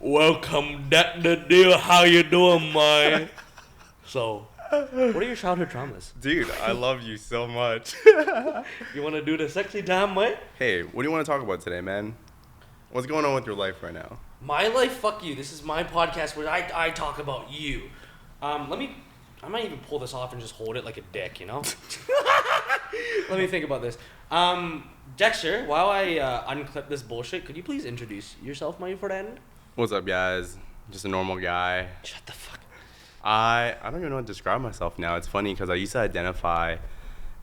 Welcome, that the deal. How you doing, man? So, what are your childhood traumas? Dude, I love you so much. You want to do the sexy time, mate? Hey, what do you want to talk about today, man? What's going on with your life right now? My life, fuck you. This is my podcast where I talk about you. I might even pull this off and just hold it like a dick, you know? Let me think about this. Dexter, while I unclip this bullshit, could you please introduce yourself, my friend? What's up, guys? Just a normal guy. Shut the fuck up. I don't even know how to describe myself now. It's funny because I used to identify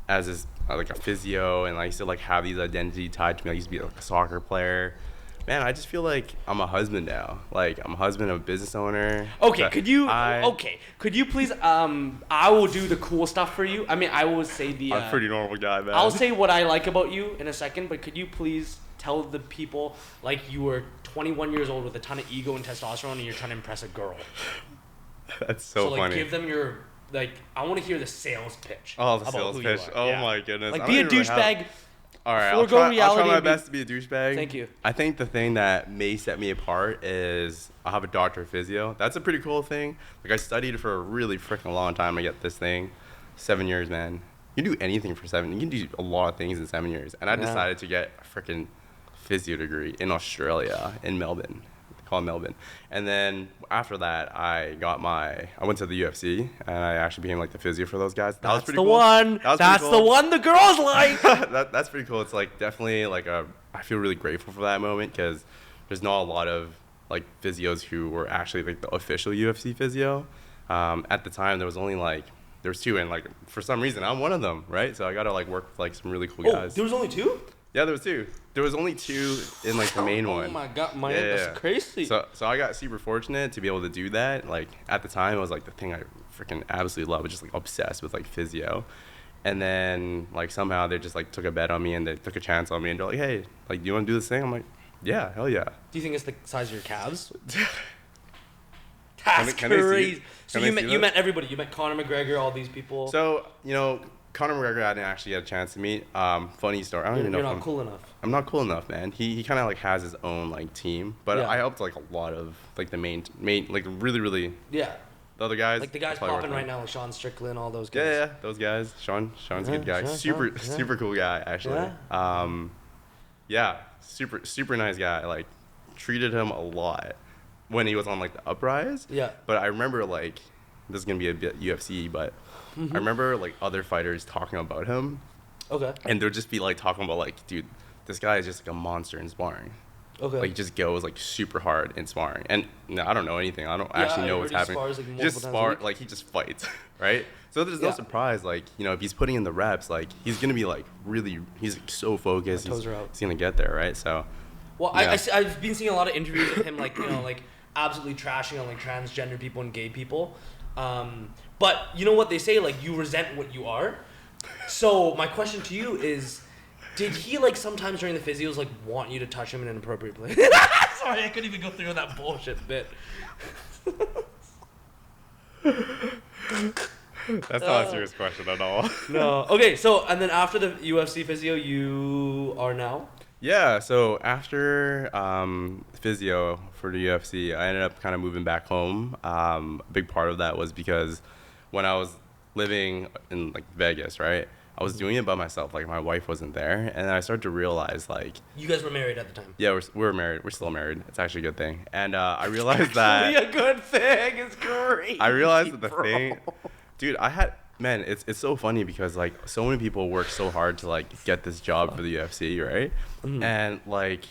as this, like a physio, and I used to like have these identity tied to me. I used to be like a soccer player. Man, I just feel like I'm a husband now. Like, I'm a husband, I'm a business owner. Okay, could you please, I will do the cool stuff for you. I mean, I will say the... I'm a pretty normal guy, man. I'll say what I like about you in a second, but could you please tell the people, like, you were 21 years old with a ton of ego and testosterone and you're trying to impress a girl. That's so funny. So, like, give them your... Like, I want to hear the sales pitch. Oh, the sales pitch. Oh, my goodness. Like, be a douchebag. All right, I'll try my best to be a douchebag. Thank you. I think the thing that may set me apart is I have a doctor of physio. That's a pretty cool thing. Like, I studied for a really freaking long time to get this thing. 7 years, man. You can do anything for 7. You can do a lot of things in 7 years. And I decided to get a freaking physio degree in Australia, in Melbourne. Called Melbourne. And then after that, I went to the UFC and I actually became like the physio for those guys. That was pretty cool. That's the one the girls like. That's pretty cool. It's like definitely like I feel really grateful for that moment because there's not a lot of like physios who were actually like the official UFC physio. At the time, there was only like there was 2, and like for some reason I'm one of them, right? So I got to like work with like some really cool guys. There was only 2? Yeah, there was 2. There was only 2 in like the main one. Oh my god, man, that's crazy. So I got super fortunate to be able to do that. Like at the time, it was like the thing I freaking absolutely loved. I was just like obsessed with like physio. And then like somehow they just like took a bet on me and they took a chance on me and they're like, hey, like do you want to do this thing? I'm like, yeah, hell yeah. Do you think it's the size of your calves? That's crazy. So you met everybody. You met Conor McGregor, all these people. So Conor McGregor, I didn't actually get a chance to meet. Funny story. I don't even know. You're not cool enough. I'm not cool enough, man. He kind of like has his own like team, but Yeah. I helped like a lot of like the main like really. Yeah. The other guys. Like the guys popping right now, like Sean Strickland, all those guys. Yeah, those guys. Sean's a good guy. Super cool guy, actually. Yeah. Super nice guy. Like, treated him a lot when he was on like the uprise. Yeah. But I remember like, this is gonna be a bit UFC, but I remember like other fighters talking about him. Okay. And they'd just be like talking about like, dude, this guy is just like a monster in sparring. Okay. Like, just goes like super hard in sparring, and I don't know anything. I don't actually know what's happening. Spars, like, he just like he just fights, right? So there's no surprise, like if he's putting in the reps, like he's gonna be like really, he's like, so focused. He's gonna get there, right? So. Well, yeah. I've been seeing a lot of interviews with him, like like absolutely trashing on like transgender people and gay people, but you know what they say, like you resent what you are. So my question to you is, did he like sometimes during the physios like want you to touch him in an appropriate place? Sorry, I couldn't even go through that bullshit bit. That's not a serious question at all. No. Okay, so and then after the UFC physio, you are now? Yeah, so after physio for the UFC, I ended up kind of moving back home. A big part of that was because when I was living in like Vegas, right? I was doing it by myself. Like, my wife wasn't there, and I started to realize, like, you guys were married at the time. Yeah, we're married. We're still married. It's actually a good thing. And I realized that a good thing. It's great. I realized that the thing, dude, it's so funny because like so many people work so hard to like get this job for the UFC, right? Mm-hmm. And like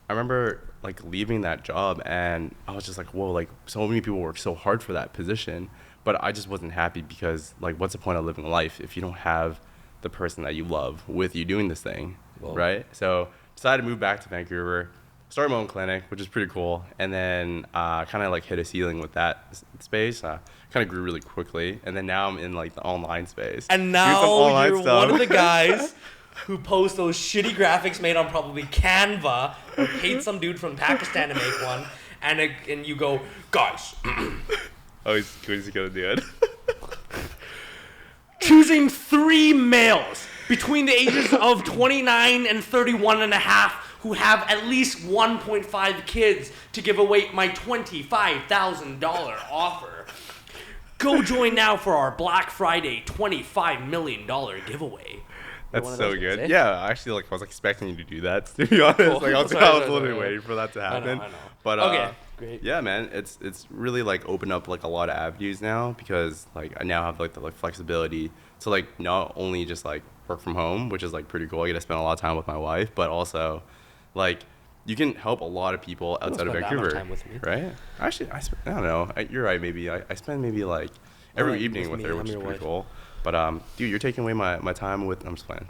I remember like leaving that job, and I was just like, whoa, like so many people work so hard for that position, but I just wasn't happy because like, what's the point of living life if you don't have the person that you love with you doing this thing, right? So decided to move back to Vancouver, start my own clinic, which is pretty cool, and then kind of like hit a ceiling with that space. Kind of grew really quickly, and then now I'm in like the online space. And now you're one of the guys who post those shitty graphics made on probably Canva, or paid some dude from Pakistan to make one, and you go, guys. Oh, he's gonna do it. Choosing 3 males between the ages of 29 and 31 and a half who have at least 1.5 kids to give away my $25,000 offer. Go join now for our Black Friday $25 million giveaway. That's so good. Guys, yeah, actually, like I was expecting you to do that. To be honest, like I was literally waiting for that to happen. I know. But okay, great. Yeah, man, it's really like opened up like a lot of avenues now because like I now have like the like flexibility to like not only just like work from home, which is like pretty cool. I get to spend a lot of time with my wife, but also like you can help a lot of people outside of Vancouver, time with me. Right? Actually, I don't know. You're right. Maybe I spend maybe like every evening with her, which is pretty cool. But dude, you're taking away my time with. I'm just playing.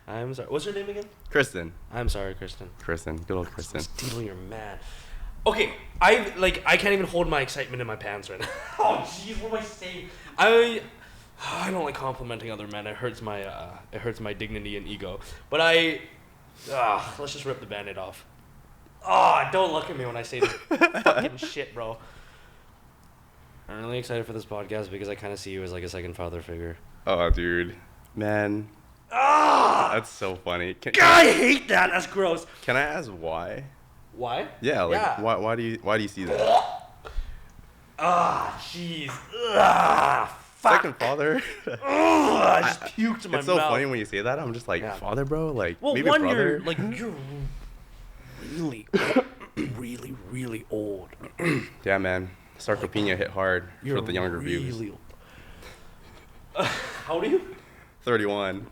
I'm sorry. What's her name again? Kristen. I'm sorry, Kristen. Kristen, good old Kristen. Stealing your man. Okay, I can't even hold my excitement in my pants right now. Oh jeez, what am I saying? I don't like complimenting other men. It hurts my dignity and ego. But let's just rip the Band-Aid off. Don't look at me when I say this fucking shit, bro. I'm really excited for this podcast because I kind of see you as like a second father figure. Oh, dude, man. That's so funny. I hate that. That's gross. Can I ask why? Why? Yeah, like yeah. Why do you see that? Jeez. Fuck. Second father. I just puked in my mouth. It's so funny when you say that. I'm just like, father, bro. Like, well, maybe brother. You're really, really, really old. Yeah, man. Sarcopenia hit hard for the younger viewers. Old. How old are you? 31.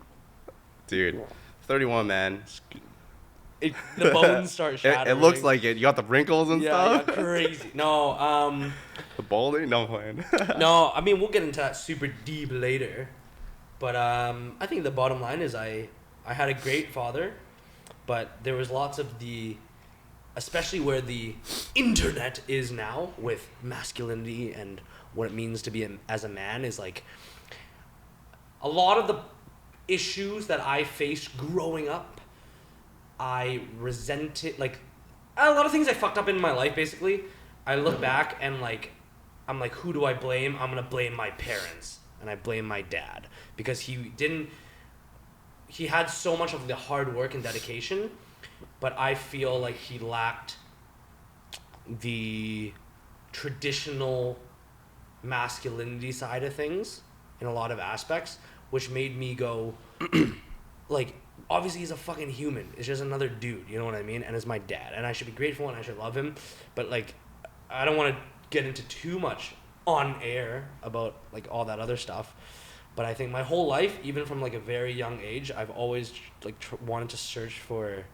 Dude. 31, man. The bones start shattering. It looks like it. You got the wrinkles and stuff. Yeah, crazy. No, the balding? No, I'm playing. No, I mean, we'll get into that super deep later. But I think the bottom line is I had a great father, but there was lots of especially where the internet is now with masculinity and what it means to be as a man is like a lot of the issues that I faced growing up, I resented, like a lot of things I fucked up in my life basically. I look back and like, I'm like, who do I blame? I'm going to blame my parents and I blame my dad because he had so much of the hard work and dedication, but I feel like he lacked the traditional masculinity side of things in a lot of aspects, which made me go, like, obviously he's a fucking human. It's just another dude, you know what I mean? And it's my dad, and I should be grateful and I should love him, but like, I don't want to get into too much on air about like all that other stuff. But I think my whole life, even from like a very young age, I've always like wanted to search for.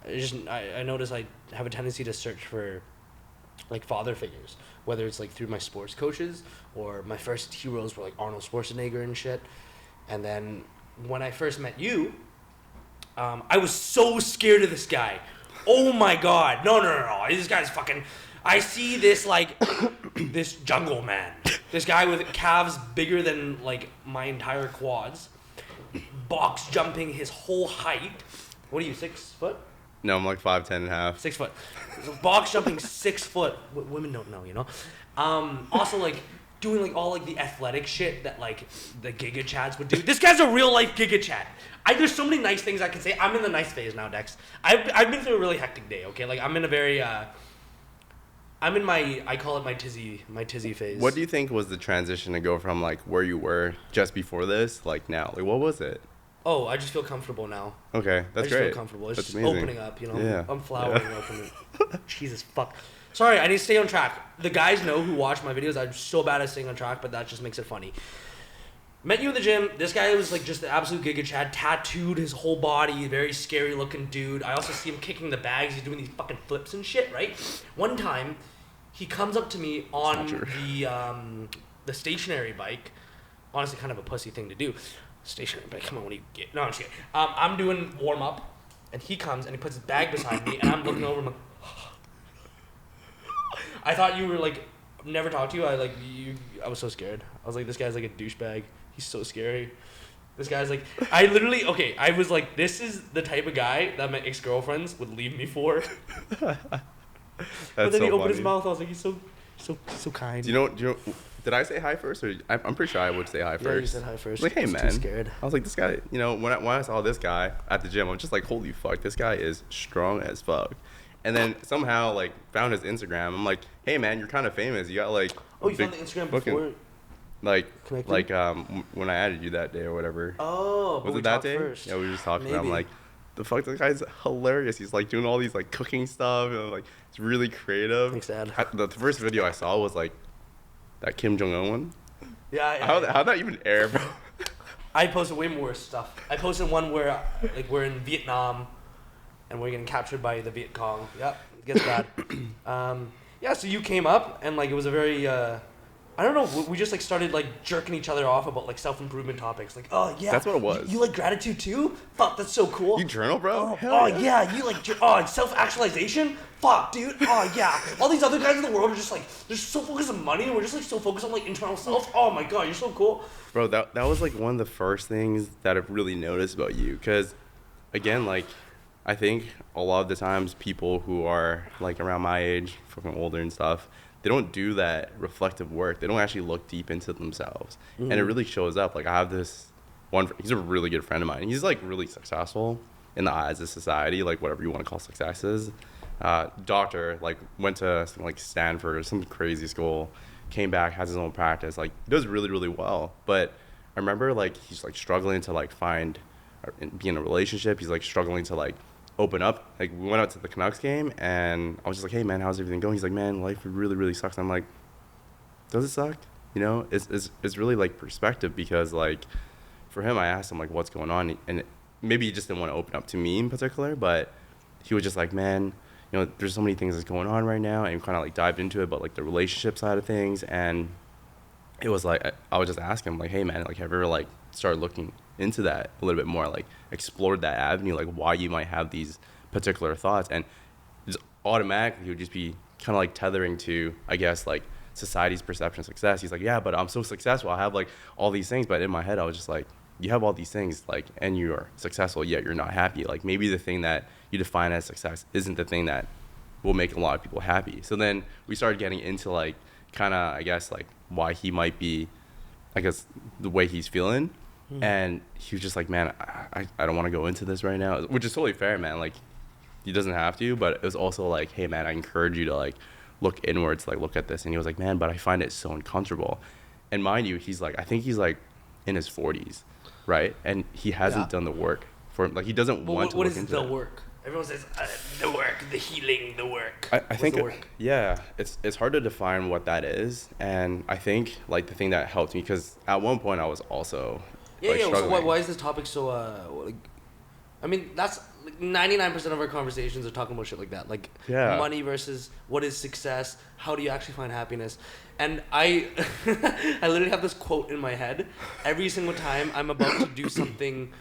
I notice I have a tendency to search for like father figures, whether it's like through my sports coaches or my first heroes were like Arnold Schwarzenegger and shit. And then when I first met you, I was so scared of this guy. Oh my god, no, this guy's fucking. I see this like this jungle man, this guy with calves bigger than like my entire quads, box jumping his whole height. What are you, 6 foot? No, I'm like 5'10" and a half. 6 foot. So box jumping 6 foot. Women don't know, you know. Also like doing like all like the athletic shit that like the GIGACHADs would do. This guy's a real life GIGACHAD. There's so many nice things I can say. I'm in the nice phase now, Dex. I've been through a really hectic day. Okay, like I'm in a very I call it my tizzy phase. What do you think was the transition to go from like where you were just before this, like now? Like what was it? Oh, I just feel comfortable now. Okay, that's great. I just feel comfortable. It's that's just amazing. Opening up, you know. Yeah. I'm flowering opening. Jesus fuck. Sorry, I need to stay on track. The guys know who watch my videos. I'm so bad at staying on track, but that just makes it funny. Met you in the gym. This guy was like just the absolute GIGACHAD, tattooed his whole body, very scary looking dude. I also see him kicking the bags. He's doing these fucking flips and shit, right? One time, he comes up to me on the stationary bike. Honestly, kind of a pussy thing to do. Stationary bike, come on, what do you get? No, I'm just kidding. I'm doing warm up, and he comes and he puts his bag beside me, and I'm looking over. I'm like, I thought you were like, never talked to you. I was so scared. I was like, this guy's like a douchebag. He's so scary. This guy's like, I was like, this is the type of guy that my ex-girlfriends would leave me for. But then he opened his mouth. I was like, he's so kind. Do you know Did I say hi first, or I'm pretty sure I would say hi first. Yeah, you said hi first. Like, hey, I was man. too scared. I was like, this guy. You know, when I saw this guy at the gym, I'm just like, holy fuck, this guy is strong as fuck. And then somehow like found his Instagram. I'm like, hey, man, you're kind of famous. You got like. Oh, you found the Instagram before. Like when I added you that day or whatever. Oh, was it that day? First. Yeah, we were just talking. About, I'm like, the fuck, this guy's hilarious. He's like doing all these like cooking stuff. And, like it's really creative. Thanks, Dad. The first video I saw was like that Kim Jong Un one. Yeah. How'd that even air, bro? I posted way more stuff. I posted one where like we're in Vietnam, and we're getting captured by the Viet Cong. Yep, it gets bad. Yeah, so you came up and like it was a very. I don't know. We just like started like jerking each other off about like self-improvement topics. Like, oh yeah, that's what it was. You like gratitude too? Fuck, that's so cool. You journal, bro? Oh yeah, you like self-actualization? Fuck, dude. Oh yeah. All these other guys in the world are just like they're so focused on money, and we're just like so focused on like internal self. Oh my god, you're so cool. Bro, that was like one of the first things that I've really noticed about you, because again, like I think a lot of the times people who are like around my age, fucking older and stuff, they don't do that reflective work. They don't actually look deep into themselves. Mm-hmm. And it really shows up. Like I have this one, he's a really good friend of mine. He's like really successful in the eyes of society, like whatever you want to call success is. Doctor, like went to like Stanford or some crazy school, came back, has his own practice, like does really, really well. But I remember like he's like struggling to like find, or be in a relationship. He's like struggling to like open up. Like we went out to the Canucks game and I was just like, hey man, how's everything going? He's like, man, life really, really sucks. And I'm like, does it suck? You know, it's really like perspective, because like for him, I asked him like what's going on, and maybe he just didn't want to open up to me in particular, but he was just like, man, you know, there's so many things that's going on right now, and kind of like dived into it, but like the relationship side of things. And it was like I would just ask him like, hey man, like have you ever like started looking into that a little bit more, like explored that avenue, like why you might have these particular thoughts? And just automatically he would just be kind of like tethering to, I guess, like society's perception of success. He's like, yeah, but I'm so successful, I have like all these things. But in my head I was just like, you have all these things, like, and you're successful, yet you're not happy. Like maybe the thing that you define as success isn't the thing that will make a lot of people happy. So then we started getting into like kind of, I guess, like why he might be, I guess, the way he's feeling. And he was just like, man, I don't want to go into this right now, which is totally fair, man. Like, he doesn't have to, but it was also like, hey, man, I encourage you to, like, look inwards, like, look at this. And he was like, man, but I find it so uncomfortable. And mind you, he's like, I think he's, like, in his 40s, right? And he hasn't done the work for, like, he doesn't want to look into it. What is the work? Everyone says, the work, the healing, the work. I think, yeah, it's hard to define what that is. And I think, like, the thing that helped me, because at one point I was also... So why is this topic so like? I mean, that's like 99% of our conversations are talking about shit like that, like money versus what is success. How do you actually find happiness? And I literally have this quote in my head every single time I'm about to do something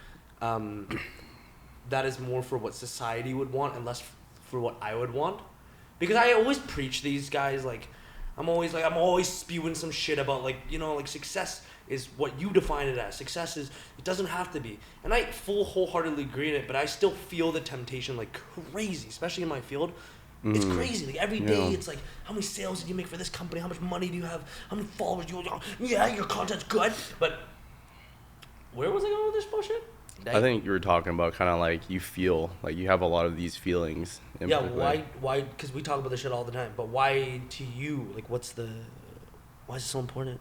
that is more for what society would want and less for what I would want, because I always preach these guys like I'm always spewing some shit about like, you know, like success is what you define it as. Success is, it doesn't have to be. And I wholeheartedly agree in it, but I still feel the temptation like crazy, especially in my field. It's crazy. Like every day it's like, how many sales did you make for this company? How much money do you have? How many followers do you have? Yeah, your content's good. But where was I going with this bullshit? I think you were talking about kind of like you feel like you have a lot of these feelings. Yeah, why? Because we talk about this shit all the time. But why to you? Like, why is it so important?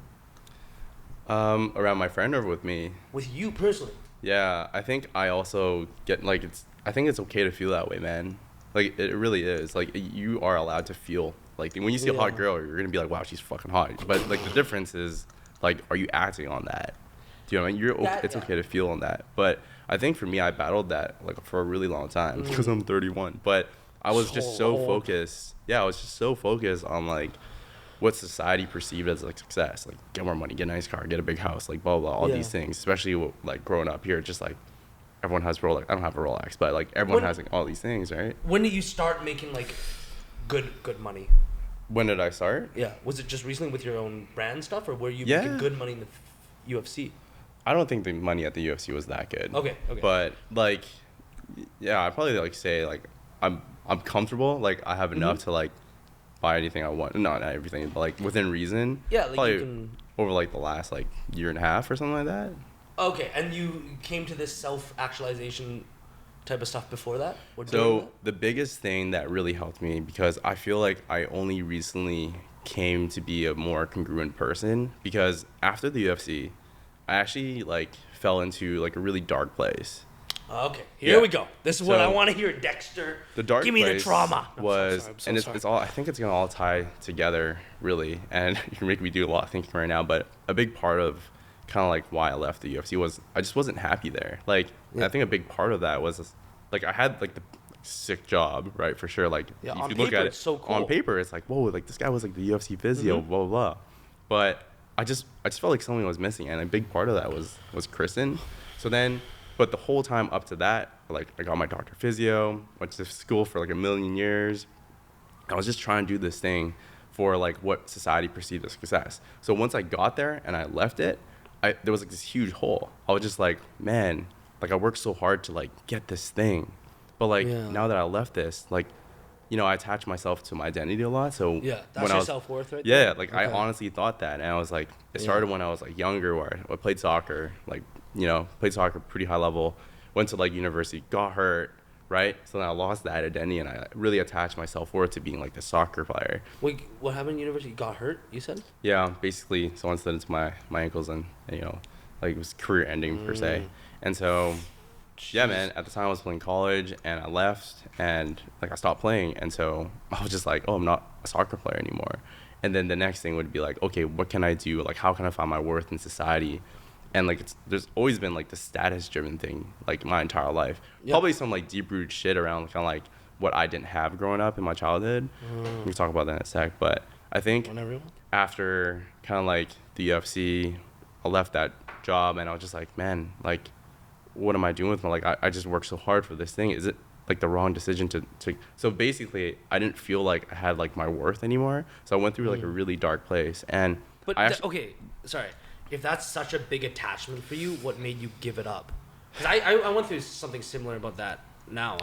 Around my friend or with me? With you personally. Yeah, I think I also get like I think it's okay to feel that way, man. Like it really is. Like you are allowed to feel like when you see a hot girl, you're gonna be like, wow, she's fucking hot. But like the difference is like, are you acting on that? Do you know what I mean? It's okay to feel on that. But I think for me, I battled that like for a really long time because I'm 31. But I was just so focused. Yeah, I was just so focused on like what society perceived as like success, like get more money, get a nice car, get a big house, like blah blah, all these things. Especially like growing up here, just like everyone has Rolex. I don't have a Rolex, but like everyone has like all these things, right? When did you start making like good money? When did I start? Yeah, was it just recently with your own brand stuff, or were you making good money in the UFC? I don't think the money at the UFC was that good. Okay. But like, yeah, I'd probably like say like I'm comfortable. Like I have enough to like buy anything I want. Not everything, but like within reason. Yeah, like probably you can. over like the last like year and a half or something like that. Okay, and you came to this self-actualization type of stuff before that? Or during So that? the biggest thing that really helped me, because I feel like I only recently came to be a more congruent person, because after the UFC, I actually like fell into like a really dark place. Okay, here Yeah. we go. This is what I So, want to hear, Dexter. The dark Give me the place trauma. No, was, I'm so and sorry. it's all. I think it's gonna all tie together, really. And you can make me do a lot of thinking right now. But a big part of kind of like why I left the UFC was I just wasn't happy there. Like, Yeah. I think a big part of that was like I had like the sick job, right? For sure. Like, Yeah, if on you look paper, at it it's so cool. on paper, it's like, whoa, like this guy was like the UFC physio, Mhm. blah blah blah. But I just felt like something was missing, and a big part of that was Kristen. So then, but the whole time up to that, like I got my doctor physio, went to school for like a million years. I was just trying to do this thing for like what society perceived as success. So once I got there and I left it, there was like this huge hole. I was just like, man, like I worked so hard to like get this thing, but like Yeah. now that I left this, like, you know, I attach myself to my identity a lot. So Yeah, that's when I your was, self-worth right yeah, there? like I Okay. honestly thought that, and I was like, it Yeah. started when I was like younger, where I played soccer, like, you know, played soccer pretty high level, went to like university, got hurt, right? So then I lost that identity, and I really attached my self-worth to being like the soccer player. Wait, what happened in university? You got hurt, you said? Yeah, basically someone slid into my ankles, and you know, like it was career ending per se. And so yeah, man, at the time I was playing college, and I left, and like I stopped playing, and so I was just like, oh, I'm not a soccer player anymore. And then the next thing would be like, okay, what can I do? Like, how can I find my worth in society? And like there's always been like the status driven thing like my entire life. Yep. Probably some like deep rooted shit around kind of like what I didn't have growing up in my childhood. We can talk about that in a sec. But I think Whenever you want. after kind of like the UFC, I left that job, and I was just like, man, like, what am I doing with my, like, I just worked so hard for this thing. Is it like the wrong decision to so basically I didn't feel like I had like my worth anymore. So I went through like a really dark place, and But I actually, okay, sorry. If that's such a big attachment for you, what made you give it up? Because I went through something similar about that now.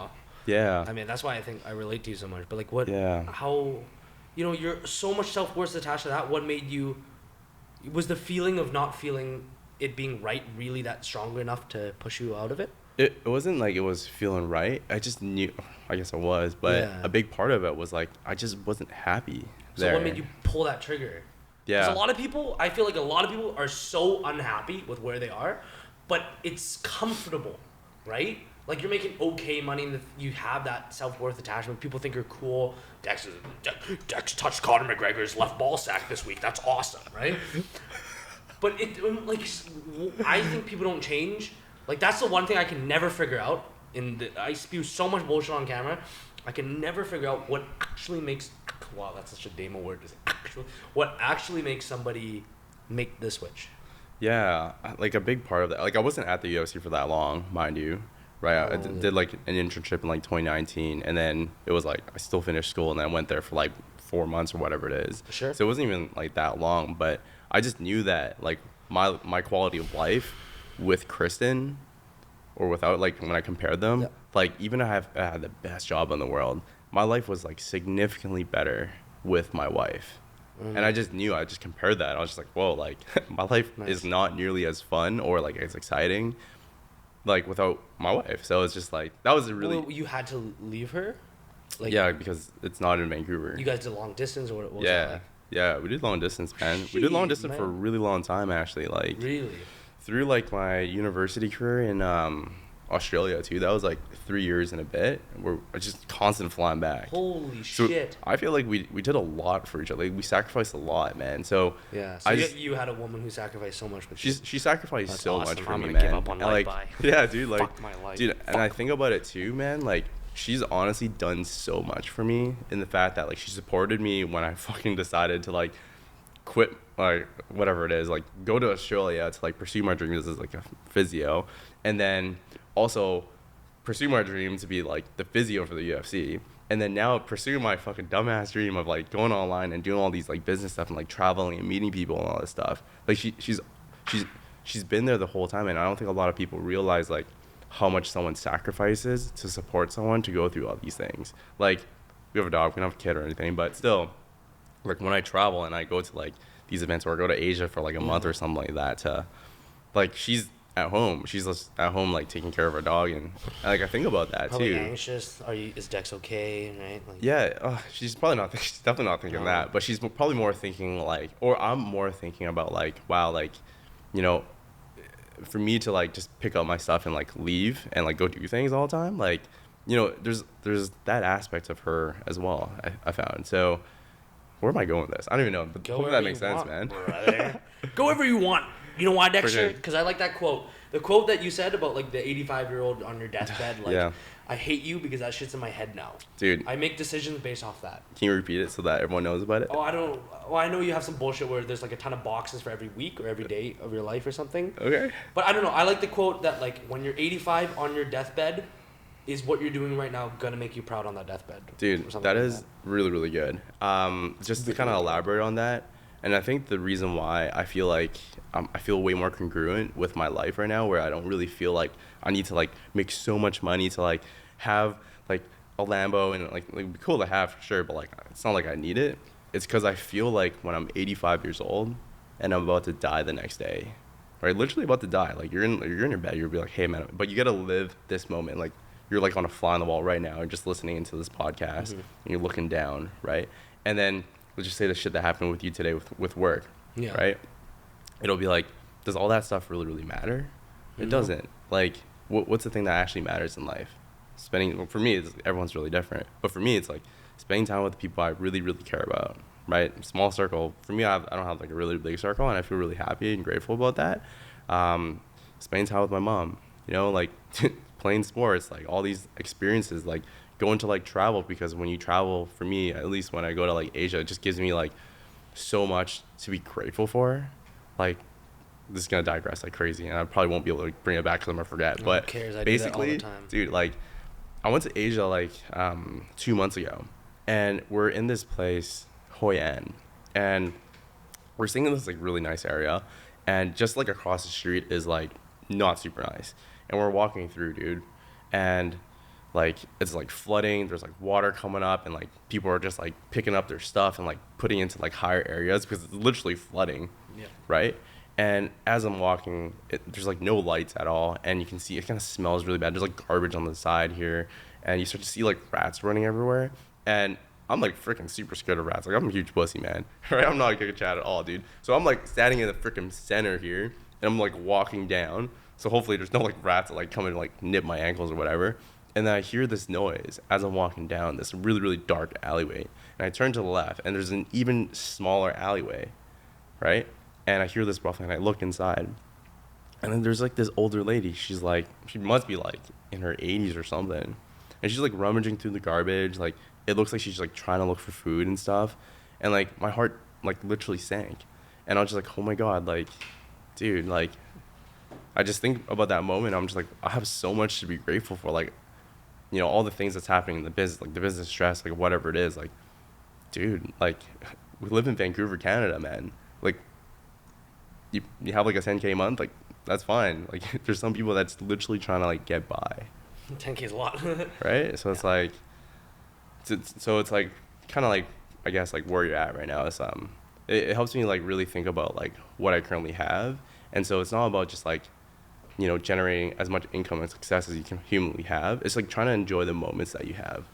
yeah. I mean, that's why I think I relate to you so much. But like, what? Yeah. How? You know, you're so much self-worth attached to that. What made you? Was the feeling of not feeling it being right really that strong enough to push you out of it? It wasn't like it was feeling right. I just knew, I guess I was, but Yeah. a big part of it was like I just wasn't happy So there. what made you pull that trigger? Yeah. Because a lot of people, I feel like a lot of people are so unhappy with where they are, but it's comfortable, right? Like you're making okay money and you have that self-worth attachment. People think you're cool. Dex touched Conor McGregor's left ball sack this week. That's awesome, right? But like, I think people don't change. Like that's the one thing I can never figure out. I spew so much bullshit on camera. I can never figure out what actually makes. Wow, that's such a Damo word. What actually makes somebody make the switch? Yeah, like a big part of that. Like I wasn't at the UFC for that long, mind you, right? I did like an internship in like 2019, and then it was like I still finished school, and then I went there for like 4 months or whatever it is. Sure. So it wasn't even like that long, but I just knew that like my quality of life with Kristen or without, like when I compared them, Yeah. like even I had the best job in the world, my life was like significantly better with my wife. And I just knew, I just compared that. I was just like, whoa, like my life Nice. is not nearly as fun or like as exciting like without my wife. So it's just like, that was a really, Well, you had to leave her. Like, yeah, because it's not in Vancouver. You guys did long distance, or what was Yeah. that like? Yeah, we did long distance, man. We did long Jeez, distance for a man. really long time, actually. Like, Really? through like my university career in Australia too. That was like 3 years and a bit. We're just constant flying back. Holy So shit. I feel like we did a lot for each other. Like, we sacrificed a lot, man. So Yeah. So I you, just- you had a woman who sacrificed so much, but she sacrificed That's so awesome. much for I'm me, gonna man. give up on And, life, like, bye. yeah, dude. Like, Fuck my life. dude. And I think about it too, man. Like, she's honestly done so much for me in the fact that like she supported me when I fucking decided to like quit, like whatever it is, like go to Australia to like pursue my dreams as like a physio, and then also pursue my dream to be like the physio for the UFC, and then now pursue my fucking dumbass dream of like going online and doing all these like business stuff and like traveling and meeting people and all this stuff. Like she's been there the whole time, and I don't think a lot of people realize like how much someone sacrifices to support someone to go through all these things. Like, we have a dog, we don't have a kid or anything, but still, like when I travel and I go to like these events or I go to Asia for like a month or something like that, to like she's at home. She's just at home like taking care of her dog, and like I think about that probably too. Anxious. Is Dex okay? Right? Like, Yeah, she's probably not. She's definitely not thinking that, but she's probably more thinking like, or I'm more thinking about like, wow, like, you know, for me to like just pick up my stuff and like leave and like go do things all the time, like, you know, there's that aspect of her as well. I found. So where am I going with this? I don't even know, but hopefully that makes sense, man. Go wherever you want. You know why, Dexter? sure. Because I like that quote. The quote that you said about like the 85-year-old on your deathbed, like, Yeah. I hate you because that shit's in my head now. Dude, I make decisions based off that. can you repeat it so that everyone knows about it? Oh, I don't. Well, I know you have some bullshit where there's like a ton of boxes for every week or every day of your life or something. Okay. But I don't know. I like the quote that like when you're 85 on your deathbed, is what you're doing right now gonna make you proud on that deathbed? Dude, that is really, really good. Just to kind of elaborate on that, and I think the reason why I feel like I feel way more congruent with my life right now, where I don't really feel like I need to like make so much money to like have like a Lambo, and like it'd be cool to have for sure, but like it's not like I need it. It's because I feel like when I'm 85 years old and I'm about to die the next day, right? Literally about to die. Like you're in your bed, you'll be like, hey man, but you gotta live this moment. Like you're like on a fly on the wall right now and just listening into this podcast, and you're looking down, right? And then let's just say the shit that happened with you today with work, right? It'll be like, does all that stuff really, really matter? It doesn't. Like, what's the thing that actually matters in life? Well, for me, everyone's really different. But for me, it's like spending time with the people I really, really care about, right? Small circle. For me, I don't have like a really big circle, and I feel really happy and grateful about that. Spending time with my mom, you know, like playing sports, like all these experiences, like going to like travel, because when you travel, for me, at least when I go to like Asia, it just gives me like so much to be grateful for. Like, this is gonna digress like crazy, and I probably won't be able to bring it back because I'm gonna forget. But basically, dude, like I went to Asia like 2 months ago, and we're in this place, Hoi An, and we're staying in this like really nice area, and just like across the street is like not super nice, and we're walking through, dude, and like it's like flooding, there's like water coming up, and like people are just like picking up their stuff and like putting into like higher areas because it's literally flooding, right? And as I'm walking, there's like no lights at all, and you can see it kind of smells really bad. There's like garbage on the side here, and you start to see like rats running everywhere, and I'm like freaking super scared of rats. Like I'm a huge pussy, man. Right? I'm not a GIGACHAD at all, dude. So I'm like standing in the freaking center here, and I'm like walking down. So hopefully there's no like rats that like come and like nip my ankles or whatever. And then I hear this noise as I'm walking down this really, really dark alleyway. And I turn to the left, and there's an even smaller alleyway, right? And I hear this ruffling, and I look inside. And then there's like this older lady. She's like, she must be like in her 80s or something. And she's like rummaging through the garbage. Like, it looks like she's like trying to look for food and stuff. And like my heart like literally sank. And I was just like, oh my God, like, dude, like, I just think about that moment. I'm just like, I have so much to be grateful for. Like, you know, all the things that's happening in the business, like the business stress, like whatever it is, like, dude, like, we live in Vancouver, Canada, man. Like, you have like a 10K a month, like, that's fine. Like, there's some people that's literally trying to like get by. 10K is a lot. Right? So it's like, so it's like, kind of like, I guess, like where you're at right now is, it helps me like really think about like what I currently have. And so it's not about just like, you know, generating as much income and success as you can humanly have. It's like trying to enjoy the moments that you have.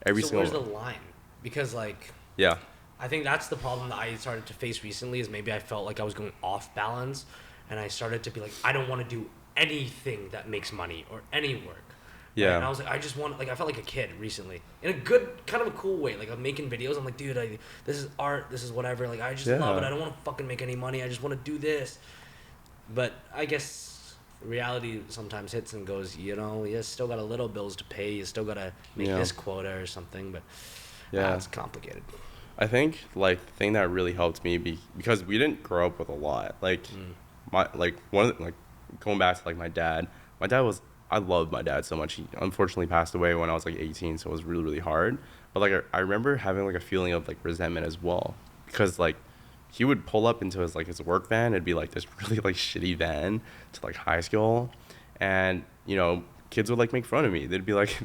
So where's the line? Because like, yeah, I think that's the problem that I started to face recently, is maybe I felt like I was going off balance, and I started to be like, I don't want to do anything that makes money or any work. Yeah. Right? And I was like, I just want, like, I felt like a kid recently in a good, kind of a cool way. Like, I'm making videos. I'm like, dude, this is art. This is whatever. Like, I just love it. I don't want to fucking make any money. I just want to do this. But I guess reality sometimes hits and goes, you know, you still got a little bills to pay. You still got to make this quota or something. But it's complicated. I think like the thing that really helped me because we didn't grow up with a lot. Like going back to like my dad was, I loved my dad so much. He unfortunately passed away when I was like 18, so it was really, really hard. But like I remember having like a feeling of like resentment as well, because like he would pull up into his work van. It'd be like this really like shitty van to like high school, and you know, kids would like make fun of me. They'd be like,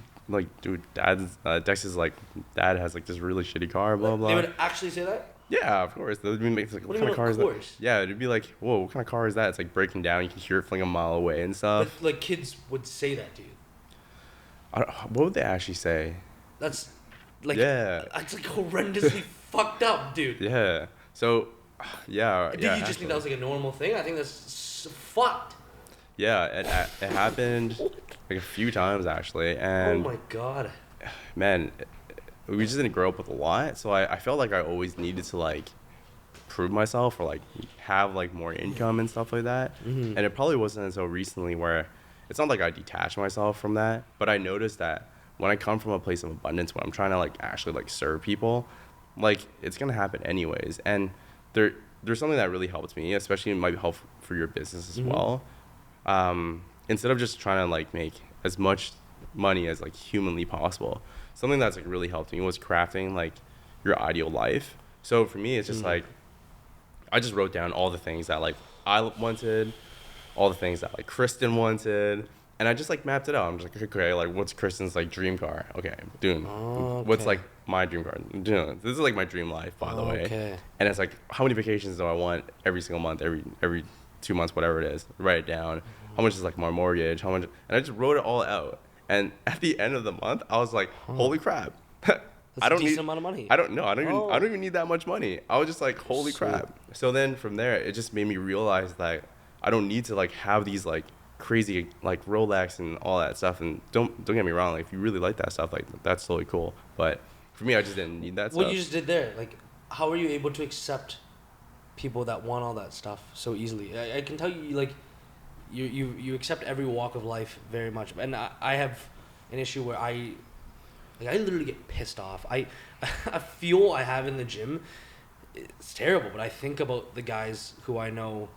dude, Dex's like dad has like this really shitty car, blah blah. They would actually say that? Yeah, of course. That would be like, what kind of car is that? Yeah, it'd be like, whoa, what kind of car is that? It's like breaking down. You can hear it from like a mile away and stuff. But like kids would say that to you. What would they actually say? That's like, yeah, it's like horrendously fucked up, dude. Yeah. So, yeah. Did you just think that was like a normal thing? I think that's so fucked. Yeah, it happened like a few times actually, and oh my god, man, we just didn't grow up with a lot, so I felt like I always needed to like prove myself or like have like more income and stuff like that. And it probably wasn't until recently where it's not like I detached myself from that, but I noticed that when I come from a place of abundance, when I'm trying to like actually like serve people, like it's gonna happen anyways. And there's something that really helps me, especially it might help for your business as well. Instead of just trying to like make as much money as like humanly possible, something that's like really helped me was crafting like your ideal life. So for me, it's just like I just wrote down all the things that like I wanted, all the things that like Kristen wanted, and I just like mapped it out. I'm just like, okay, like what's Kristen's like dream car? Okay, doing. What's like my dream car? Doing. This is like my dream life, by the way. And it's like, how many vacations do I want every single month, every 2 months, whatever it is. Write it down. How much is like my mortgage? How much? And I just wrote it all out. And at the end of the month, I was like, holy crap. I don't need a amount of money. I don't even need that much money. I was just like, holy crap. So then from there, it just made me realize that I don't need to like have these like crazy like Rolex and all that stuff. And don't get me wrong, like if you really like that stuff, like that's totally cool. But for me, I just didn't need that stuff. What you just did there, like how are you able to accept people that want all that stuff so easily? I can tell you, like you accept every walk of life very much. And I have an issue where I literally get pissed off. I fuel I have in the gym, it's terrible, but I think about the guys who I know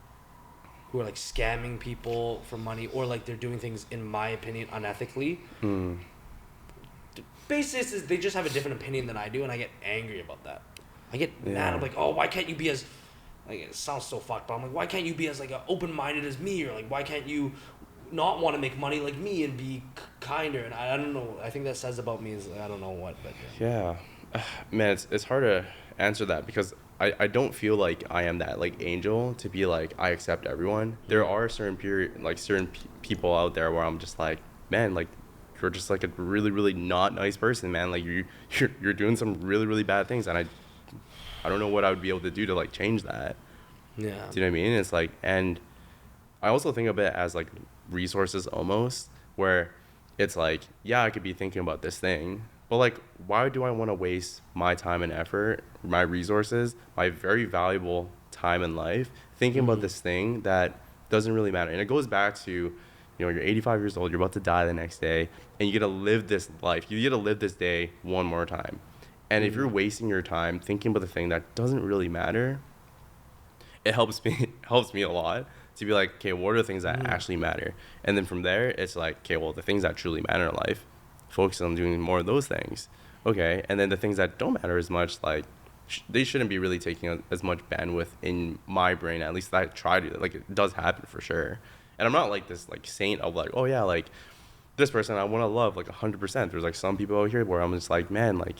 who are like scamming people for money, or like they're doing things, in my opinion, unethically. The basis is they just have a different opinion than I do, and I get angry about that. I get mad. I'm like, oh, why can't you be as, like, it sounds so fucked, but I'm like, why can't you be as like open-minded as me, or like why can't you not want to make money like me and be kinder? And I don't know. I think that says about me is I don't know what, but yeah, man, it's hard to answer that because I don't feel like I am that like angel to be like I accept everyone. There are certain people out there where I'm just like, man, like you're just like a really really not nice person, man. Like you're doing some really really bad things, and I don't know what I would be able to do to like change that. Yeah. Do you know what I mean? It's like, and I also think of it as like resources almost, where it's like, yeah, I could be thinking about this thing, but like, why do I want to waste my time and effort, my resources, my very valuable time in life thinking about this thing that doesn't really matter? And it goes back to, you know, you're 85 years old, you're about to die the next day, and you get to live this life. You get to live this day one more time. And if you're wasting your time thinking about the thing that doesn't really matter, it helps me a lot to be like, okay, what are the things that actually matter? And then from there, it's like, okay, well, the things that truly matter in life, focus on doing more of those things. Okay, and then the things that don't matter as much, like, they shouldn't be really taking as much bandwidth in my brain. At least I try to. Like, it does happen for sure. And I'm not like this like saint of like, oh yeah, like this person I want to love like 100%. There's like some people out here where I'm just like, man, like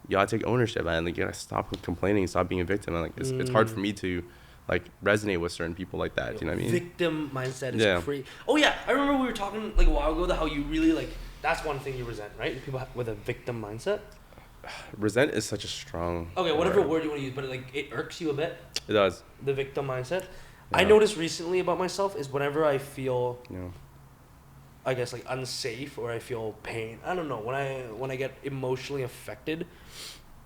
you gotta take ownership, man. Like you gotta stop complaining, stop being a victim. And like it's hard for me to like resonate with certain people like that. Do you know what I mean? Victim mindset is crazy. Oh yeah, I remember we were talking like a while ago that how you really like, that's one thing you resent, right? People with a victim mindset. Resent is such a strong whatever word you want to use, but it irks you a bit. It does. The victim mindset. Yeah. I noticed recently about myself is whenever I feel I guess like unsafe or I feel pain, I don't know, when I get emotionally affected,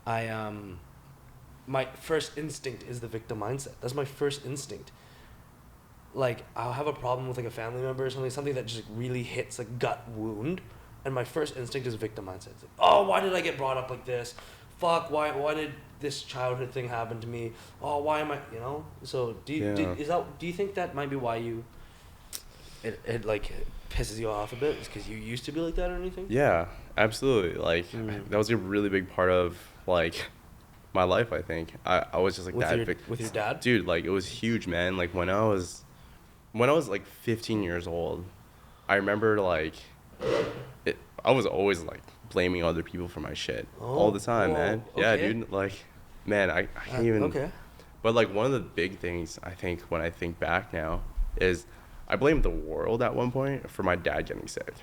my first instinct is the victim mindset. That's my first instinct. Like I'll have a problem with like a family member or something that just really hits a gut wound, and my first instinct is victim mindset. It's like, oh, why did I get brought up like this? Fuck, why did this childhood thing happen to me? Oh, why am I, you know? So do you think that might be why it like pisses you off a bit? Is because you used to be like that or anything? Yeah, absolutely. Like that was a really big part of like my life. I think I was just like with your dad, dude. Like it was huge, man. Like when I was like 15 years old, I remember like I was always like blaming other people for my shit all the time, man. Okay. Yeah, dude. Like Man, I can't even. Okay. But like one of the big things I think when I think back now is I blamed the world at one point for my dad getting sick.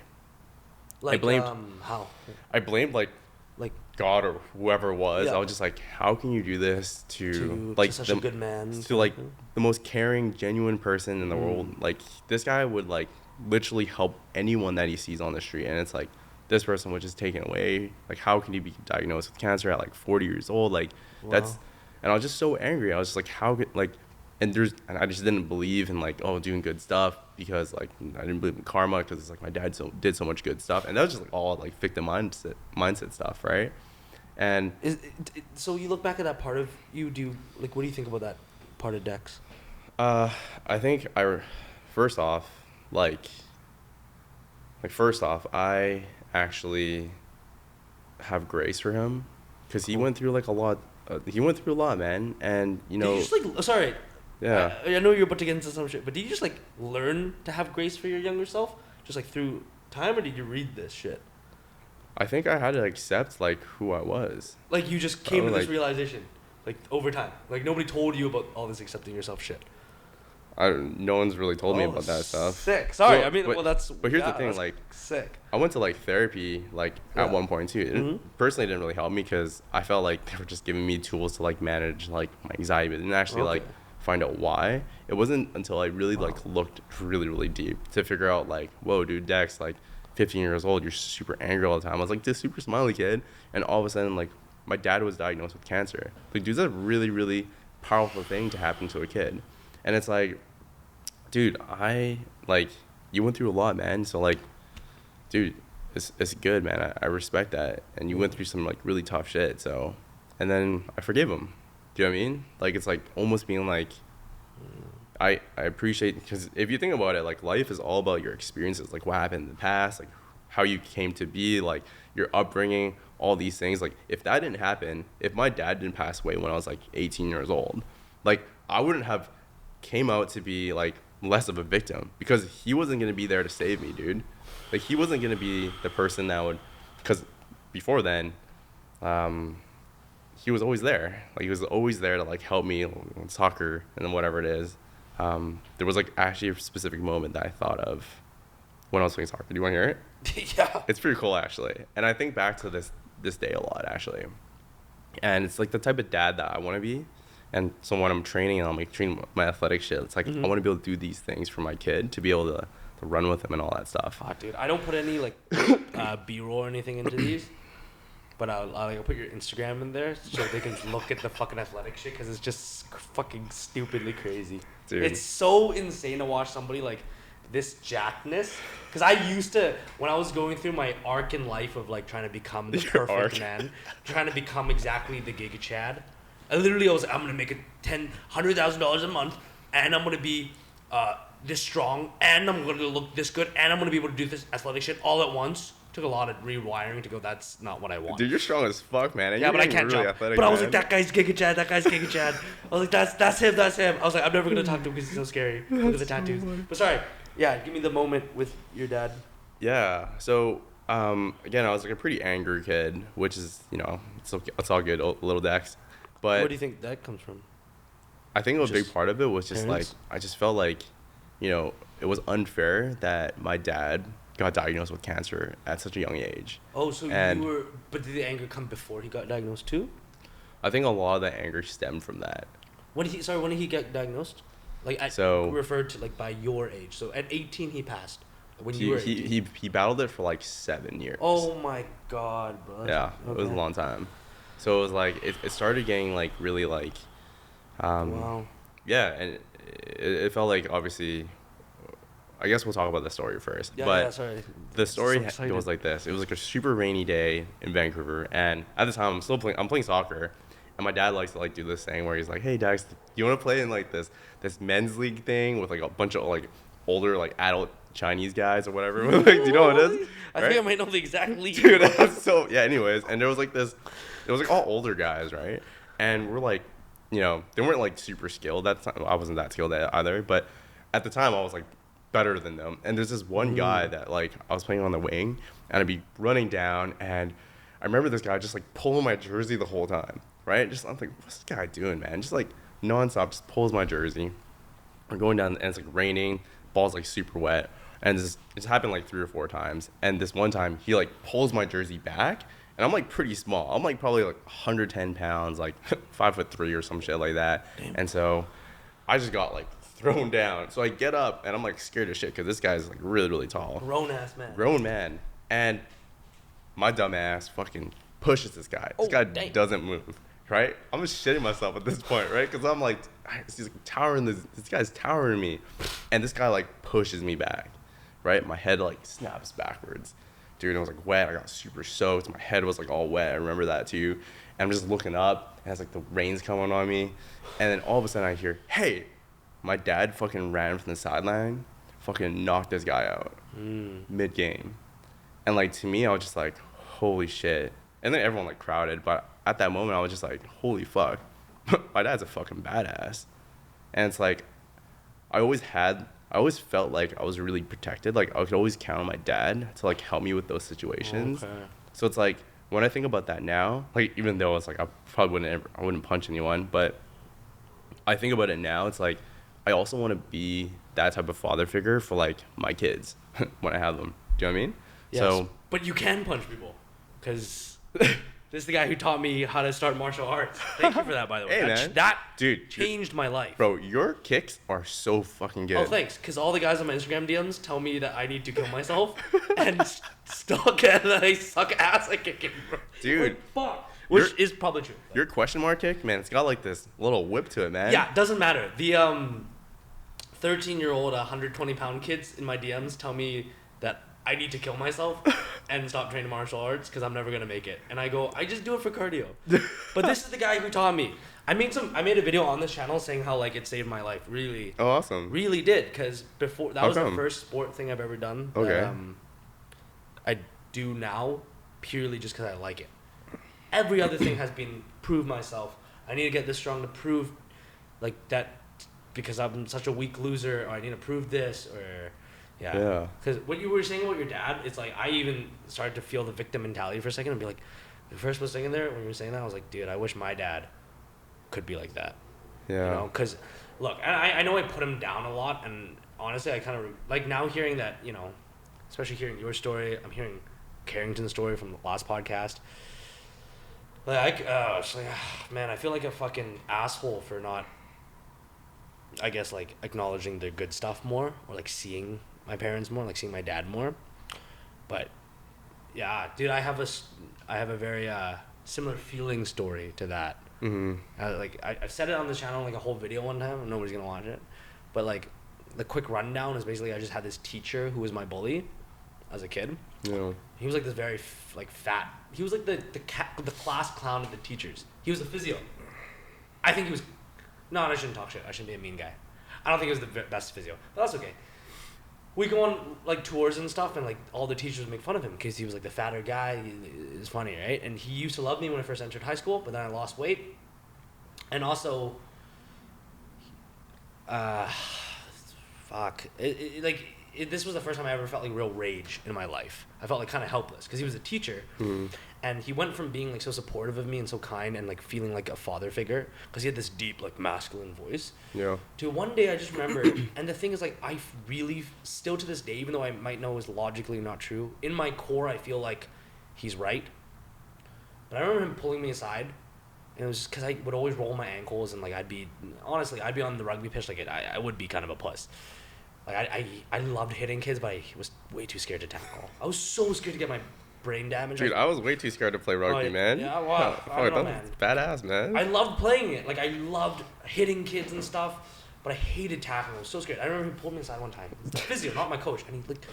Like, I blamed how? I blamed like Like, God or whoever it was. Yeah. I was just like, how can you do this to like to such a good man? to like the most caring, genuine person in the world? Like this guy would like literally help anyone that he sees on the street, and it's like this person was just taken away. Like how can he be diagnosed with cancer at like 40 years old? Like that's, and I was just so angry. I was just like, how could like, and I just didn't believe in like doing good stuff because like I didn't believe in karma because it's like my dad did so much good stuff, and that was just like all like victim mindset stuff, right? And So you look back at that part of you. Like, what do you think about that part of Dex? I think first off, I actually have grace for him because he went through like a lot. He went through a lot, man, and you know. Did you just like? Sorry. Yeah. I know you're about to get into some shit, but did you just like learn to have grace for your younger self, just like through time, or did you read this shit? I think I had to accept like who I was. Like you just came to this like- realization, like over time. Like nobody told you about all this accepting yourself shit. No one's really told me about that stuff. Sick. Sorry. So, I mean, but- that's. but here's the thing, that's like, sick. I went to like therapy like Yeah. at one point too. It personally didn't really help me because I felt like they were just giving me tools to like manage like my anxiety, but didn't actually like find out why. It wasn't until I really like looked really really deep to figure out like, whoa, dude, Dex, like 15 years old, you're super angry all the time. I was like this super smiley kid, and all of a sudden like my dad was diagnosed with cancer. Like, dude, that's a really really powerful thing to happen to a kid, and it's like, dude, you went through a lot, man. So like, dude, it's good, man. I respect that. And you went through some like really tough shit. So, and then I forgive him. Do you know what I mean? Like, it's like almost being like, I appreciate, because if you think about it, like life is all about your experiences, like what happened in the past, like how you came to be, like your upbringing, all these things. Like if that didn't happen, if my dad didn't pass away when I was like 18 years old, like I wouldn't have came out to be like less of a victim because he wasn't going to be there to save me, dude. Like he wasn't going to be the person that would, because before then he was always there. Like he was always there to like help me on soccer and then whatever it is. There was like actually a specific moment that I thought of when I was playing soccer. Do you want to hear it? Yeah. It's pretty cool actually, and I think back to this day a lot actually, and it's like the type of dad that I want to be. And so when I'm training and I'm like training my athletic shit, it's like I want to be able to do these things for my kid, to be able to run with him and all that stuff. Fuck, dude. I don't put any like B-roll or anything into these, but I'll put your Instagram in there so they can look at the fucking athletic shit because it's just fucking stupidly crazy. Dude. It's so insane to watch somebody like this jackedness. Because I used to, when I was going through my arc in life of like trying to become the Your perfect arc. man, trying to become exactly the GIGACHAD. I was like, I'm gonna make $100,000 a month, and I'm gonna be this strong, and I'm gonna look this good, and I'm gonna be able to do this athletic shit all at once. Took a lot of rewiring to go, that's not what I want. Dude, you're strong as fuck, man. And Yeah, you're but I getting can't really jump. athletic, But I was man. like, that guy's GIGACHAD, that guy's GIGACHAD. I was like, that's him. I was like, I'm never gonna talk to him because he's so scary. Look at the tattoos. But sorry, yeah, give me the moment with your dad. Yeah. So again, I was like a pretty angry kid, which is, you know, it's all good, little Dex. But Where do you think that comes from? I think a big Just part of it was just parents? like I just felt like, you know, it was unfair that my dad got diagnosed with cancer at such a young age. Oh, so And- but did the anger come before he got diagnosed too? I think a lot of the anger stemmed from that. When did he get diagnosed? Like, So- referred to like by your age. So at 18 he passed. When you He, were 18. he battled it for like 7 years. Oh my god, bro. Yeah, it was a long time. So it was like it started getting like really like, Wow. yeah, and it felt like obviously. I guess we'll talk about the story first. Yeah, but yeah, sorry. the story So excited. goes like this. It was like a super rainy day in Vancouver, and at the time I'm playing soccer, and my dad likes to like do this thing where he's like, "Hey, Dax, do you want to play in like this men's league thing with like a bunch of like older like adult Chinese guys or whatever?" Like, do you know what it is? I think I might know the exact league. Dude, so yeah. Anyways, and there was like this, it was like all older guys, right? And we're like, you know, they weren't like super skilled. I wasn't that skilled either, but at the time I was like better than them. And there's this one guy that like I was playing on the wing, and I'd be running down, and I I remember this guy just like pulling my jersey the whole time, right? Just I'm like, what's this guy doing, man? Just like nonstop, just pulls my jersey. We're going down, and it's like raining, ball's like super wet, and it's happened like 3 or 4 times. And this one time, he like pulls my jersey back, and I'm like pretty small. I'm like probably like 110 pounds, like 5'3" or some shit like that. Damn. And so I just got like thrown down. So I get up, and I'm like scared as shit because this guy's like really, really tall. Grown man. And my dumb ass fucking pushes this guy. This guy doesn't move, right? I'm just shitting myself at this point, right? Because I'm like, he's like towering, this guy's towering me. And this guy like pushes me back, right? My head like snaps backwards. Dude, it was like wet. I got super soaked. My head was like all wet. I remember that too. And I'm just looking up, and it's like the rain's coming on me. And then all of a sudden I hear, hey, my dad fucking ran from the sideline, fucking knocked this guy out mid-game. And like to me, I was just like, holy shit. And then everyone like crowded, but at that moment I was just like, holy fuck, my dad's a fucking badass. And it's like, I always felt like I was really protected. Like I could always count on my dad to like help me with those situations. Okay. So it's like, when I think about that now, like even though it's like I probably wouldn't punch anyone, but I think about it now, it's like I also want to be that type of father figure for like my kids when I have them. Do you know what I mean? Yes, so, but you can punch people, because this is the guy who taught me how to start martial arts. Thank you for that, by the way. Hey, that dude, changed my life. Bro, your kicks are so fucking good. Oh, thanks. Because all the guys on my Instagram DMs tell me that I need to kill myself and stalk, and that I suck ass at kicking, bro. Dude. Like, fuck. Which is probably true. But. Your question mark kick, man, it's got like this little whip to it, man. Yeah, it doesn't matter. The 13-year-old, 120-pound kids in my DMs tell me that I need to kill myself and stop training martial arts because I'm never going to make it. And I go, I just do it for cardio. But this is the guy who taught me. I made a video on this channel saying how like it saved my life. Really. Oh, awesome. Really did, because before that was the first sport thing I've ever done. Okay. That, I do now purely just because I like it. Every other thing has been prove myself. I need to get this strong to prove like that because I'm such a weak loser, or I need to prove this, or yeah. Because what you were saying about your dad, it's like I even started to feel the victim mentality for a second and be like, the first was second there when you were saying that, I was like, dude, I wish my dad could be like that. Yeah. You know, because look, I know I put him down a lot, and honestly, I kind of like now hearing that, you know, especially hearing your story, I'm hearing Carrington's story from the last podcast. Like, it's like, man, I feel like a fucking asshole for not, I guess, like, acknowledging the good stuff more, or, like, seeing my parents more, like, seeing my dad more. But, yeah, dude, I have a very similar feeling story to that. Mm-hmm. I've said it on the channel, like, a whole video one time, and nobody's gonna watch it. But, like, the quick rundown is basically I just had this teacher who was my bully as a kid. Yeah. He was like this very fat. He was like the class clown of the teachers. He was a physio. I think he was. No, I shouldn't talk shit. I shouldn't be a mean guy. I don't think he was the best physio, but that's okay. We go on like tours and stuff, and like all the teachers would make fun of him because he was like the fatter guy. It was funny, right? And he used to love me when I first entered high school, but then I lost weight, and also, this was the first time I ever felt like real rage in my life. I felt like kind of helpless because he was a teacher, and he went from being like so supportive of me and so kind and like feeling like a father figure because he had this deep like masculine voice. Yeah. To one day I just remember, and the thing is like I really still to this day, even though I might know is logically not true, in my core I feel like he's right. But I remember him pulling me aside, and it was just because I would always roll my ankles and like I'd be on the rugby pitch like I would be kind of a puss. Like I loved hitting kids, but I was way too scared to tackle. I was so scared to get my brain damage. Dude, I was way too scared to play rugby, man. Yeah, well, I don't know, man. Badass, man. I loved playing it. Like I loved hitting kids and stuff, but I hated tackling. I was so scared. I remember he pulled me aside one time. It's the physio, not my coach, and he like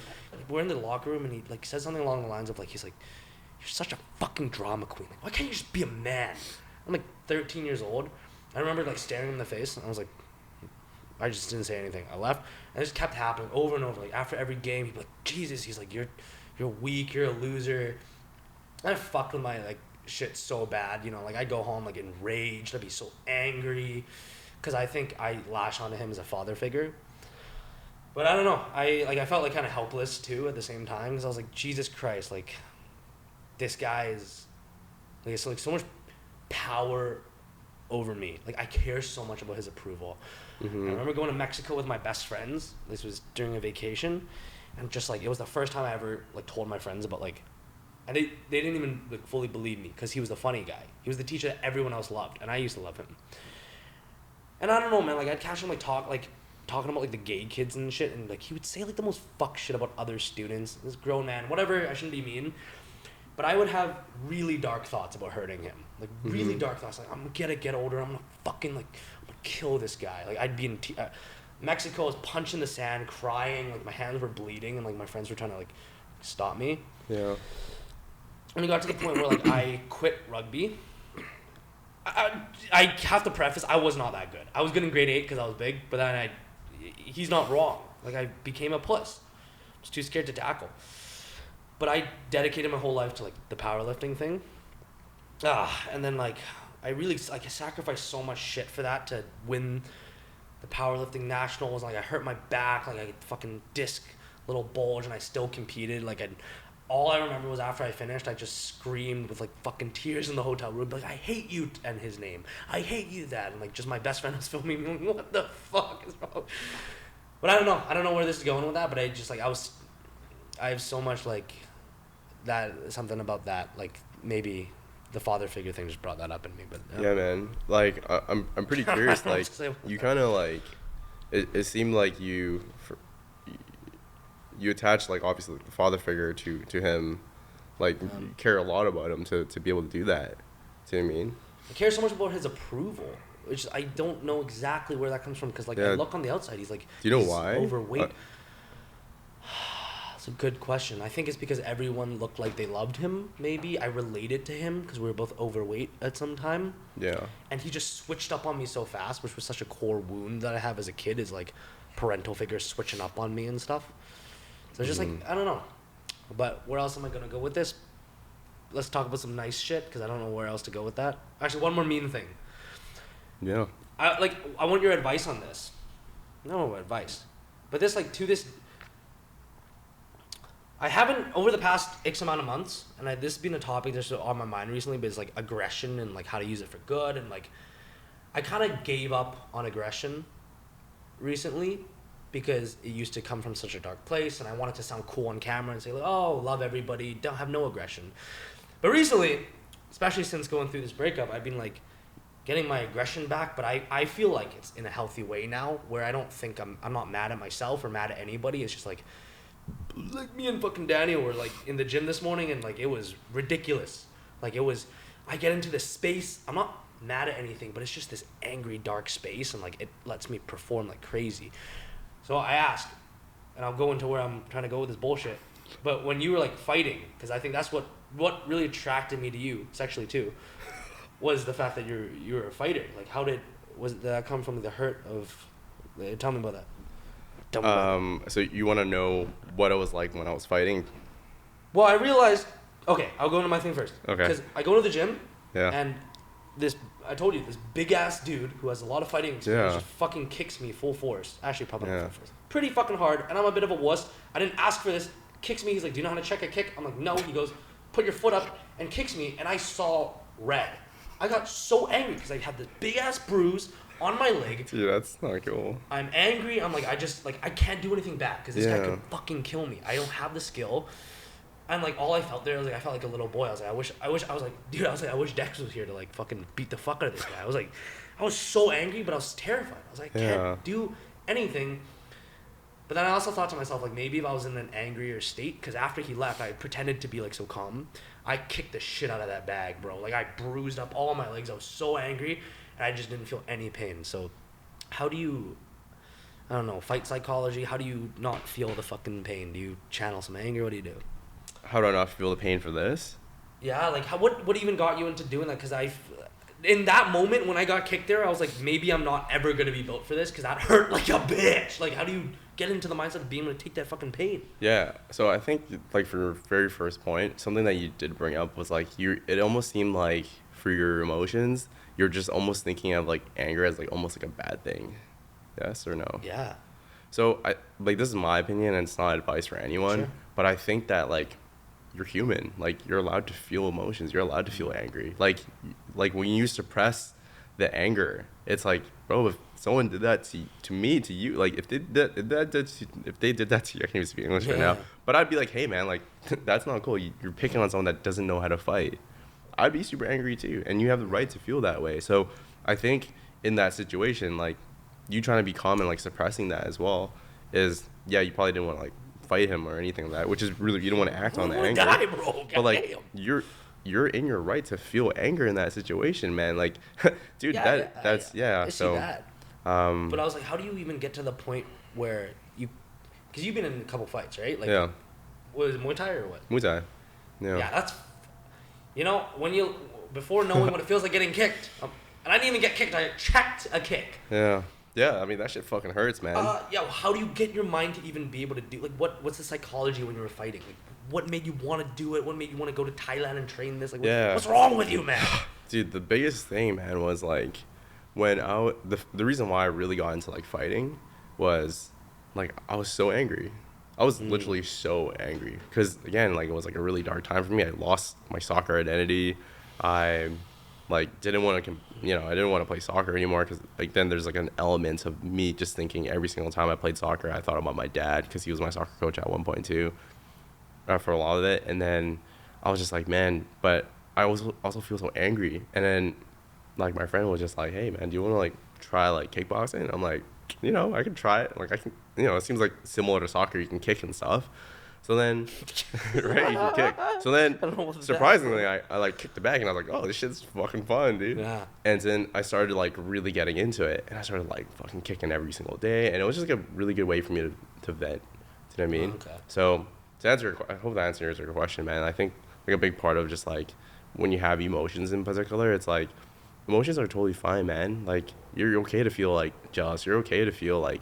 we're in the locker room, and he like said something along the lines of like he's like, "You're such a fucking drama queen. Like why can't you just be a man?" I'm like 13 years old. I remember like staring him in the face, and I was like. I just didn't say anything. I left, and it just kept happening over and over. Like after every game, he'd be like, "Jesus," he's like, "You're weak. You're a loser." And I fucked with my like shit so bad, you know. Like I'd go home like enraged. I'd be so angry, because I think I lash onto him as a father figure. But I don't know. I felt like kind of helpless too at the same time, because I was like, Jesus Christ, like this guy is Like it's like so much power over me. Like I care so much about his approval. I remember going to Mexico with my best friends. This was during a vacation, and just like it was the first time I ever like told my friends about like, and they didn't even like fully believe me because he was the funny guy. He was the teacher that everyone else loved, and I used to love him. And I don't know, man. Like I'd catch him talking about like the gay kids and shit, and like he would say like the most fuck shit about other students. This grown man, whatever. I shouldn't be mean, but I would have really dark thoughts about hurting him. Like really dark thoughts. Like I'm gonna get older. I'm gonna fucking like I'm gonna kill this guy. Like I'd be in Mexico. I was punching the sand, crying. Like my hands were bleeding, and like my friends were trying to like stop me. Yeah. And it got to the point where like I quit rugby. I have to preface, I was not that good. I was good in grade 8 because I was big, but then he's not wrong. Like I became a puss. I was too scared to tackle. But I dedicated my whole life to like the powerlifting thing. And then like I really like I sacrificed so much shit for that to win the powerlifting nationals. Like I hurt my back, like I had fucking disc little bulge, and I still competed. Like all I remember was after I finished, I just screamed with like fucking tears in the hotel room, like I hate you, and his name, I hate you, that, and like just my best friend was filming me, like what the fuck is wrong? But I don't know where this is going with that, but I just like I have so much like that, something about that, like maybe the father figure thing just brought that up in me, but yeah, man. Like I'm pretty curious. Like you kind of like it seemed like you attach like obviously the father figure to him, like you care a lot about him to be able to do that. See what I mean? I care so much about his approval, which I don't know exactly where that comes from, because like I look on the outside, he's like, do you know why overweight? It's a good question. I think it's because everyone looked like they loved him. Maybe I related to him because we were both overweight at some time. Yeah. And he just switched up on me so fast, which was such a core wound that I have as a kid, is like parental figures switching up on me and stuff. So it's just like, I don't know. But where else am I going to go with this? Let's talk about some nice shit, because I don't know where else to go with that. Actually, one more mean thing. Yeah. I want your advice on this. No advice. But this, like, I haven't, over the past X amount of months, and this has been a topic that's on my mind recently, but it's like aggression and like how to use it for good. And like, I kind of gave up on aggression recently, because it used to come from such a dark place, and I wanted to sound cool on camera and say like, oh, love everybody, don't have no aggression. But recently, especially since going through this breakup, I've been like getting my aggression back, but I feel like it's in a healthy way now, where I don't think I'm not mad at myself or mad at anybody. It's just like me and fucking Daniel were like in the gym this morning, and like it was ridiculous. Like I get into this space, I'm not mad at anything, but it's just this angry dark space, and like it lets me perform like crazy. So I asked, and I'll go into where I'm trying to go with this bullshit, but when you were like fighting, because I think that's what really attracted me to you sexually too, was the fact that you're a fighter. Like did that come from the hurt of? Tell me about that. So you want to know what it was like when I was fighting? Well, I realized. Okay, I'll go into my thing first. Okay. Because I go to the gym. Yeah. And I told you, this big ass dude who has a lot of fighting experience just fucking kicks me full force. Actually, probably not full force. Pretty fucking hard, and I'm a bit of a wuss. I didn't ask for this. Kicks me. He's like, "Do you know how to check a kick?" I'm like, "No." He goes, "Put your foot up," and kicks me, and I saw red. I got so angry because I had this big ass bruise on my leg. Dude, that's not cool. I'm angry. I'm like, I can't do anything back because this guy could fucking kill me. I don't have the skill. And like all I felt there was like I felt like a little boy. I was like, I wish Dex was here to like fucking beat the fuck out of this guy. I was so angry, but I was terrified. I was like, I can't do anything. But then I also thought to myself, like, maybe if I was in an angrier state, because after he left, I pretended to be like so calm. I kicked the shit out of that bag, bro. Like I bruised up all my legs. I was so angry, and I just didn't feel any pain. So, how do you, I don't know, fight psychology? How do you not feel the fucking pain? Do you channel some anger? What do you do? How do I not feel the pain for this? Yeah, like what even got you into doing that? Because in that moment when I got kicked there, I was like, maybe I'm not ever gonna be built for this, because that hurt like a bitch. Like, how do you get into the mindset of being able to take that fucking pain? Yeah, so I think like for your very first point, something that you did bring up was like it almost seemed like for your emotions, you're just almost thinking of like anger as like almost like a bad thing. Yes or no? Yeah. So this is my opinion, and it's not advice for anyone, but I think that like you're human. Like, you're allowed to feel emotions. You're allowed to feel angry. Like when you suppress the anger, it's like, bro, if someone did that to me, to you, like, if they did that to you, I can't even speak English right now, but I'd be like, hey, man, like, that's not cool. You're picking on someone that doesn't know how to fight. I'd be super angry too, and you have the right to feel that way. So I think in that situation, like, you trying to be calm and like suppressing that as well is, yeah, you probably didn't want to like fight him or anything like that, which is really, you don't want to act on the anger. Die, bro. But like, you're in your right to feel anger in that situation, man. Like, dude, I so see that. But I was like, how do you even get to the point where because you've been in a couple fights, right? Like, yeah. Was it Muay Thai or what? Muay Thai. Yeah. Yeah, that's, before knowing what it feels like getting kicked, and I didn't even get kicked, I checked a kick. Yeah. Yeah, I mean, that shit fucking hurts, man. How do you get your mind to even be able to do, like, what's the psychology when you were fighting? Like, what made you want to do it? What made you want to go to Thailand and train this? Like, what's wrong with you, man? Dude, the biggest thing, man, was like, when the reason why I really got into like fighting was, like, I was so angry. I was literally so angry because, again, like, it was like a really dark time for me. I lost my soccer identity. I like didn't want to I didn't want to play soccer anymore because, like, then there's like an element of me just thinking every single time I played soccer I thought about my dad because he was my soccer coach at one point too, for a lot of it. And then I was just like, man, but I also feel so angry. And then, like, my friend was just like, hey, man, do you want to like try like kickboxing? And I'm like, I can try it. Like, I can, it seems like similar to soccer, you can kick and stuff. So then, right, you can kick. So then, surprisingly, I like kicked the bag and I was like, oh, this shit's fucking fun, dude. Yeah. And then I started like really getting into it, and I started like fucking kicking every single day, and it was just like a really good way for me to vent. Do you know what I mean? Okay. So I hope that answers your question, man. I think like a big part of just like when you have emotions in particular, it's like emotions are totally fine, man. Like, you're okay to feel like jealous. You're okay to feel like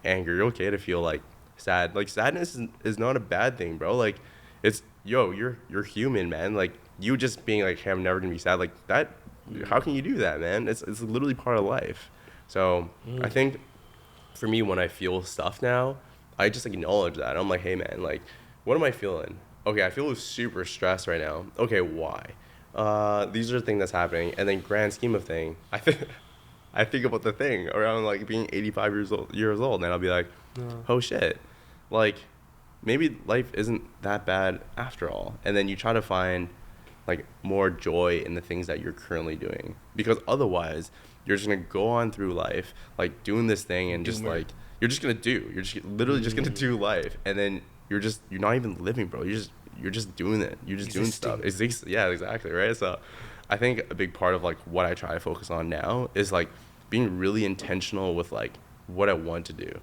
anger. You're okay to feel like sad. Like, sadness is not a bad thing, bro. Like, it's, you're human, man. Like, you just being like, hey, I'm never gonna be sad, like that, how can you do that, man? It's literally part of life. So I think for me, when I feel stuff now, I just acknowledge that. I'm like, hey, man, like, what am I feeling? Okay, I feel super stressed right now. Okay, why? These are the things that's happening. And then grand scheme of thing, I think about the thing around like being 85 years old, and I'll be like, oh shit, like, maybe life isn't that bad after all. And then you try to find like more joy in the things that you're currently doing, because otherwise you're just gonna go on through life like doing this thing and just like you're just literally just gonna do life, and then you're not even living, bro. You're just doing it. You're just doing stuff. Yeah, exactly, right? So I think a big part of like what I try to focus on now is like being really intentional with like what I want to do.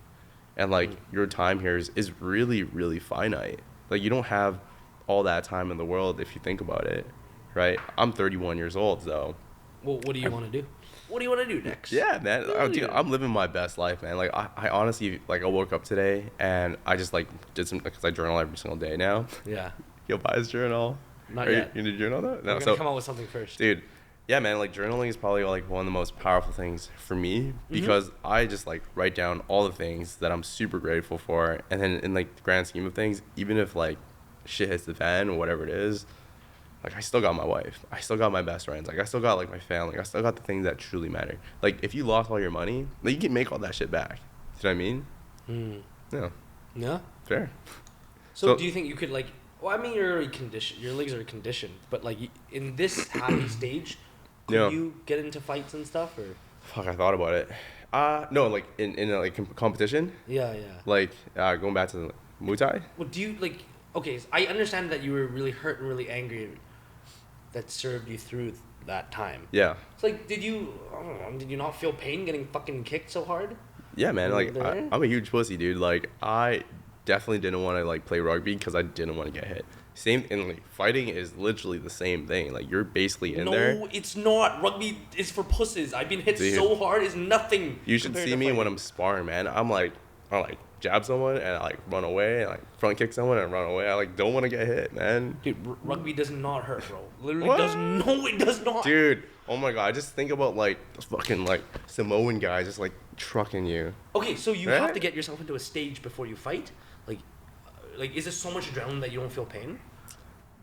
And like your time here is really, really finite. Like, you don't have all that time in the world if you think about it, right? I'm 31 years old, so. Well, what do you want to do? What do you want to do next? Yeah, man. I'm living my best life, man. Like, I honestly, like, I woke up today and I just like did some, because I journal every single day now. Yeah. You'll buy his journal? Not yet. You need to journal that? No. We're gonna come up with something first, dude. Yeah, man, like, journaling is probably like one of the most powerful things for me, because I just like write down all the things that I'm super grateful for, and then in like the grand scheme of things, even if like shit hits the fan or whatever it is, like, I still got my wife, I still got my best friends, like, I still got like my family, I still got the things that truly matter. Like, if you lost all your money, like, you can make all that shit back. Do you know what I mean? Yeah. Yeah. Fair. So do you think you could like? Well, I mean, you're already conditioned. Your legs are conditioned, but like in this happy stage, could you get into fights and stuff, or? Fuck, I thought about it. No, like in a like competition. Yeah. Like going back to the Muay Thai. Well, do you like? Okay, so I understand that you were really hurt and really angry. That served you through that time. Yeah. It's like, did you not feel pain getting fucking kicked so hard? Yeah, man. Like, I'm a huge pussy, dude. Like, I definitely didn't want to like play rugby because I didn't want to get hit. Same, and like fighting is literally the same thing. Like, you're basically in there. No, it's not. Rugby is for pussies. I've been hit so hard. It's nothing. You should see me when I'm sparring, man. I like jab someone and I like run away, and like front kick someone and run away. I like don't want to get hit, man. Dude, rugby does not hurt, bro. Literally does. No, it does not. Dude, oh my god, I just think about like those fucking like Samoan guys just like trucking you. Okay, so you have to get yourself into a stage before you fight. Like, is there so much adrenaline that you don't feel pain?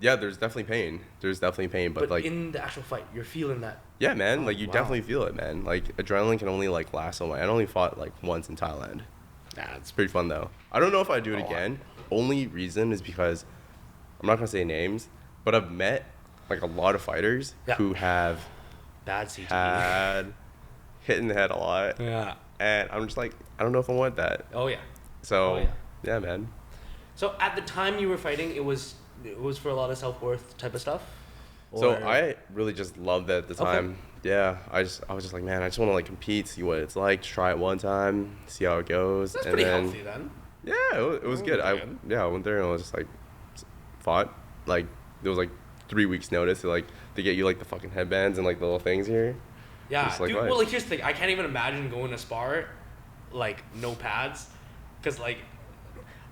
Yeah, there's definitely pain. There's definitely pain, but like in the actual fight, you're feeling that. yeah, man, Oh, like you wow. definitely feel it, man. Like adrenaline can only like last so long. I only fought like once in Thailand. It's pretty fun though. I don't know if I'd do it again. Only reason is because I'm not gonna say names, but I've met like a lot of fighters who have bad CTE. had hit in the head a lot. Yeah. And I'm just like, I don't know if I want that. Oh yeah. So yeah, man. So at the time you were fighting, it was for a lot of self-worth type of stuff? So I really just loved it at the time. Yeah, I was just like, man, I just want to like compete, see what it's like, try it one time, see how it goes. That's and pretty then, healthy then. Yeah, it was good. I went there and I was just like fought. Like there was like 3 weeks notice. Like they get you like the fucking headbands and like the little things here. Yeah, like, dude. what? Well, like here's the thing. I can't even imagine going to spar, like no pads, because like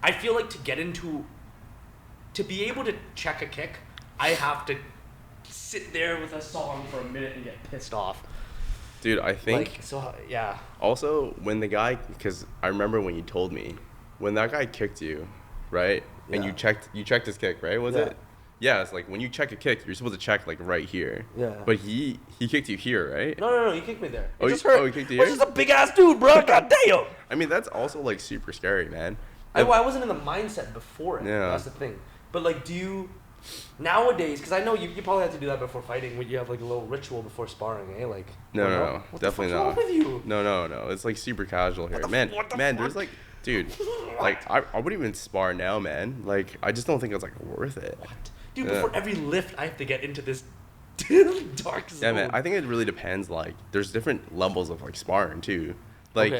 I feel like to be able to check a kick, I have to sit there with a song for a minute and get pissed off. Dude, I think like, so yeah. Also, when the guy, because I remember when you told me, when that guy kicked you, right? And you checked his kick, right? Was it? Yeah, it's like when you check a kick, you're supposed to check like right here. Yeah. But he kicked you here, right? No, he kicked me there. Oh, It just hurt. he kicked you Which here? is a big ass dude, bro. God damn. I mean, that's also like super scary, man. I wasn't in the mindset before it. Yeah. That's the thing. But like, do you nowadays? Because I know you probably have to do that before fighting. When you have like a little ritual before sparring, eh? Like No, what definitely the fuck's not. wrong with you? No. It's like super casual here, man. what the Man, fuck? there's like, dude, like I wouldn't even spar now, man. Like I just don't think it's like worth it. What? Dude, Yeah. before every lift, I have to get into this dark zone. Yeah, man. I think it really depends. Like, there's different levels of like sparring too. Like,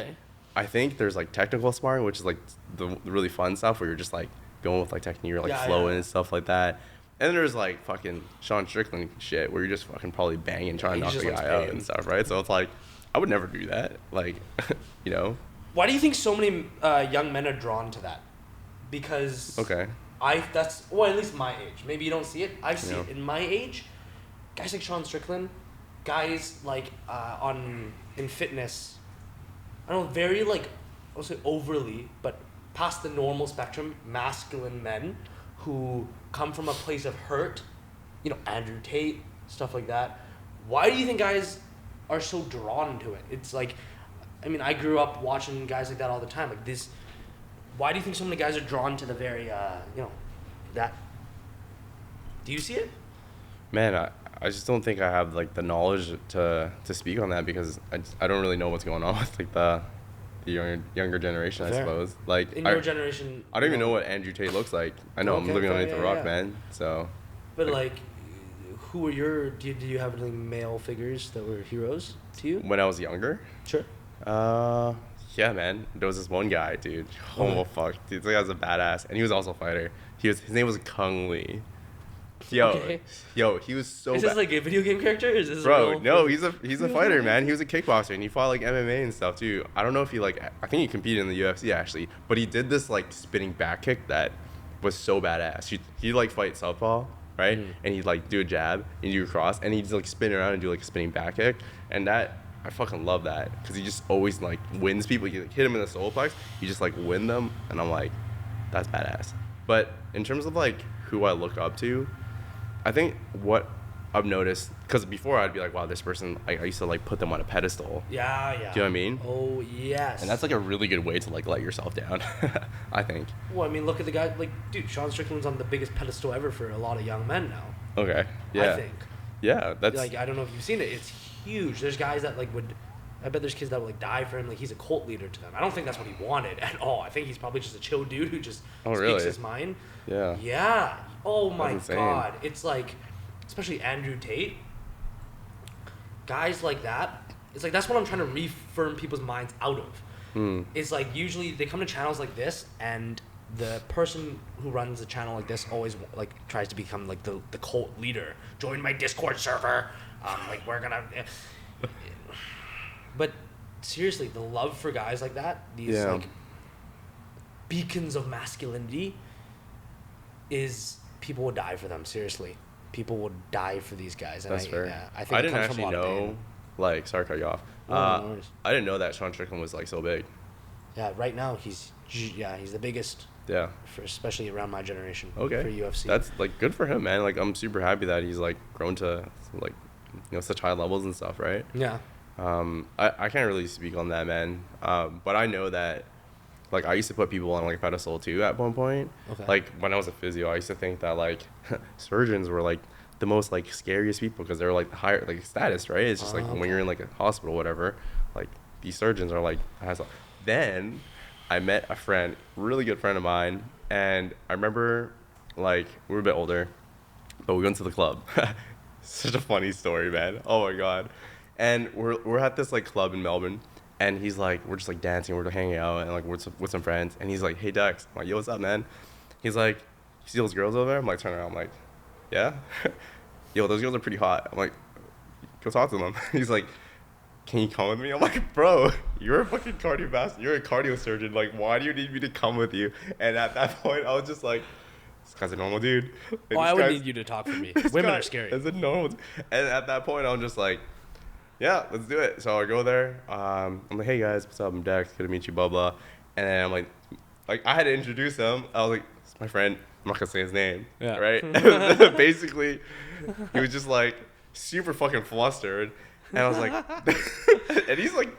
I think there's like technical sparring, which is like the really fun stuff where you're just like going with like technique, you're like flowing and stuff like that. And then there's like fucking Sean Strickland shit where you're just fucking probably banging, trying to knock the guy out and stuff, right? So it's like, I would never do that. Like, you know. Why do you think so many young men are drawn to that? Because at least my age. Maybe you don't see it. I see it in my age. Guys like Sean Strickland, guys like in fitness. I don't know, very like I would say overly, but past the normal spectrum, masculine men who come from a place of hurt. You know, Andrew Tate, stuff like that. Why do you think guys are so drawn to it? It's like, I mean, I grew up watching guys like that all the time. Like this. Why do you think so many guys are drawn to the very, that? Do you see it? Man, I just don't think I have like the knowledge to speak on that because I don't really know what's going on with like the younger generation, I suppose. Like in your generation, I don't even know what Andrew Tate looks like. I know I'm living underneath the rock, man. So. But like, who were your? Do you have any male figures that were heroes to you? When I was younger. Sure. Yeah, man. There was this one guy, dude. Oh, fuck. Dude, this guy's a badass. And he was also a fighter. His name was Kung Lee. Yo, he was so Is this like a video game character? Or is this Bro, no, he's a fighter, man. He was a kickboxer, and he fought, like, MMA and stuff, too. I don't know if he, like... I think he competed in the UFC, actually. But he did this, like, spinning back kick that was so badass. He'd like, fight southpaw, right? And he'd, like, do a jab, and do a cross, and he'd, like, spin around and do, like, a spinning back kick. And that... I fucking love that because he just always like wins people. You like, hit him in the solar plex, you just like win them, and I'm like, that's badass. But in terms of like who I look up to, I think what I've noticed because before I'd be like, wow, this person, I used to like put them on a pedestal. Yeah. Do you know what I mean? Oh yes. And that's like a really good way to like let yourself down. I think. Well, I mean, look at the guy. Like, dude, Sean Strickland's on the biggest pedestal ever for a lot of young men now. Okay. Yeah. I think. Yeah, that's like I don't know if you've seen it. It's huge. There's guys that like would. I bet there's kids that would like die for him. Like he's a cult leader to them. I don't think that's what he wanted at all. I think he's probably just a chill dude who just speaks his mind. Yeah. Yeah. Oh my god. It's like, especially Andrew Tate. Guys like that. It's like that's what I'm trying to refirm people's minds out of. It's like usually they come to channels like this and the person who runs a channel like this always like tries to become like the cult leader. Join my Discord server. Like we're gonna. But seriously, the love for guys like that, these like beacons of masculinity, is people would die for them. Seriously, people would die for these guys. And that's fair. Yeah, I think I didn't actually know. Like, sorry to cut you off. No I didn't know that Sean Strickland was like so big. Yeah, right now he's the biggest Yeah. especially around my generation. Okay. For UFC. That's like good for him, man. Like I'm super happy that he's like grown to like such high levels and stuff, right? Yeah. I can't really speak on that, man. But I know that like I used to put people on like a pedestal too at one point. Okay. Like when I was a physio, I used to think that like surgeons were like the most like scariest people because they're like the higher like status, right? It's just like when you're in like a hospital, whatever. Like these surgeons are like then I met a friend, really good friend of mine, and I remember like we were a bit older, but we went to the club. Such a funny story, man. Oh my god. And we're at this like club in Melbourne, and he's like, we're just like dancing, we're hanging out, and like we're with some friends, and he's like, hey Dex, I'm like, yo, what's up, man? He's like, you see those girls over there? I'm like, turn around, I'm like, yeah. Yo, those girls are pretty hot. I'm like, go talk to them. He's like, can you come with me? I'm like, bro, you're a fucking cardiovascular, you're a cardio surgeon. Like, why do you need me to come with you? And at that point, I was just like, this guy's a normal dude. Well, I would need you to talk for me. Women are scary. It's a normal. And at that point, I'm just like, yeah, let's do it. So I go there. I'm like, hey guys, what's up? I'm Dex. Good to meet you. Blah blah. And then I'm like I had to introduce him. I was like, it's my friend. I'm not gonna say his name. Yeah. Right. Basically, he was just like super fucking flustered, and I was like, and he's like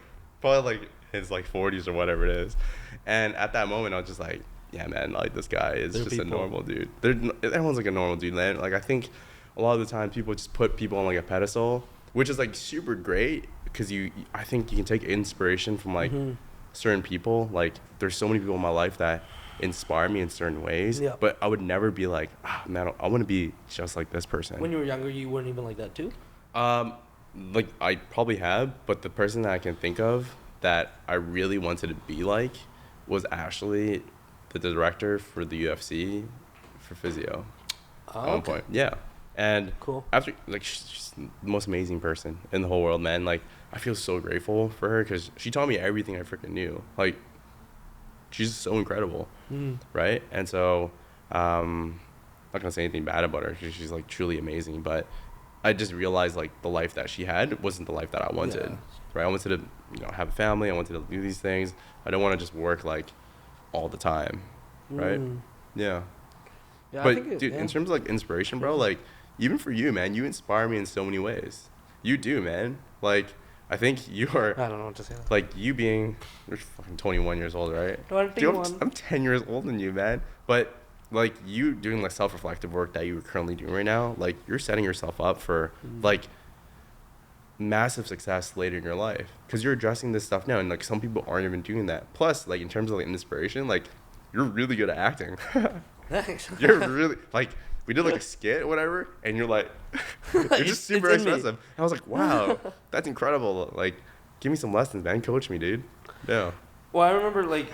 probably like his like 40s or whatever it is. And at that moment, I was just like, yeah, man, like this guy is just a normal dude. Everyone's like a normal dude, man. Like I think a lot of the time people just put people on like a pedestal, which is like super great because I think you can take inspiration from like certain people. Like there's so many people in my life that inspire me in certain ways, but I would never be like, man, I want to be just like this person. When you were younger, you weren't even like that too? Like I probably have, but the person that I can think of that I really wanted to be like was Ashley, the director for the UFC for physio at one point. Yeah. And cool. After, like, she's the most amazing person in the whole world, man. Like, I feel so grateful for her because she taught me everything I freaking knew. Like, she's so incredible, right? And so, I'm not gonna say anything bad about her because she's like truly amazing. But I just realized like the life that she had wasn't the life that I wanted, right? I wanted to, have a family. I wanted to do these things. I don't want to just work like all the time, right? Yeah. But I think dude, in terms of like inspiration, bro, like. Even for you, man, you inspire me in so many ways. You do, man. Like, I think you are... I don't know what to say. Like, you being... You're fucking 21 years old, right? 21. Dude, I'm 10 years older than you, man. But, like, you doing, like, self-reflective work that you are currently doing right now, like, you're setting yourself up for, like, massive success later in your life. Because you're addressing this stuff now, and, like, some people aren't even doing that. Plus, like, in terms of, like, inspiration, like, you're really good at acting. Thanks. You're really... Like... We did like a skit or whatever, and you're like, you're just super expressive. And I was like, wow, that's incredible. Like, give me some lessons, man. Coach me, dude. Yeah. Well, I remember like,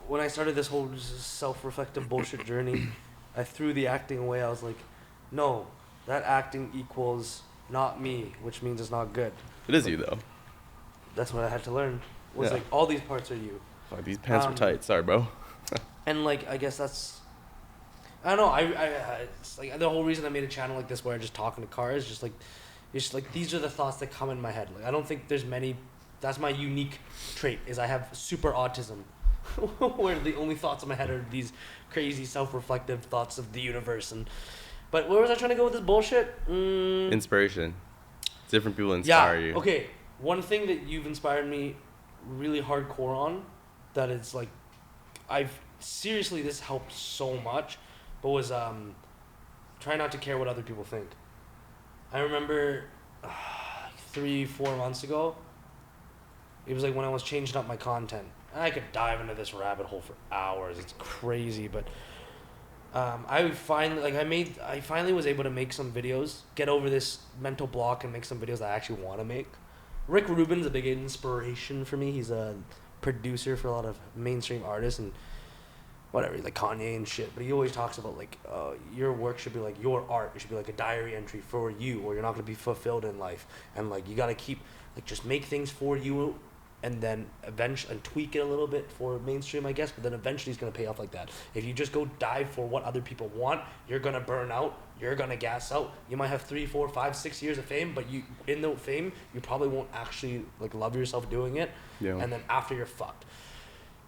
when I started this whole self-reflective bullshit journey, I threw the acting away. I was like, no, that acting equals not me, which means it's not good. It is you though. That's what I had to learn. Was like all these parts are you. Like, these pants were tight. Sorry, bro. And like, I guess that's. I don't know. It's like the whole reason I made a channel like this where I just talk in the car is just like, these are the thoughts that come in my head. Like I don't think there's many. That's my unique trait is I have super autism, where the only thoughts in my head are these crazy self-reflective thoughts of the universe. But where was I trying to go with this bullshit? Inspiration. Different people inspire you. Okay. One thing that you've inspired me really hardcore on, that is like, seriously this helped so much. But was try not to care what other people think. I remember 3-4 months ago, it was like when I was changing up my content. I could dive into this rabbit hole for hours. It's crazy, but I finally was able to make some videos, get over this mental block, and make some videos that I actually want to make. Rick Rubin's a big inspiration for me. He's a producer for a lot of mainstream artists and. Whatever, like Kanye and shit, but he always talks about like your work should be like your art. It should be like a diary entry for you, or you're not gonna be fulfilled in life. And like you gotta keep like just make things for you, and then eventually and tweak it a little bit for mainstream, I guess. But then eventually it's gonna pay off like that. If you just go dive for what other people want, you're gonna burn out. You're gonna gas out. You might have 3, 4, 5, 6 years of fame, but you in the fame you probably won't actually like love yourself doing it. Yeah. And then after you're fucked.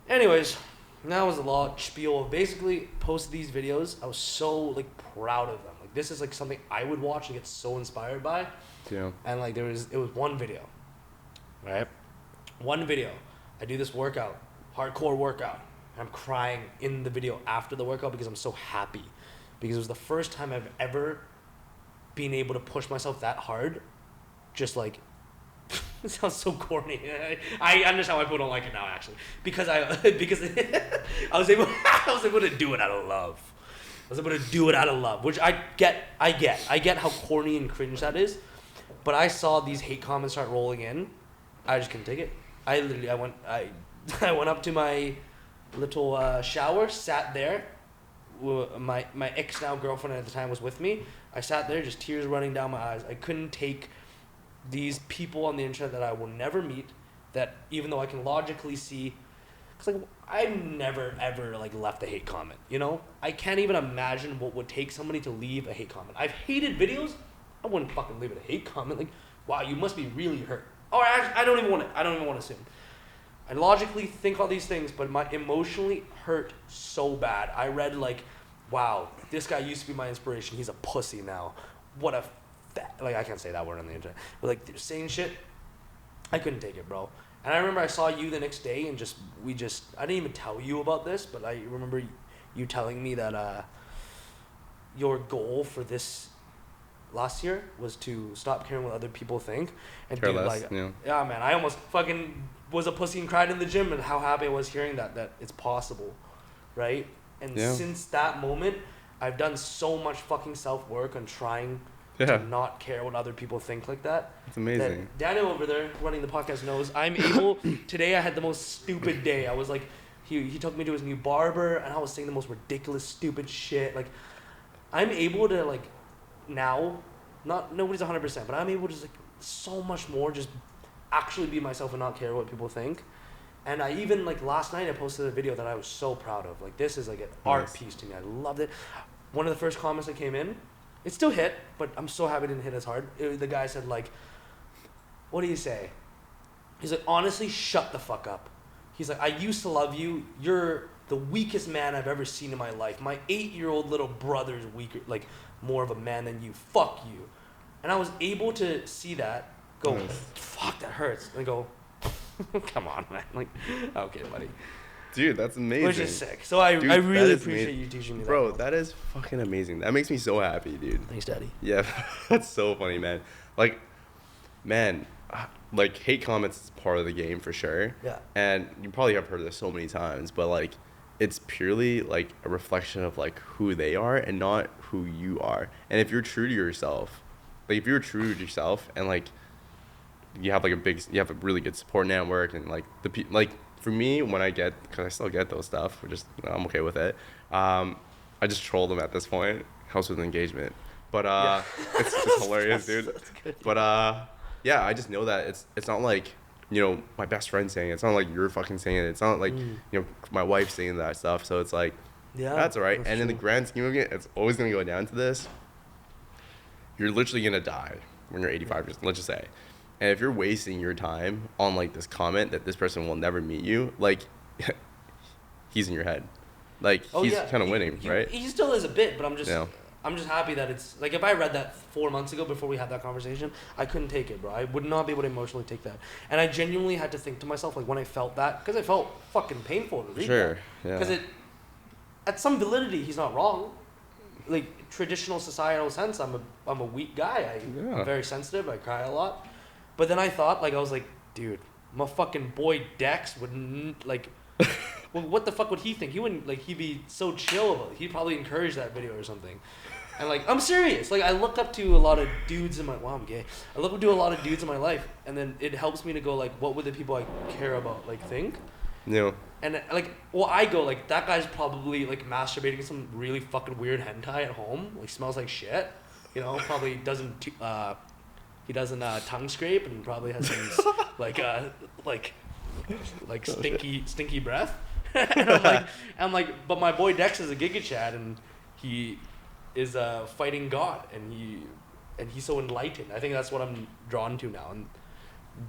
Anyways. And that was a lot spiel. Basically, posted these videos. I was so like proud of them. Like this is like something I would watch and get so inspired by. Yeah. And like it was one video, right? One video. I do this workout, hardcore workout. And I'm crying in the video after the workout because I'm so happy, because it was the first time I've ever been able to push myself that hard. Just like, it sounds so corny. I understand why people don't like it now, actually, because I was able to do it out of love. I was able to do it out of love, which I get how corny and cringe that is. But I saw these hate comments start rolling in. I just couldn't take it. I went up to my little shower, sat there. My ex now girlfriend at the time was with me. I sat there, just tears running down my eyes. I couldn't take these people on the internet that I will never meet, that even though I can logically see, because like I've never ever like left a hate comment, you know? I can't even imagine what would take somebody to leave a hate comment. I've hated videos. I wouldn't fucking leave it a hate comment. Like, wow, you must be really hurt. Or I don't even want to assume. I logically think all these things, but my emotionally hurt so bad. I read like, wow, this guy used to be my inspiration. He's a pussy now. What a like, I can't say that word on the internet, but like saying shit, I couldn't take it, bro. And I remember I saw you the next day and I didn't even tell you about this, but I remember you telling me that your goal for this last year was to stop caring what other people think and Care do less, like, yeah, man, I almost fucking was a pussy and cried in the gym, and how happy I was hearing that it's possible, right? And since that moment, I've done so much fucking self-work on trying to not care what other people think like that. It's amazing. That Daniel over there running the podcast knows I'm able. Today I had the most stupid day. I was like, he took me to his new barber, and I was saying the most ridiculous, stupid shit. Like, I'm able to like now, nobody's 100%, but I'm able to just like so much more just actually be myself and not care what people think. And I even like last night I posted a video that I was so proud of. Like, this is like an art piece to me. I loved it. One of the first comments that came in, it still hit, but I'm so happy it didn't hit as hard. The guy said like, what do you say? He's like, honestly, shut the fuck up. He's like, I used to love you. You're the weakest man I've ever seen in my life. My 8-year-old little brother's weaker, like more of a man than you. Fuck you. And I was able to see that, go, fuck, that hurts. And go, come on, man. Like, okay, buddy. Dude, that's amazing. Which is sick. So I really appreciate you teaching me that. Bro, that is fucking amazing. That makes me so happy, dude. Thanks, Daddy. Yeah, that's so funny, man. Like, man, like, hate comments is part of the game for sure. Yeah. And you probably have heard this so many times, but, like, it's purely, like, a reflection of, like, who they are and not who you are. And if you're true to yourself, like, if you're true to yourself and, like, you have, like, you have a really good support network and, like, for me, when because I still get those stuff, I'm okay with it. I just troll them at this point. Helps with engagement. But it's hilarious, dude. That's good. But yeah, I just know that it's not like, you know, my best friend saying it. It's not like you're fucking saying it. It's not like, you know, my wife saying that stuff. So it's like, that's all right. And in the grand scheme of it, it's always gonna go down to this. You're literally gonna die when you're 85 let's just say. And if you're wasting your time on, like, this comment that this person will never meet you, like, he's in your head. Like, he's kind of winning, right? He still is a bit, but I'm just happy that it's, like, if I read that 4 months ago before we had that conversation, I couldn't take it, bro. I would not be able to emotionally take that. And I genuinely had to think to myself, like, when I felt that, because it felt fucking painful to read that. Yeah. Because at some validity, he's not wrong. Like, traditional societal sense, I'm a weak guy. I'm very sensitive. I cry a lot. But then I thought, like, I was like, dude, my fucking boy Dex wouldn't, like, well, what the fuck would he think? He wouldn't, like, he'd be so chill about it. He'd probably encourage that video or something. And, like, I'm serious. Like, I look up to a lot of dudes in my, wow, I'm gay. I look up to a lot of dudes in my life, and then it helps me to go, like, what would the people I care about, like, think? Yeah. And, like, well, I go, like, that guy's probably, like, masturbating some really fucking weird hentai at home. Like, smells like shit. You know, probably doesn't, he doesn't tongue scrape and probably has some like stinky breath. And I'm like, but my boy Dex is a GIGACHAD and he is fighting God and he's so enlightened. I think that's what I'm drawn to now, and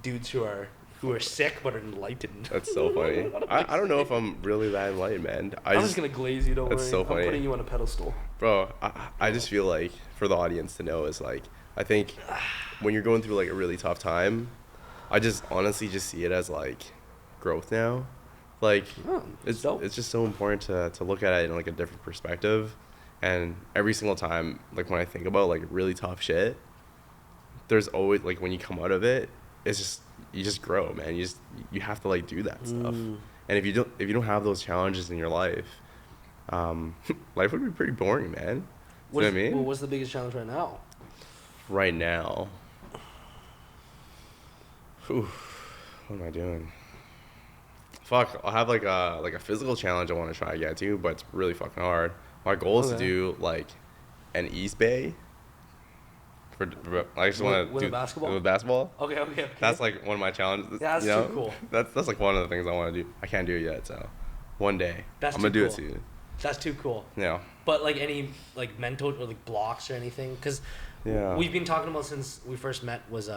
dudes who are who are sick but are enlightened. That's so funny. I don't know if I'm really that enlightened, man. I'm just gonna glaze you. Don't worry. That's so funny. I'm putting you on a pedestal. Bro, I just feel like for the audience to know is like, I think when you're going through like a really tough time, I just honestly just see it as like growth now. Like it's just so important to look at it in like a different perspective. And every single time, like when I think about like really tough shit, there's always like when you come out of it, it's just you just grow, man. You have to like do that stuff. And if you don't have those challenges in your life, life would be pretty boring, man. You know what I mean? Well, what's the biggest challenge right now? Right now, what am I doing? Fuck, I'll have like a physical challenge I want to try to get to, but it's really fucking hard. My goal is to do like an East Bay. I just want to do basketball. With basketball. Okay. That's like one of my challenges. Yeah, that's too cool. That's like one of the things I want to do. I can't do it yet, so one day I'm gonna do it too. That's too cool. Yeah. But like any like mental or like blocks or anything, because we've been talking about since we first met was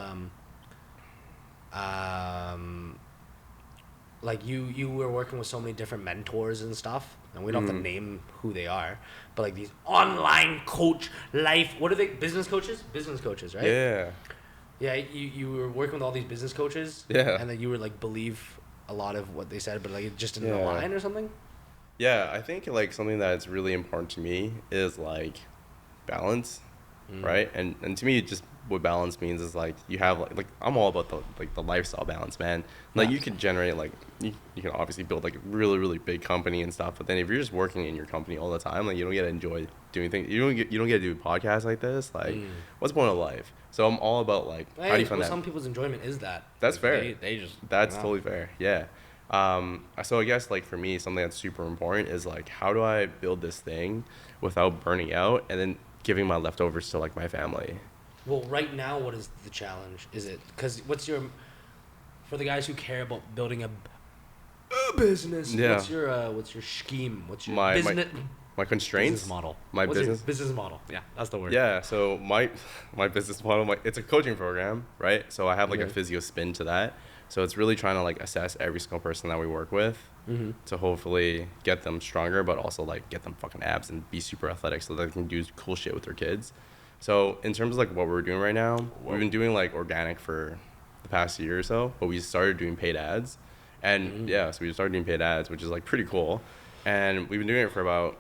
like you were working with so many different mentors and stuff, and we don't have to name who they are, but like these online coach life, what are they, business coaches, right? Yeah, you were working with all these business coaches, and then you were like believe a lot of what they said, but like it just didn't align or something. Yeah, I think like something that's really important to me is like balance, right? And to me, just what balance means is like you have like I'm all about the lifestyle balance, man. Like you can generate like you can obviously build like a really really big company and stuff, but then if you're just working in your company all the time, like you don't get to enjoy doing things. You don't get to do podcasts like this. Like what's the point of life? So I'm all about like how do you find that? Some people's enjoyment is that. That's fair. They just that's totally fair. Yeah. So I guess like for me, something that's super important is like how do I build this thing without burning out and then giving my leftovers to like my family. Well, right now, what is the challenge? Is it because for the guys who care about building a business? Yeah. What's your scheme? What's your business? My constraints. Business model. My business model. Yeah, that's the word. Yeah. So my business model. It's a coaching program, right? So I have like a physio spin to that. So it's really trying to like assess every single person that we work with to hopefully get them stronger, but also like get them fucking abs and be super athletic so that they can do cool shit with their kids. So in terms of like what we're doing right now, we've been doing like organic for the past year or so, but we started doing paid ads. And so we started doing paid ads, which is like pretty cool. And we've been doing it for about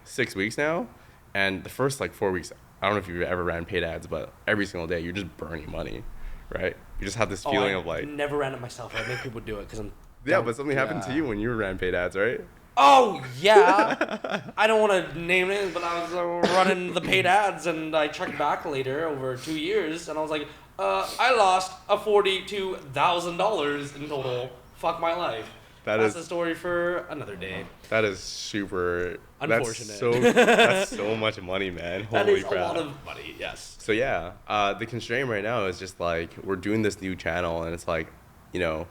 6 weeks now. And the first like 4 weeks, I don't know if you've ever ran paid ads, but every single day you're just burning money, right? You just have this feeling of like... never ran it myself. I make people do it because I'm... Yeah, but something happened to you when you ran paid ads, right? Oh, yeah. I don't want to name it, but I was running the paid ads, and I checked back later over 2 years, and I was like, I lost $42,000 in total. Fuck my life. That's a story for another day. That is super... unfortunate. That's so much money, man. Holy crap. That is a lot of money, yes. So, yeah, the constraint right now is just, like, we're doing this new channel, and it's like, you know,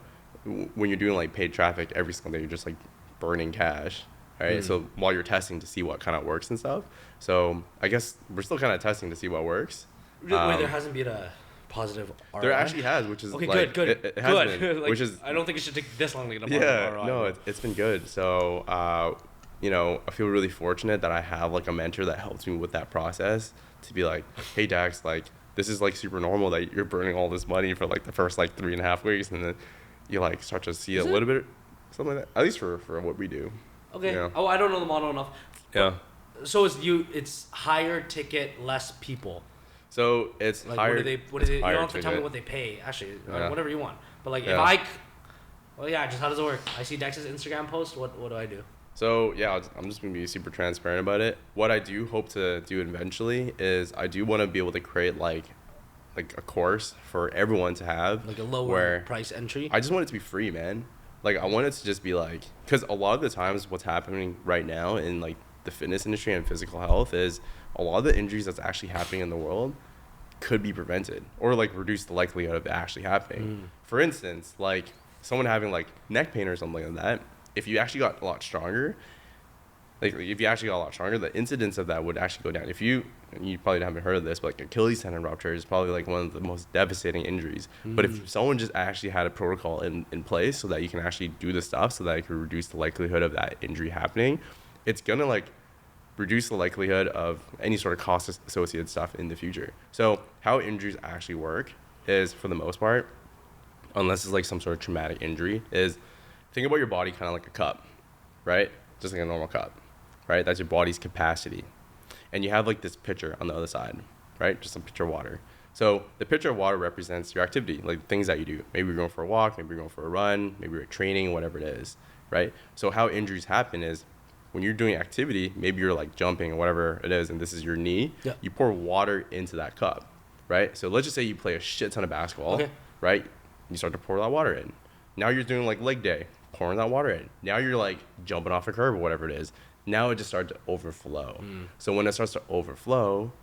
when you're doing, like, paid traffic every single day, you're just, like, burning cash, right? So while you're testing to see what kind of works and stuff. So I guess we're still kind of testing to see what works. Wait, there hasn't been a positive ROI? There actually has, which is okay, like, good. It has been, like, which is I don't think it should take this long to get a positive ROI. No, it's been good. So you know, I feel really fortunate that I have like a mentor that helps me with that process to be like, hey Dax, like this is like super normal that you're burning all this money for like the first like 3.5 weeks, and then you like start to see a little bit. Something like that, at least for what we do. Okay. Yeah. Oh, I don't know the model enough. Yeah. So it's higher ticket, less people. So it's like higher. What do they? You don't have to tell me what they pay. Actually, whatever you want. But like if just how does it work? I see Dex's Instagram post. What do I do? So yeah, I'm just gonna be super transparent about it. What I do hope to do eventually is I do want to be able to create like a course for everyone to have. Like a lower price entry. I just want it to be free, man. Like, I want it to just be, like... Because a lot of the times what's happening right now in, like, the fitness industry and physical health is a lot of the injuries that's actually happening in the world could be prevented or, like, reduce the likelihood of it actually happening. For instance, like, someone having, like, neck pain or something like that, if you actually got a lot stronger, like if you actually got a lot stronger, the incidence of that would actually go down. If you probably haven't heard of this, but like Achilles tendon rupture is probably like one of the most devastating injuries. But if someone just actually had a protocol in place so that you can actually do the stuff so that you can reduce the likelihood of that injury happening, it's gonna like reduce the likelihood of any sort of cost associated stuff in the future. So how injuries actually work is, for the most part, unless it's like some sort of traumatic injury, is think about your body kind of like a cup, right? Just like a normal cup, right? That's your body's capacity. And you have like this pitcher on the other side, right? Just a pitcher of water. So the pitcher of water represents your activity, like things that you do. Maybe you're going for a walk, maybe you're going for a run, maybe you're training, whatever it is, right? So how injuries happen is when you're doing activity, maybe you're like jumping or whatever it is, and this is your knee, you pour water into that cup, right? So let's just say you play a shit ton of basketball, right? You start to pour that water in. Now you're doing like leg day, pouring that water in. Now you're like jumping off a curb or whatever it is. Now it just starts to overflow. So when it starts to overflow,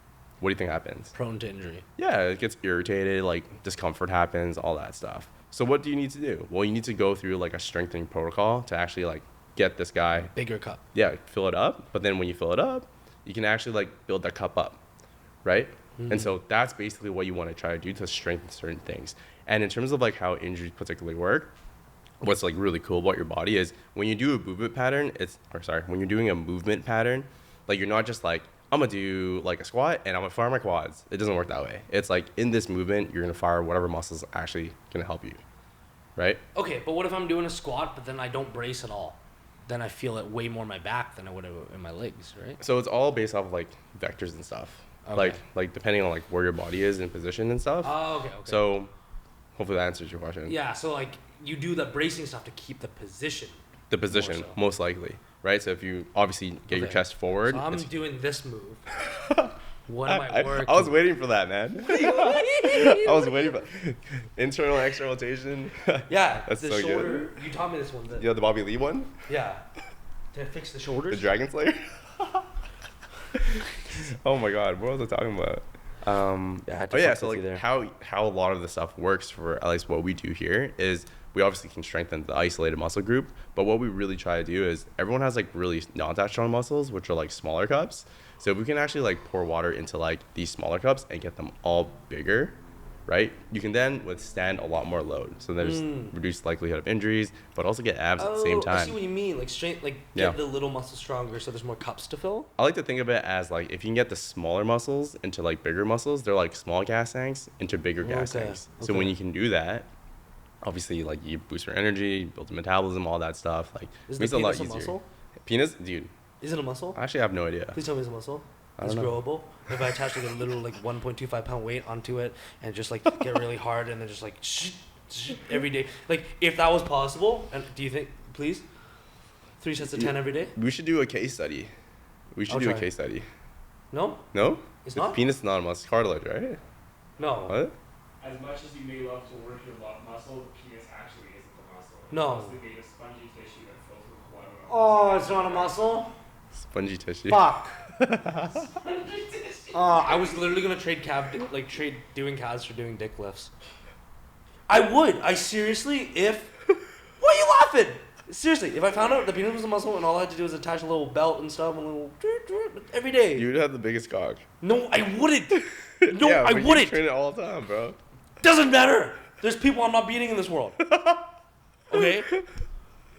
what do you think happens? Prone to injury. Yeah, it gets irritated, like discomfort happens, all that stuff. So what do you need to do? Well, you need to go through like a strengthening protocol to actually like get this guy bigger cup. Yeah, fill it up. But then when you fill it up, you can actually like build that cup up, right? And so that's basically what you want to try to do to strengthen certain things. And in terms of like how injuries particularly work, what's like really cool about your body is when you do a movement pattern, when you're doing a movement pattern, like you're not just like, I'm gonna do like a squat and I'm gonna fire my quads. It doesn't work that way. It's like in this movement, you're gonna fire whatever muscles actually gonna help you, right? Okay, but what if I'm doing a squat, but then I don't brace at all? Then I feel it way more in my back than I would have in my legs, right? So it's all based off of like vectors and stuff. Okay. Like depending on like where your body is in position and stuff. Oh, okay. So hopefully that answers your question. Yeah, so like you do the bracing stuff to keep the position. The position, most likely, right? So if you obviously get your chest forward. So I'm doing this move. What am I working? I was waiting for that, man. I was waiting for internal and external rotation. Yeah, that's the so shoulder. good. You taught me this one. You know the Bobby Lee one? Yeah. To fix the shoulders. The Dragon Slayer. Oh my God, what was I talking about? So like how a lot of the stuff works for at least what we do here is we obviously can strengthen the isolated muscle group, but what we really try to do is everyone has like really not that strong muscles, which are like smaller cups. So if we can actually like pour water into like these smaller cups and get them all bigger, right? You can then withstand a lot more load. So there's reduced likelihood of injuries, but also get abs at the same time. I see what you mean. Like get the little muscles stronger so there's more cups to fill. I like to think of it as like if you can get the smaller muscles into like bigger muscles, they're like small gas tanks into bigger gas tanks. So when you can do that, obviously like you boost your energy, build your metabolism, all that stuff. Like is makes the it a lot penis easier. Muscle? Penis, dude. Is it a muscle? I actually have no idea. Please tell me it's a muscle. It's growable. If I attach like a little like 1.25 pound weight onto it and just like get really hard and then just like every day, like if that was possible, and do you think, please, 3 sets of 10 every day? We should do a case study. We should do a case study. No? No? It's not? Penis is not a muscle. It's cartilage, right? No. What? As much as you may love to work your muscle, the penis actually isn't the muscle. No. It's mostly made of spongy tissue that fills with blood. Oh, it's not a muscle? Spongy tissue. Fuck. I was literally gonna trade doing calves for doing dick lifts. I would. I seriously, why are you laughing? Seriously, if I found out the penis was a muscle and all I had to do was attach a little belt and stuff, and a little every day. You would have the biggest cock. No, I wouldn't. No, yeah, I wouldn't. You train it all the time, bro. Doesn't matter. There's people I'm not beating in this world. Okay.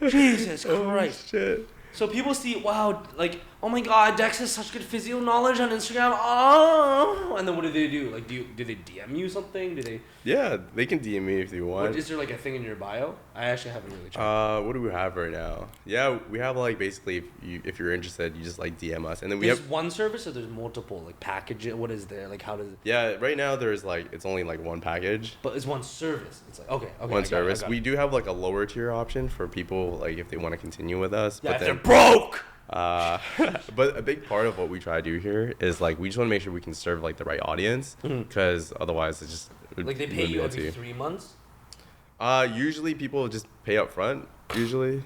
Jesus Christ. Shit. So people see, wow, like, oh my God, Dex has such good physio knowledge on Instagram. Oh, and then what do they do? Like, do they DM you something? Do they? Yeah, they can DM me if they want. Is there like a thing in your bio? I actually haven't really checked. What do we have right now? Yeah, we have like basically if you're interested, you just like DM us, and then we have have one service or there's multiple like package. What is there? Like how does it? Yeah, right now there's like it's only like one package. But it's one service. It's like okay. One service. We do have like a lower tier option for people like if they want to continue with us. Yeah, but if then, they're broke. But a big part of what we try to do here is like we just want to make sure we can serve like the right audience because otherwise it's just like they pay you every 3 months. Usually people just pay up front. Usually,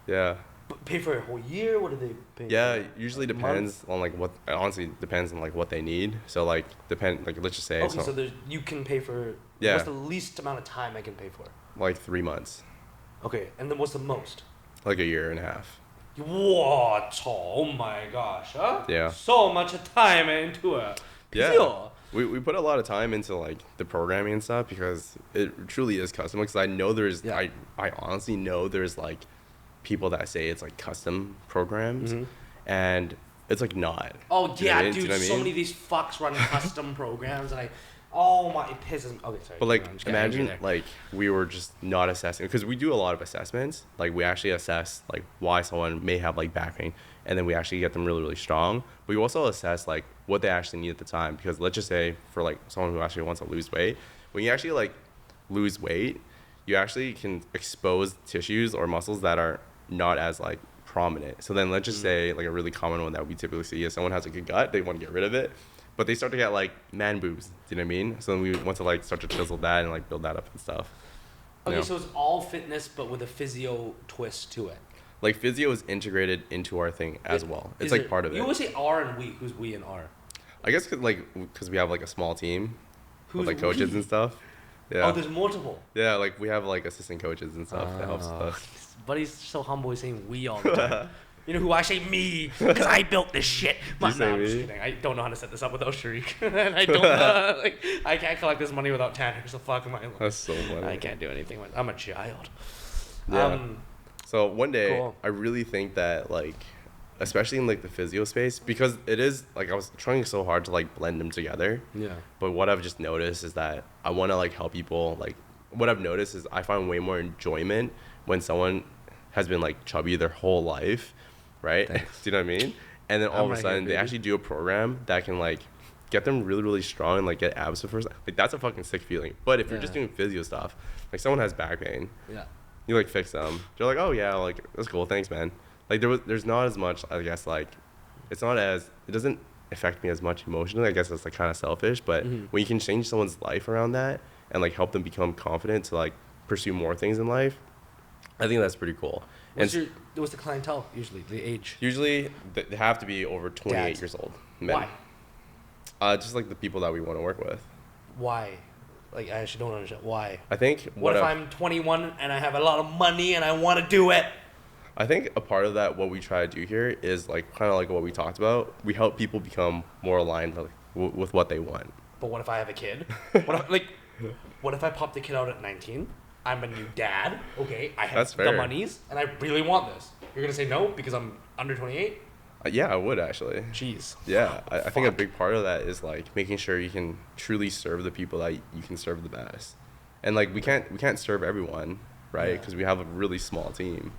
yeah. But pay for a whole year? What do they pay? Yeah, usually depends on like what. Honestly, depends on like what they need. So like let's just say. Okay, so you can pay for. Yeah. What's the least amount of time I can pay for? Like 3 months. Okay, and then what's the most? Like a year and a half. What? Oh my gosh, huh? Yeah. So much time into it. Yeah. We put a lot of time into like the programming and stuff because it truly is custom. Because I know there's I honestly know there's like people that say it's like custom programs, and it's like not. Oh Do you know what I yeah, mean? Do dude. you know what I So mean? many of these fucks run custom programs, and oh my, it pisses me. Okay, sorry. But like, I'm just getting angry imagine there. like we were just not assessing because we do a lot of assessments. Like we actually assess like why someone may have like back pain, and then we actually get them really really strong. But we also assess like what they actually need at the time because let's just say for like someone who actually wants to lose weight, when you actually like lose weight, you actually can expose tissues or muscles that are not as like prominent. So then let's just say like a really common one that we typically see is someone has like a gut, they want to get rid of it. But they start to get like man boobs, do you know what I mean? So then we want to like start to chisel that and like build that up and stuff. Okay, You know? so it's all fitness, but with a physio twist to it. Like physio is integrated into our thing as well. It's like part of it. You always say R and we. Who's we and R? I guess because we have like a small team Who's with like coaches we? and stuff. Yeah. Oh, there's multiple. Yeah, like we have like assistant coaches and stuff that helps us. But he's so humble. He's saying we all the time. You know who I say me because I built this shit. You No, say I'm just me? kidding. I don't know how to set this up without Sharik, and I don't like. I can't collect this money without Tanner. So fuck my. That's so funny. I can't do anything with. I'm a child. Yeah. So one day, Cool. I really think that like, especially in like the physio space, because it is like I was trying so hard to like blend them together. Yeah. But what I've just noticed is that I want to like help people. Like what I've noticed is I find way more enjoyment when someone has been like chubby their whole life, right? Do you know what I mean? And then all I'm of a right sudden here, they baby. actually do a program that can like get them really really strong and like get abs the first. Like that's a fucking sick feeling. But if you're just Yeah. doing physio stuff, like someone has back pain, Yeah. you like fix them. You're like, oh yeah, like that's cool, thanks man. Like there's not as much, I guess, like it doesn't affect me as much emotionally. I guess that's like kind of selfish, but when you can change someone's life around that and like help them become confident to like pursue more things in life, I think that's pretty cool. What's the clientele usually? The age. Usually they have to be over 28 Dads. years old. Men. Why? Just like the people that we want to work with. Why? Like I actually don't understand why. I think What if I'm 21 and I have a lot of money and I want to do it? I think a part of that, what we try to do here is like kind of like what we talked about. We help people become more aligned with what they want. But what if I have a kid? What if I pop the kid out at 19? I'm a new dad. Okay, I have That's the fair. monies and I really want this. You're gonna say no because I'm under 28? Yeah, I would actually. Jeez. Yeah, I think a Fuck. big part of that is like making sure you can truly serve the people that you can serve the best, and like we can't serve everyone, right? Yeah. Because we have a really small team.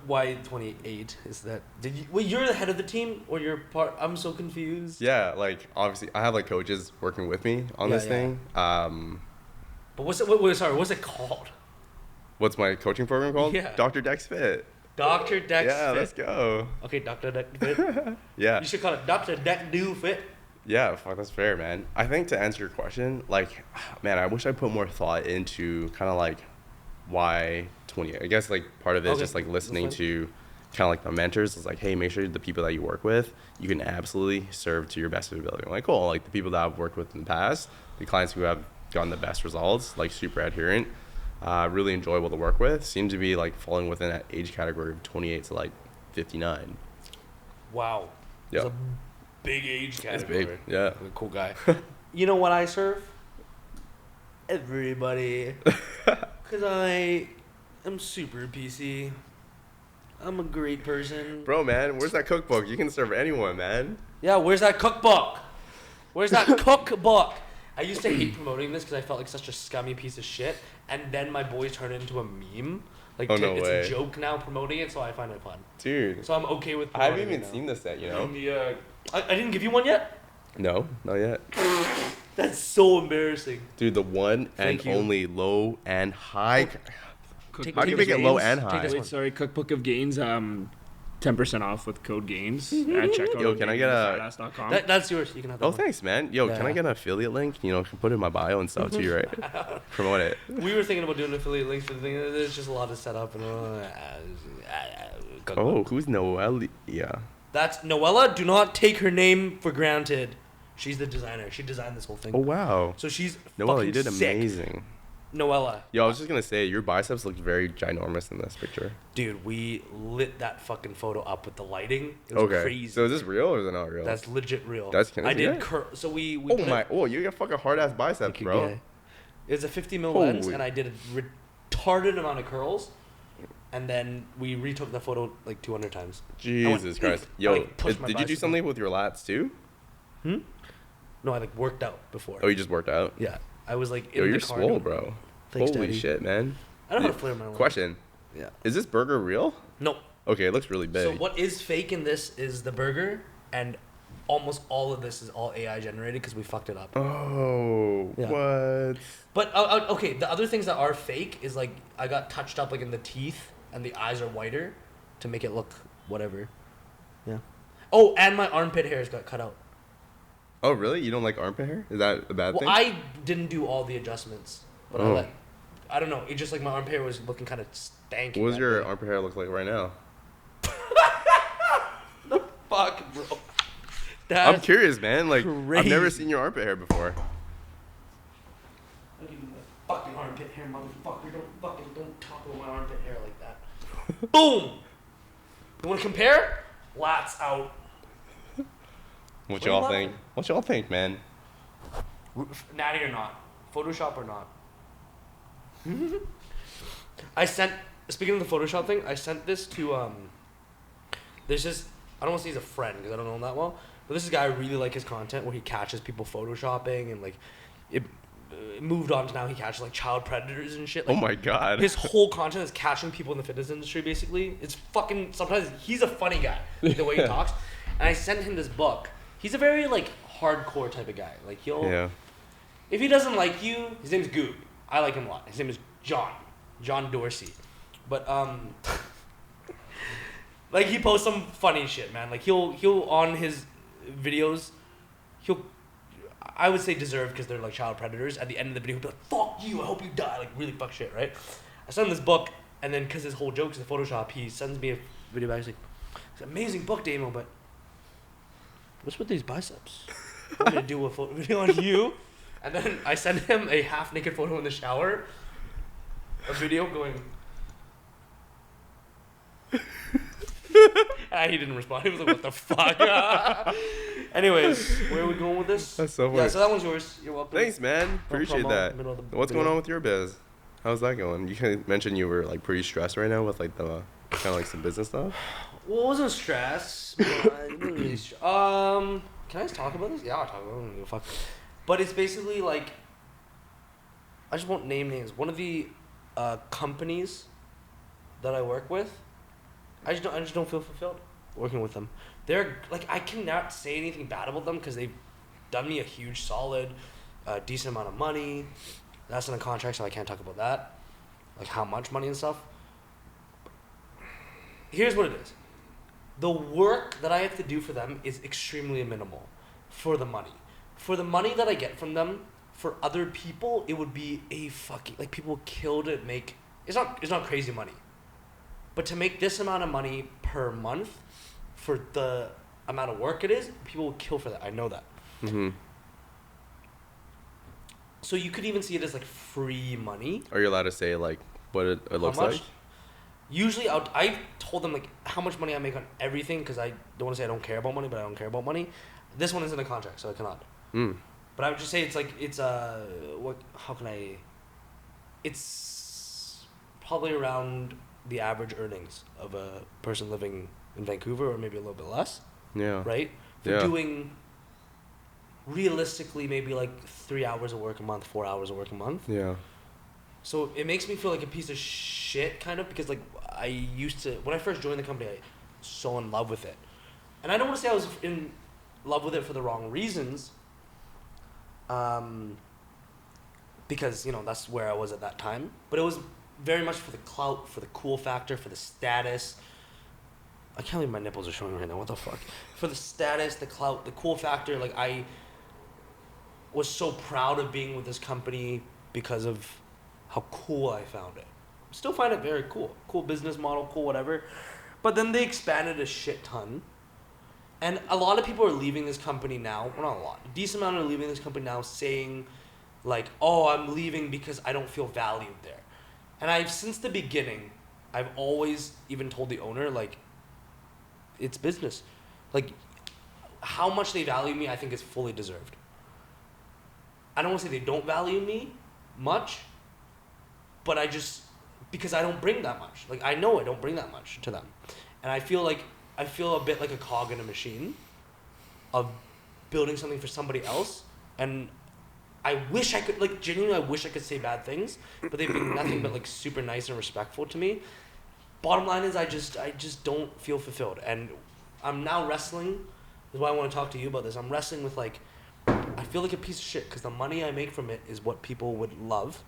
Why 28? Is that? Wait, you're the head of the team or you're part? I'm so confused. Yeah, like obviously I have like coaches working with me on Yeah, this yeah. thing. But what's it? Sorry, what's it called? What's my coaching program called? Yeah. Dr. Dex Met. Dr. Dex Yeah, Fit. let's go. Okay, Dr. Dex Fit. Yeah. You should call it Dr. Dex Do Fit. Yeah, fuck, that's fair, man. I think to answer your question, like, man, I wish I put more thought into kind of like why 20. I guess like part of it is Okay, just like that's listening fine. to kind of like my mentors. It's like, hey, make sure the people that you work with, you can absolutely serve to your best of ability. I'm like, cool. Like the people that I've worked with in the past, the clients who have gotten the best results, like super adherent, really enjoyable to work with, seem to be like falling within that age category of 28 to like 59. Wow. Yeah. It's a big age It's category. big. Yeah. I'm a cool guy. You know what I serve? Everybody. Because I am super PC. I'm a great person. Bro, man, where's that cookbook? You can serve anyone, man. Yeah, where's that cookbook? Where's that cookbook? I used to hate promoting this because I felt like such a scummy piece of shit. And then my boys turned it into a meme. Like, Oh, no it's way. a joke now promoting it, so I find it fun. Dude. So I'm okay with I promoting haven't even it now. seen this yet, you know? I didn't give you one yet? No, not yet. That's so embarrassing. Dude, the one and Thank you. only low and high. Take- How do you take make it this low gains. and Take high? this one. Wait, sorry, Cookbook of Gains, 10% off with code GAINS at checkout. Yo, on can I get a- GameSFatass.com. That's yours. You can have that Oh, one. thanks, man. Yo, can Yeah. I get an affiliate link? You know, can put it in my bio and stuff too, right? Promote it. We were thinking about doing affiliate links for the thing. There's just a lot to set up. And Oh, who's Noelle? Yeah. That's Noella. Do not take her name for granted. She's the designer. She designed this whole thing. Oh, wow. So she's Noelle, fucking you did sick. amazing. Noella. Yo, I was just gonna say your biceps looked very ginormous in this picture. Dude, we lit that fucking photo up with the lighting. It was crazy. So is this real or is it not real? That's legit real. Can I I see did that? so we Oh put my! it, Oh, you got fucking hard ass biceps, you could bro. get- It's a 50 mil lens, Holy. and I did a retarded amount of curls, and then we retook the photo like 200 times. Jesus Christ! I, Yo, like, pushed my did you do biceps something with your lats too? No, I like worked out before. Oh, you just worked out. Yeah, I was like in Yo, the you're car swole, doing- bro. Thanks, Holy Daddy. shit, man. I know how to flare my own. Question: Yeah. Is this burger real? No. Okay, it looks really big. So what is fake in this is the burger, and almost all of this is all AI generated because we fucked it up. Oh, Yeah. what? But okay, the other things that are fake is like I got touched up like in the teeth and the eyes are whiter to make it look whatever. Yeah. Oh, and my armpit hairs got cut out. Oh, really? You don't like armpit hair? Is that a bad Well, thing? I didn't do all the adjustments, but Oh. I don't know. It just like my armpit hair was looking kind of stanky. What does that your day. armpit hair look like right now? Fuck, bro. I'm That's curious, man. Like, I've never crazy. seen your armpit hair before. I'll give you my fucking armpit hair, motherfucker. Don't talk about my armpit hair like that. Boom! You wanna compare? Lats out. What are y'all you think? laughing? What y'all think, man? Natty or not. Photoshop or not. I sent, speaking of the Photoshop thing, I sent this to, there's this, I don't want to say he's a friend because I don't know him that well, but this is a guy I really like his content where he catches people photoshopping and like, it moved on to now he catches like child predators and shit. Like, Oh my god. his whole content is catching people in the fitness industry basically. It's fucking, sometimes he's a funny guy, like the way he talks. And I sent him this book. He's a very like hardcore type of guy. Like he'll, Yeah. if he doesn't like you, his name's Goob. I like him a lot. His name is John Dorsey. But like he posts some funny shit, man. Like he'll on his videos, I would say deserve because they're like child predators. At the end of the video, he'll be like, "Fuck you! I hope you die!" Like really fuck shit, right? I sent him this book, and then because his whole joke is the Photoshop, he sends me a video back. He's like, "It's an amazing book, Damo, but what's with these biceps? I want me to do a photo video on you." And then I sent him a half naked photo in the shower, a video going. He didn't respond. He was like, "What the fuck?" Anyways, where are we going with this? That's so Yeah, funny. so that one's yours. You're welcome. Thanks, man. No Appreciate promo, that. middle of the What's going video. on with your biz? How's that going? You kind of mentioned you were like pretty stressed right now with like the kind of like some business stuff. Well, it wasn't stress. But it wasn't really can I just talk about this? Yeah, I'll talk about it. I don't give a fuck. But it's basically like, I just won't name names. One of the companies that I work with, I just don't feel fulfilled working with them. They're like, I cannot say anything bad about them because they've done me a huge solid, decent amount of money. That's in a contract, so I can't talk about that. Like how much money and stuff. Here's what it is. The work that I have to do for them is extremely minimal for the money. For the money that I get from them, for other people, it would be a fucking, like people kill to make, it's not crazy money. But to make this amount of money per month for the amount of work it is, people will kill for that. I know that. Mm-hmm. So you could even see it as like free money. Are you allowed to say like what it looks How much? like? Usually, I told them like how much money I make on everything because I don't want to say I don't care about money, but I don't care about money. This one is in a contract, so I cannot. Mm. But I would just say it's like it's what? How can I? It's probably around the average earnings of a person living in Vancouver, or maybe a little bit less, Yeah. right? For Yeah. doing realistically maybe like 3 hours of work a month, 4 hours of work a month. Yeah. So it makes me feel like a piece of shit, kind of, because like I used to, when I first joined the company, I was so in love with it, and I don't want to say I was in love with it for the wrong reasons, because that's where I was at that time. But it was very much for the clout, for the cool factor, for the status. I can't believe my nipples are showing right now. What the fuck? For the status, the clout, the cool factor. Like I was so proud of being with this company because of how cool I found it. Still find it very cool. Cool business model, cool whatever. But then they expanded a shit ton. And a lot of people are leaving this company now. Well, not a lot. A decent amount are leaving this company now saying like, oh, I'm leaving because I don't feel valued there. And since the beginning, I've always even told the owner, like, it's business. Like, how much they value me, I think is fully deserved. I don't want to say they don't value me much, but because I don't bring that much. Like, I know I don't bring that much to them. And I feel a bit like a cog in a machine of building something for somebody else. And I wish I could, like, genuinely, I wish I could say bad things, but they've been nothing but, like, super nice and respectful to me. Bottom line is I just don't feel fulfilled. And I'm now wrestling. This is why I want to talk to you about this. I'm wrestling with, like, I feel like a piece of shit because the money I make from it is what people would love.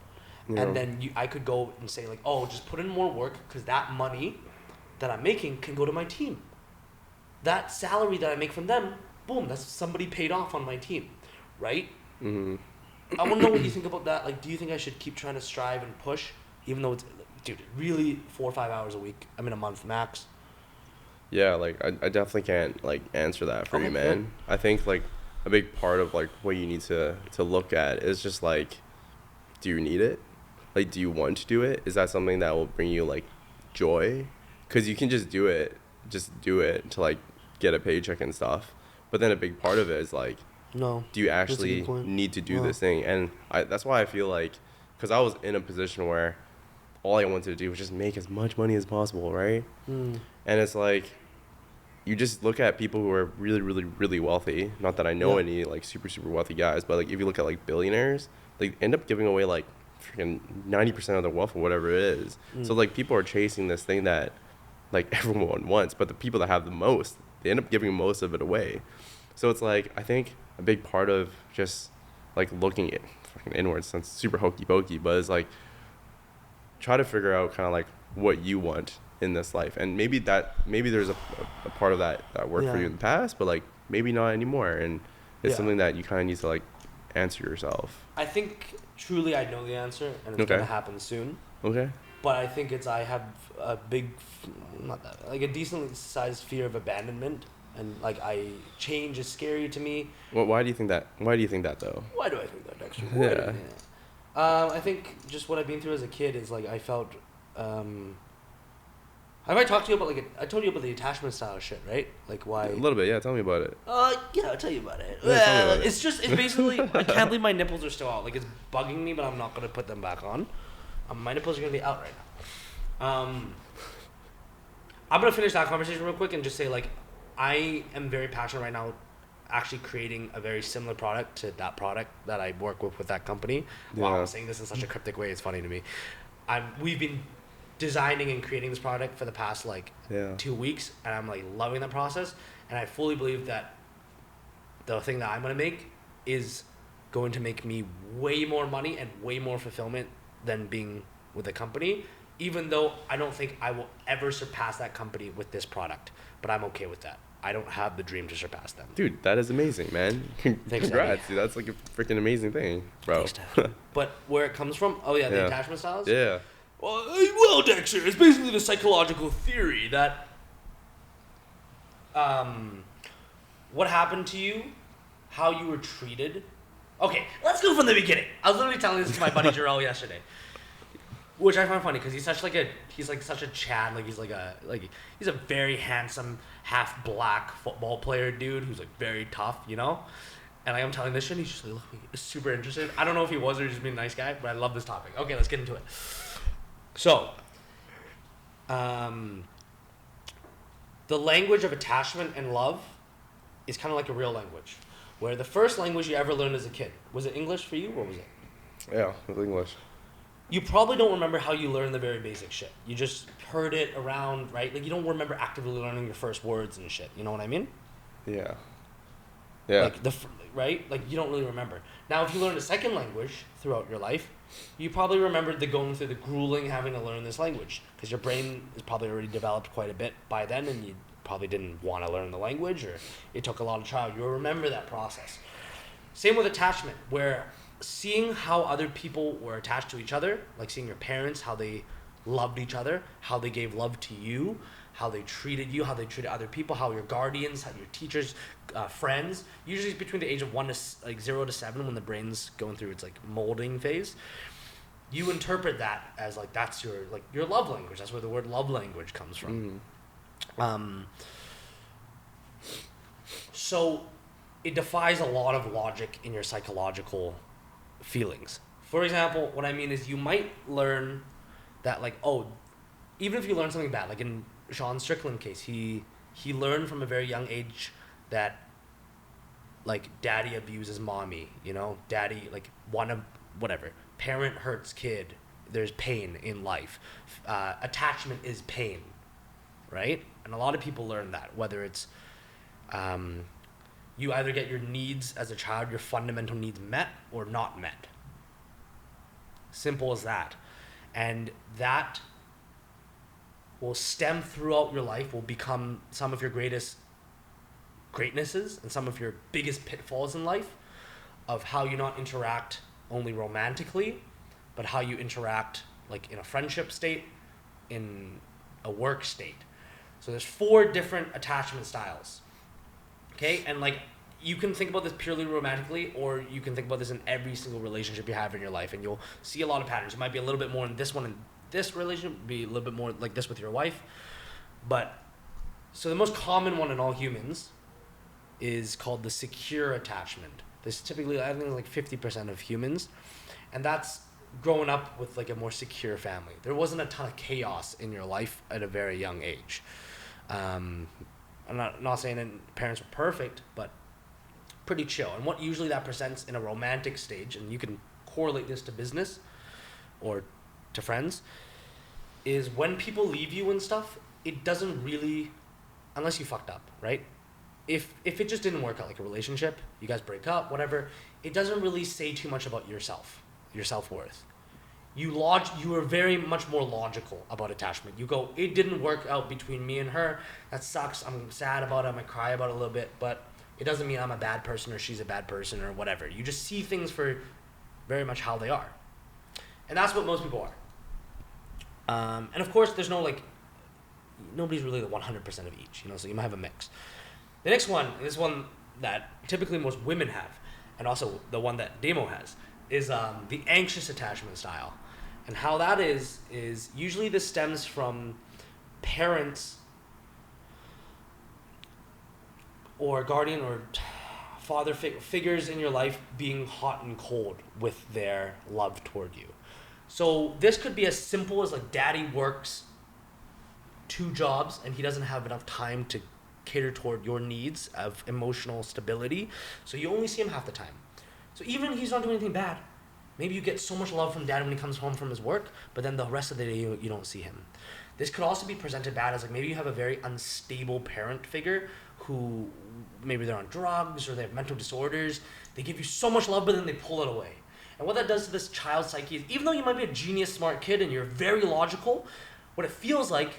Yeah. And then I could go and say, like, oh, just put in more work because that money that I'm making can go to my team. That salary that I make from them, boom, that's somebody paid off on my team, right? Mm-hmm. I want to know what you think about that. Like, do you think I should keep trying to strive and push, even though it's, dude, really 4 or 5 hours a week? I mean, a month max. Yeah, like, I definitely can't, like, answer that for you, man. Yeah. I think, like, a big part of, like, what you need to look at is just, like, do you need it? Like, do you want to do it? Is that something that will bring you, like, joy? Because you can just do it to, like, get a paycheck and stuff. But then a big part of it is, like, no, do you actually need to do this thing? And that's why I feel like, because I was in a position where all I wanted to do was just make as much money as possible, right? And it's like, you just look at people who are really, really, really wealthy. Not that I know any, like, super, super wealthy guys, but, like, if you look at, like, billionaires, they end up giving away, like, freaking 90% of their wealth or whatever it is. So, like, people are chasing this thing that, like, everyone wants, but the people that have the most, they end up giving most of it away. So it's like, I think a big part of just, like, looking at fucking inwards sounds super hokey pokey, but it's like, try to figure out kind of like what you want in this life. And maybe there's a part of that worked for you in the past, but, like, maybe not anymore. And it's something that you kind of need to, like, answer yourself. I think truly I know the answer, and it's going to happen soon. Okay. But I think I have a big, a decently sized fear of abandonment. And, like, change is scary to me. Well, why do you think that? Why do you think that, though? Why do I think that, Dexter? I think just what I've been through as a kid is, like, I felt. Have I talked to you about, like, I told you about the attachment style shit, right? Like, why? A little bit, yeah. Tell me about it. Yeah, I'll tell you about it. It's basically, I can't believe my nipples are still out. Like, it's bugging me, but I'm not gonna put them back on. My nipples are gonna be out right now. I'm gonna finish that conversation real quick and just say, like, I am very passionate right now actually creating a very similar product to that product that I work with that company. Yeah. Wow, I'm saying this in such a cryptic way. It's funny to me. We've been designing and creating this product for the past, like, 2 weeks, and I'm, like, loving that process. And I fully believe that the thing that I'm going to make is going to make me way more money and way more fulfillment than being with a company, even though I don't think I will ever surpass that company with this product. But I'm okay with that. I don't have the dream to surpass them. Dude, that is amazing, man. Thanks, congrats, dude. That's, like, a freaking amazing thing, bro. Thanks, but where it comes from, the attachment styles? Yeah. Well, Dexter, it's basically the psychological theory that what happened to you, how you were treated. Okay, let's go from the beginning. I was literally telling this to my buddy Jarrell yesterday. Which I find funny because he's such a Chad, he's a very handsome half black football player dude who's, like, very tough, you know. And, like, I'm telling this shit, and he's just, like, looking super interested. I don't know if he was or just being a nice guy, but I love this topic. Okay, let's get into it. So, the language of attachment and love is kind of like a real language, where the first language you ever learned as a kid, was it English for you? What was it? Yeah, it was English. You probably don't remember how you learned the very basic shit. You just heard it around, right? Like, you don't remember actively learning your first words and shit. You know what I mean? Yeah. Yeah. Like, right? Like, you don't really remember. Now, if you learn a second language throughout your life, you probably remembered going through the grueling having to learn this language because your brain is probably already developed quite a bit by then, and you probably didn't want to learn the language, or it took a lot of trial. You'll remember that process. Same with attachment, where seeing how other people were attached to each other, like seeing your parents, how they loved each other, how they gave love to you, how they treated you, how they treated other people, how your guardians, how your teachers, friends. Usually it's between the age of 0 to 7 when the brain's going through its like molding phase. You interpret that as like that's your love language. That's where the word love language comes from. So it defies a lot of logic in your psychological feelings. For example, what I mean is you might learn that like, oh, even if you learn something bad, like in Sean Strickland case, he learned from a very young age that like daddy abuses mommy, you know, daddy like whatever, parent hurts kid, there's pain in life, attachment is pain, right? And a lot of people learn that, whether it's you either get your needs as a child, your fundamental needs met or not met. Simple as that. And that will stem throughout your life, will become some of your greatest greatnesses and some of your biggest pitfalls in life of how you not interact only romantically, but how you interact like in a friendship state, in a work state. So there's 4 different attachment styles. Okay? And like you can think about this purely romantically, or you can think about this in every single relationship you have in your life, and you'll see a lot of patterns. It might be a little bit more in this one, in this relationship, be a little bit more like this with your wife. But so the most common one in all humans is called the secure attachment. This typically, I think, like 50% of humans, and that's growing up with like a more secure family. There wasn't a ton of chaos in your life at a very young age. I'm not saying that parents were perfect, but pretty chill. And what usually that presents in a romantic stage, and you can correlate this to business or to friends, is when people leave you and stuff, it doesn't really, unless you fucked up, right? If it just didn't work out, like a relationship, you guys break up, whatever, it doesn't really say too much about yourself, your self-worth. You are very much more logical about attachment. You go, it didn't work out between me and her. That sucks. I'm sad about it. I might cry about it a little bit, but it doesn't mean I'm a bad person or she's a bad person or whatever. You just see things for very much how they are. And that's what most people are. And of course, there's no like, nobody's really the 100% of each, you know, so you might have a mix. The next one, this one that typically most women have, and also the one that Damo has, is the anxious attachment style. And how that is usually this stems from parents or guardian or father figures in your life being hot and cold with their love toward you. So this could be as simple as like daddy works 2 jobs and he doesn't have enough time to cater toward your needs of emotional stability, so you only see him half the time. So even if he's not doing anything bad, maybe you get so much love from dad when he comes home from his work, but then the rest of the day you don't see him. This could also be presented bad as like maybe you have a very unstable parent figure who maybe they're on drugs or they have mental disorders. They give you so much love, but then they pull it away. And what that does to this child's psyche is, even though you might be a genius, smart kid and you're very logical, what it feels like,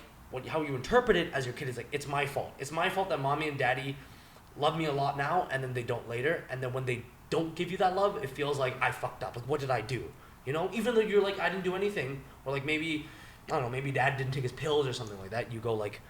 how you interpret it as your kid is like, it's my fault. It's my fault that mommy and daddy love me a lot now, and then they don't later. And then when they don't give you that love, it feels like I fucked up. Like, what did I do? You know, even though you're like, I didn't do anything, or like maybe, I don't know, maybe dad didn't take his pills or something like that. You go like,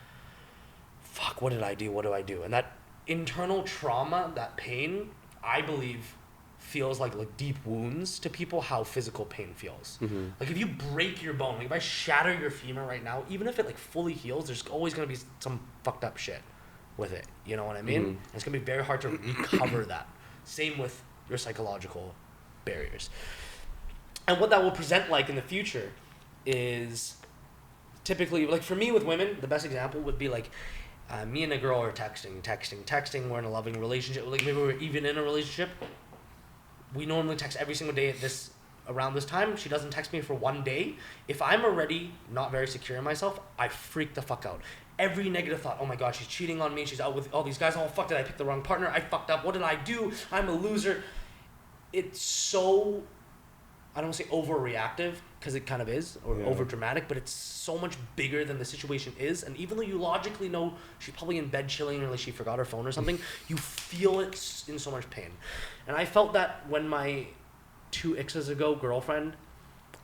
fuck, what did I do? What do I do? And that internal trauma, that pain, I believe feels like deep wounds to people, how physical pain feels. Mm-hmm. Like if you break your bone, like if I shatter your femur right now, even if it like fully heals, there's always going to be some fucked up shit with it. You know what I mean? Mm-hmm. It's going to be very hard to recover that. Same with your psychological barriers. And what that will present like in the future is typically, like for me with women, the best example would be like me and a girl are texting. We're in a loving relationship. Like maybe we're even in a relationship. We normally text every single day around this time. She doesn't text me for 1 day. If I'm already not very secure in myself, I freak the fuck out. Every negative thought, oh my god, she's cheating on me, she's out with all these guys, oh fuck, did I pick the wrong partner, I fucked up, what did I do, I'm a loser. It's so, I don't want to say overreactive, because it kind of is, or over dramatic, but it's so much bigger than the situation is. And even though you logically know she's probably in bed chilling, or like she forgot her phone or something, you feel it in so much pain. And I felt that when my 2 exes ago girlfriend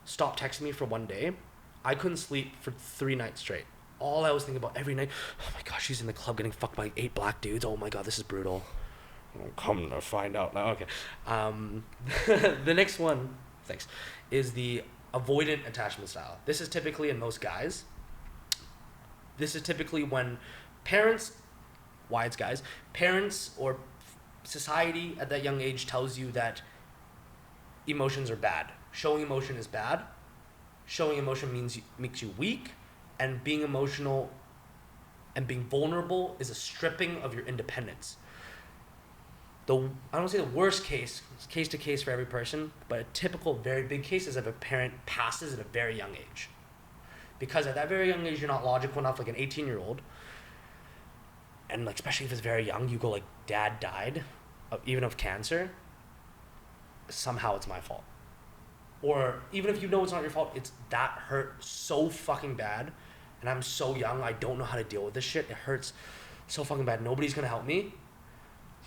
stopped texting me for 1 day, I couldn't sleep for 3 nights straight. All I was thinking about every night, oh my gosh, she's in the club getting fucked by 8 black dudes. Oh my god, this is brutal. Come to find out now. Okay. The next one, thanks, is the avoidant attachment style. This is typically in most guys. This is typically when parents, why it's guys, parents or society at that young age tells you that emotions are bad. Showing emotion is bad. Showing emotion makes you weak, and being emotional and being vulnerable is a stripping of your independence. I don't say the worst case, it's case to case for every person, but a typical very big case is if a parent passes at a very young age. Because at that very young age, you're not logical enough, like an 18-year-old. And like, especially if it's very young, you go like, dad died, even of cancer. Somehow it's my fault. Or even if you know it's not your fault, it's that hurt so fucking bad. And I'm so young, I don't know how to deal with this shit. It hurts so fucking bad. Nobody's gonna help me.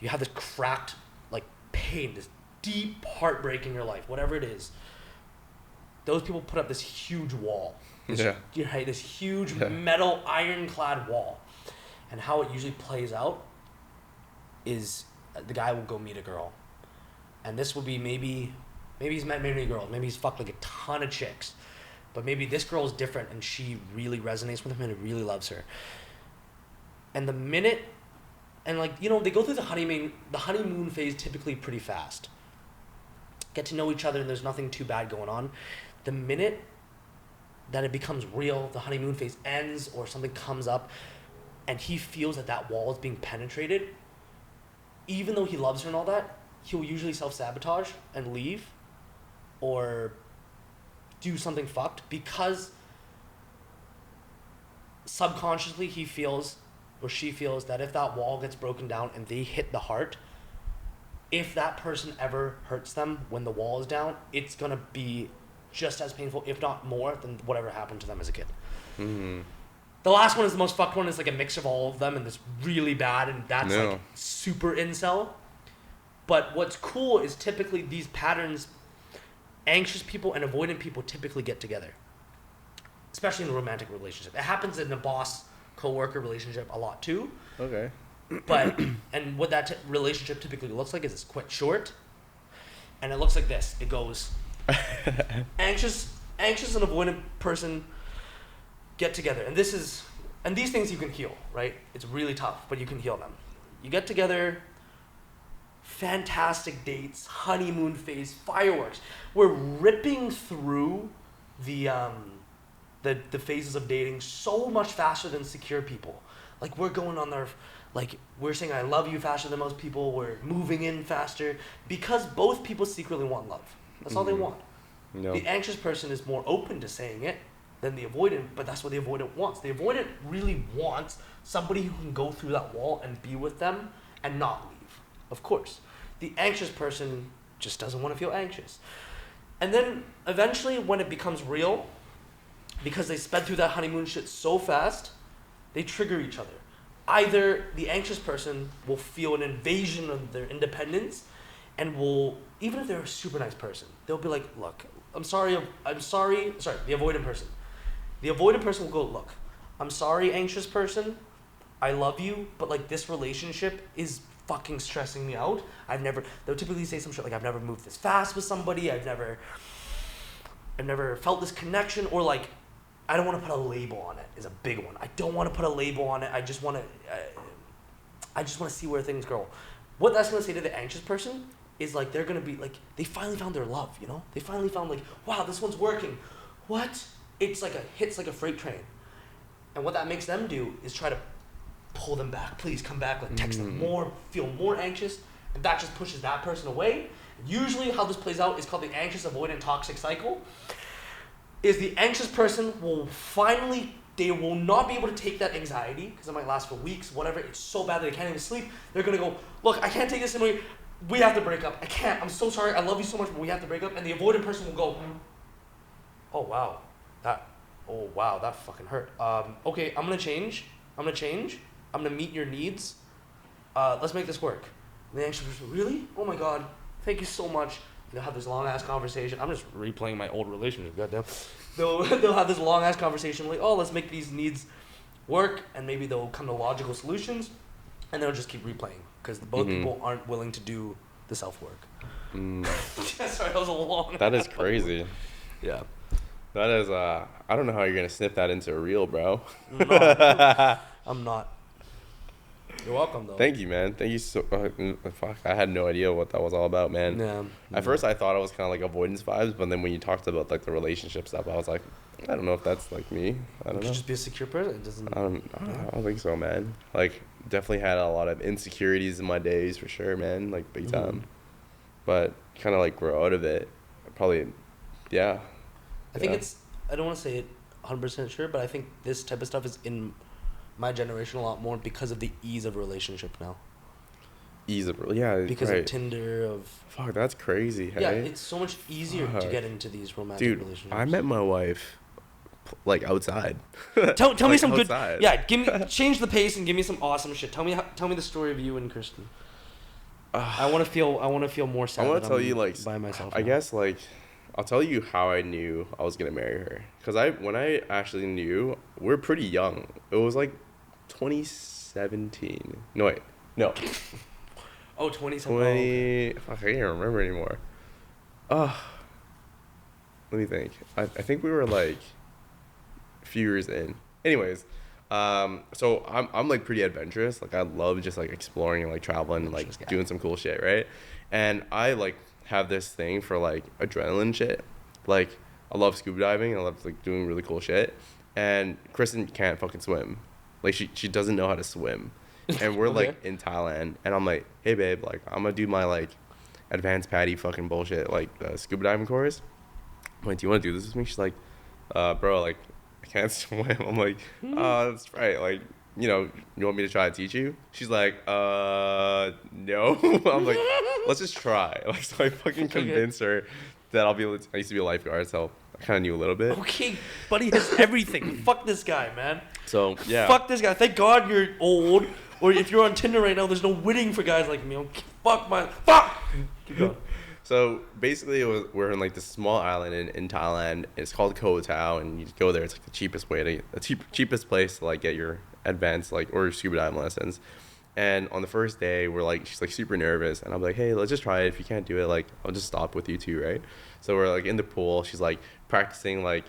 You have this cracked, like, pain, this deep heartbreak in your life, whatever it is. Those people put up this huge wall. This huge metal ironclad wall. And how it usually plays out is the guy will go meet a girl. And this will be maybe he's met many girls. Maybe he's fucked like a ton of chicks. But maybe this girl is different and she really resonates with him and really loves her. And the minute, and like, you know, they go through the honeymoon phase typically pretty fast. Get to know each other and there's nothing too bad going on. The minute that it becomes real, the honeymoon phase ends or something comes up and he feels that that wall is being penetrated, even though he loves her and all that, he'll usually self-sabotage and leave or do something fucked because subconsciously he feels or she feels that if that wall gets broken down and they hit the heart, if that person ever hurts them when the wall is down, it's going to be just as painful, if not more, than whatever happened to them as a kid. Mm-hmm. The last one is the most fucked one. It's like a mix of all of them, and it's really bad, and that's like super incel. But what's cool is typically these patterns, anxious people and avoidant people typically get together, especially in a romantic relationship. It happens in a boss-coworker relationship a lot too. Okay. But, and what that relationship typically looks like is it's quite short, and it looks like this. It goes, anxious and avoidant person get together. And these things you can heal, right? It's really tough, but you can heal them. You get together, fantastic dates, honeymoon phase, fireworks. We're ripping through the phases of dating so much faster than secure people. Like, we're going on their, like, we're saying I love you faster than most people. We're moving in faster because both people secretly want love. That's all they want. No. The anxious person is more open to saying it than the avoidant, but that's what the avoidant wants. The avoidant really wants somebody who can go through that wall and be with them and not leave, of course. The anxious person just doesn't want to feel anxious. And then eventually when it becomes real, because they sped through that honeymoon shit so fast, they trigger each other. Either the anxious person will feel an invasion of their independence and will, even if they're a super nice person, they'll be like, look, I'm sorry, the avoidant person. The avoidant person will go, look, I'm sorry, anxious person, I love you, but like this relationship is fucking stressing me out. They'll typically say some shit like, I've never moved this fast with somebody, I've never felt this connection, or like, I don't want to put a label on it is a big one. I don't want to put a label on it. I just want to see where things go. What that's going to say to the anxious person is like, they're going to be like, they finally found their love, you know? They finally found like, wow, this one's working. What? It's like hits like a freight train. And what that makes them do is try to pull them back. Please come back, like text them more, feel more anxious. And that just pushes that person away. Usually how this plays out is called the anxious avoidant toxic cycle. Is the anxious person they will not be able to take that anxiety, because it might last for weeks, whatever, it's so bad that they can't even sleep. They're going to go, look, I can't take this anymore. We have to break up. I can't. I'm so sorry. I love you so much, but we have to break up. And the avoidant person will go, oh, wow. That fucking hurt. Okay, I'm going to change. I'm going to meet your needs. Let's make this work. And the anxious person, really? Oh my God. Thank you so much. They'll have this long ass conversation. I'm just replaying my old relationship, goddamn. they'll have this long ass conversation like, oh, let's make these needs work, and maybe they'll come to logical solutions, and they'll just keep replaying because both people aren't willing to do the self work. Sorry, that was a long. That is crazy. Yeah. That is I don't know how you're gonna snip that into a reel, bro. No, I'm not. You're welcome, though. Thank you, man. Thank you so. Fuck, I had no idea what that was all about, man. Yeah. At first, I thought it was kind of like avoidance vibes, but then when you talked about like the relationship stuff, I was like, I don't know if that's like me. I don't know. Just be a secure person. It doesn't. I don't think so, man. Like, definitely had a lot of insecurities in my days for sure, man. Like big time. But kind of like grow out of it. Probably, yeah. I think it's. I don't want to say it 100% sure, but I think this type of stuff is in my generation a lot more because of the ease of relationship now. Ease of, yeah. Because right. of Tinder, of. Fuck, that's crazy. Hey? Yeah, it's so much easier to get into these romantic relationships. I met my wife, like outside. Tell like, me some outside. good. Yeah, change the pace and give me some awesome shit. Tell me the story of you and Kristen. I want to feel more sad. I want to tell you like by myself. I guess like I'll tell you how I knew I was gonna marry her. Cause when I actually knew, we're pretty young. It was like 2017. No wait, no. Oh, 2017. Fuck, I can't even remember anymore. Let me think. I think we were like a few years in. Anyways, so I'm like pretty adventurous. Like I love just like exploring and like traveling and like doing some cool shit, right? And I like have this thing for like adrenaline shit. Like I love scuba diving. I love like doing really cool shit. And Kristen can't fucking swim. Like she doesn't know how to swim. And we're like in Thailand, and I'm like, hey babe, like I'm gonna do my like advanced patty fucking bullshit like scuba diving course. I'm like, do you want to do this with me? She's like, bro, like I can't swim. I'm like, oh, that's right. Like, you know, you want me to try to teach you? She's like, no. I'm like, let's just try. Like, so I fucking convinced her that I'll be able to. I used to be a lifeguard, so I kind of knew a little bit. Okay, buddy has everything. Fuck this guy, man. So yeah. Fuck this guy. Thank God you're old. Or if you're on Tinder right now, there's no winning for guys like me. Okay, fuck. Keep going. So basically, we're in like this small island in Thailand. It's called Koh Tao, and you just go there. It's like the cheapest cheapest place to like get your advanced like or scuba diving lessons. And on the first day, she's like super nervous, and I'm like, hey, let's just try it. If you can't do it, like I'll just stop with you too, right? So we're like in the pool. She's like practicing like.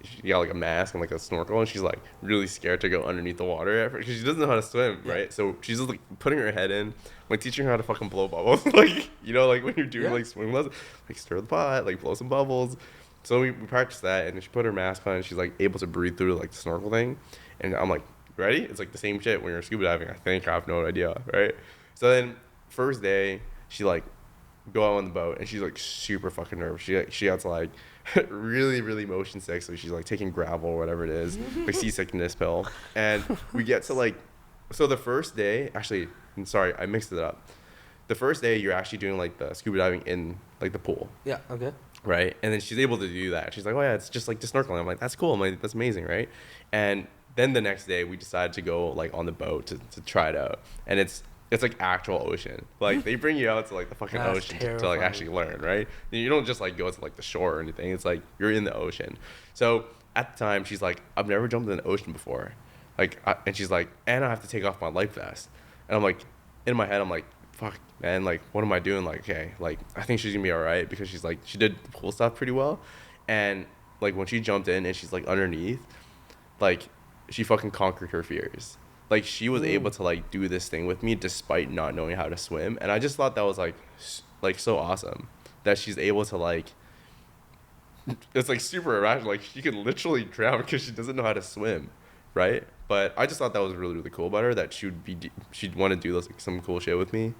She got like a mask and like a snorkel, and she's like really scared to go underneath the water because she doesn't know how to swim, right? So she's just like putting her head in, like teaching her how to fucking blow bubbles, like you know, like when you're doing like swim lessons, like stir the pot, like blow some bubbles. So we practiced that, and she put her mask on, and she's like able to breathe through like the snorkel thing, and I'm like, ready? It's like the same shit when you're scuba diving. I think I have no idea, right? So then first day, she like go out on the boat, and she's like super fucking nervous. She has like really, really motion sick, so she's like taking gravel or whatever it is, like seasickness pill. And we get to like, so the first day, actually, I'm sorry, I mixed it up. The first day, you're actually doing like the scuba diving in like the pool. Yeah, okay. Right? And then she's able to do that. She's like, oh yeah, it's just like the snorkeling. I'm like, that's cool. I'm like, that's amazing, right? And then the next day, we decided to go like on the boat to try it out. And it's like actual ocean. Like they bring you out to like the fucking ocean to like actually learn, right? You don't just like go to like the shore or anything. It's like you're in the ocean. So at the time, she's like, I've never jumped in the ocean before. Like, and she's like, and I have to take off my life vest. And I'm like, in my head, I'm like, fuck, man, like, what am I doing? Like, okay, like, I think she's gonna be all right because she's like, she did the pool stuff pretty well. And like when she jumped in and she's like underneath, like she fucking conquered her fears. Like she was able to like do this thing with me despite not knowing how to swim, and I just thought that was like so awesome that she's able to like. It's like super irrational. Like she could literally drown because she doesn't know how to swim, right? But I just thought that was really cool about her, that she'd want to do like some cool shit with me.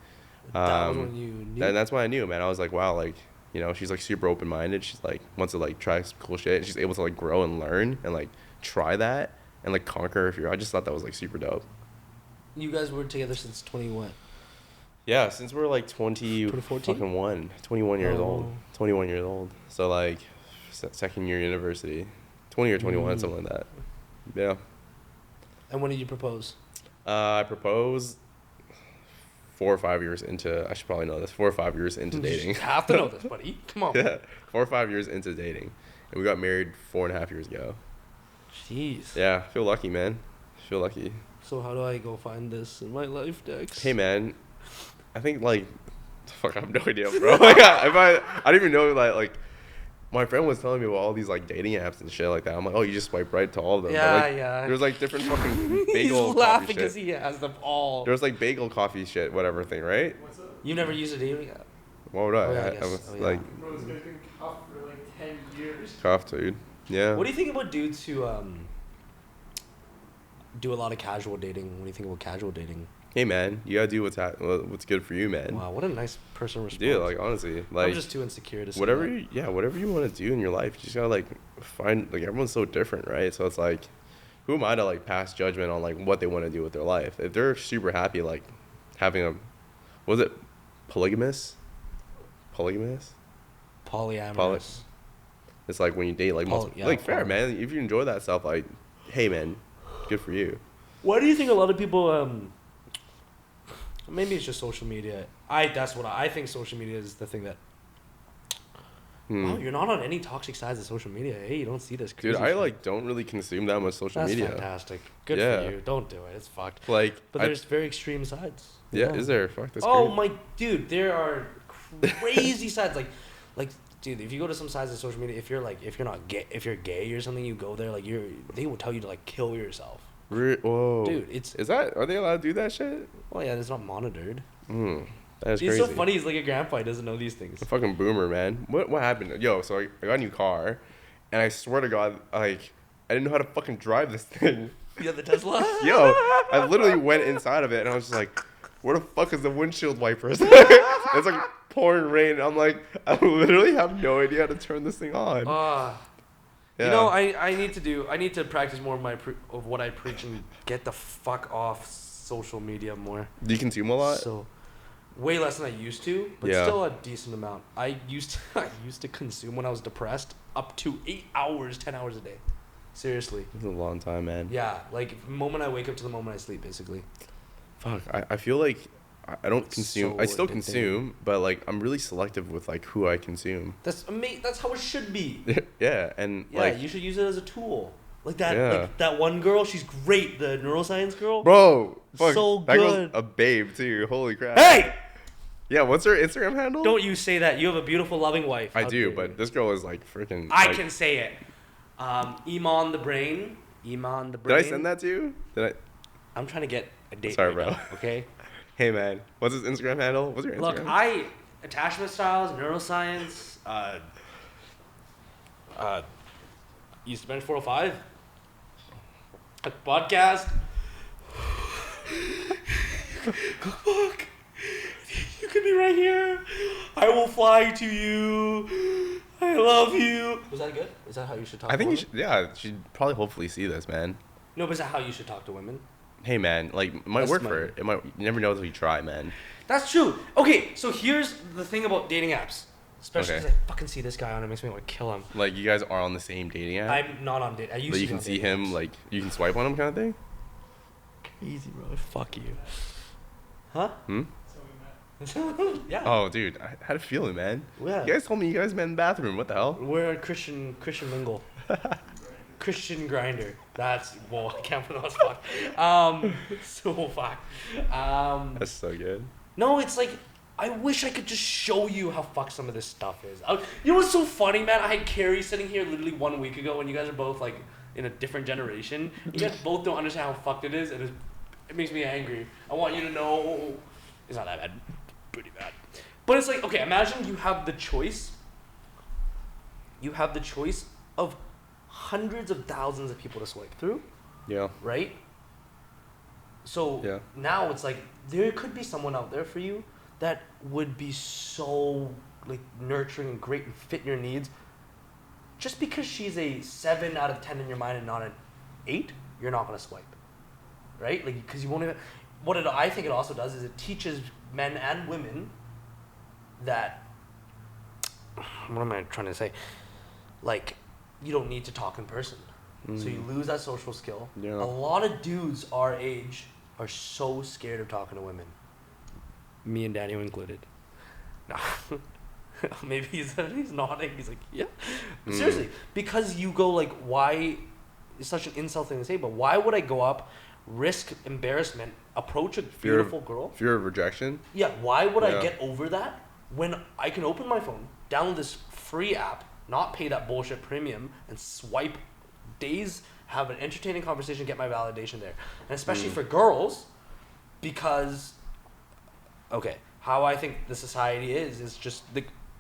That was when you knew. And that's when I knew, man. I was like, wow, like you know, she's like super open minded. She's like wants to like try some cool shit. And she's able to like grow and learn and like try that. And like conquer her fear. I just thought that was like super dope. You guys were together since 21. Yeah, since we're like 2014? fucking 21 years old. 21 years old. So like second year university. 20 or 21, something like that. Yeah. And when did you propose? I proposed 4 or 5 years into, I should probably know this, 4 or 5 years into dating. You have to know this, buddy. Come on. Yeah, 4 or 5 years into dating. and we got married 4.5 years ago. Jeez. Yeah, feel lucky, man. Feel lucky. So how do I go find this in my life, Dex? Hey, man. I think like, fuck, I have no idea, bro. Like, I don't even know like. My friend was telling me about all these like dating apps and shit like that. I'm like, oh, you just swipe right to all of them. Yeah, but, like, yeah. There's like different fucking bagel He's coffee laughing shit. because he has them all. There's like bagel coffee shit, whatever thing, right? What's up? You never used a dating app? What would I? Oh, yeah, I I guess. was Oh, yeah. like, Bro, this guy's been cuffed for like 10 years. tough, dude. Yeah. What do you think about dudes who do a lot of casual dating? What do you think about casual dating? Hey, man, you gotta do what's good for you, man. Wow, what a nice person response. Dude, like honestly, like I'm just too insecure to say whatever that. whatever you want to do in your life, you just gotta like find, like, everyone's so different, right? So it's like, who am I to like pass judgment on like what they want to do with their life? If they're super happy like having a, was it polygamous? Polyamorous. It's like when you date like multiple, yeah, like fair, poly. man. If you enjoy that stuff, like, hey, man, good for you. Why do you think a lot of people maybe it's just social media. That's what I think social media is the thing that wow, you're not on any toxic sides of social media. Hey, you don't see this crazy Dude, I shit. like don't really consume that much social That's media. fantastic. Good Yeah. for you. Don't do it. It's fucked. Like, But there's very extreme sides. yeah, is there? Fuck, that's Oh crazy. my dude, there are crazy sides. Like, dude, if you go to some sides of social media, if you're not gay, if you're gay or something, you go there, like they will tell you to like kill yourself. Whoa, Dude, are they allowed to do that shit? Well, yeah, it's not monitored. That is He's crazy. so funny. He's like a grandpa. He doesn't know these things. A fucking boomer, man. What happened? Yo, so I got a new car, and I swear to God, like, I didn't know how to fucking drive this thing. You have the Tesla? Yo, I literally went inside of it, and I was just like, where the fuck is the windshield wipers? It's like pouring rain, and I'm like, I literally have no idea how to turn this thing on. You know, I need to practice more of what I preach and get the fuck off social media more. Do you consume a lot? So, way less than I used to, but Yeah. still a decent amount. I used to consume when I was depressed up to 8 hours, 10 hours a day. Seriously. It's a long time, man. Yeah, like the moment I wake up to the moment I sleep, basically. Fuck, I feel like I don't It's consume. so I still addicting. consume, but like I'm really selective with like who I consume. That's That's how it should be. Yeah, and Yeah, like, you should use it as a tool. Like that, Yeah. like that one girl. She's great. The neuroscience girl. bro, fuck, So that girl's good. a babe too. Holy crap. Hey! Yeah, what's her Instagram handle? Don't you say that. You have a beautiful, loving wife. I How do, dare but you. this girl is like freaking. I like, can say it. Iman the brain. Iman the Did brain. I send that to you? Did I? I'm trying to get a date. Sorry, right bro. now, okay. Hey, man, what's his Instagram handle? What's your Instagram? Look, attachment styles, neuroscience. Used to bench 405. A podcast. Cookbook. You could be right here. I will fly to you. I love you. Was that good? Is that how you should talk I to think women? you should. Yeah, she'd probably hopefully see this, man. No, but is that how you should talk to women? Hey, man, like it might That's work my- for it. It might. You never know until you try, man. That's true. Okay, so here's the thing about dating apps. Especially Okay. because I fucking see this guy on it. Makes me want to kill him. Like you guys are on the same dating app. I'm not on date. I used But to you be can on see dating him, apps. like you can swipe on him, kind of thing. Easy, bro. Fuck you. Huh? So we met. Yeah. Oh, dude, I had a feeling, man. Yeah. You guys told me you guys met in the bathroom. What the hell? We're a Christian mingle. Christian grinder. That's I can't pronounce fuck. So fuck. That's so good. No, it's like I wish I could just show you how fucked some of this stuff is. You know what's so funny, man? I had Carrie sitting here literally 1 week ago, and you guys are both like in a different generation. You guys both don't understand how fucked it is, and it makes me angry. I want you to know it's not that bad, pretty bad. But it's like, okay, imagine you have the choice. You have the choice of hundreds of thousands of people to swipe through, Yeah. right? So Yeah. now it's like there could be someone out there for you that would be so like nurturing and great and fit your needs. Just because she's a 7 out of 10 in your mind and not an 8, you're not gonna swipe, right? Like because you won't even. I think it also does is it teaches men and women that. What am I trying to say? Like, you don't need to talk in person. So you lose that social skill. Yeah. A lot of dudes our age are so scared of talking to women. Me and Daniel included. No. Maybe he's nodding. He's like, yeah. But seriously, because you go like, why? It's such an insult thing to say, but why would I go up, risk embarrassment, approach a beautiful girl? Fear of rejection. Yeah. Why would I Yeah. get over that when I can open my phone, download this free app, not pay that bullshit premium, and swipe days, have an entertaining conversation, get my validation there, and especially for girls, because, okay, how I think the society is just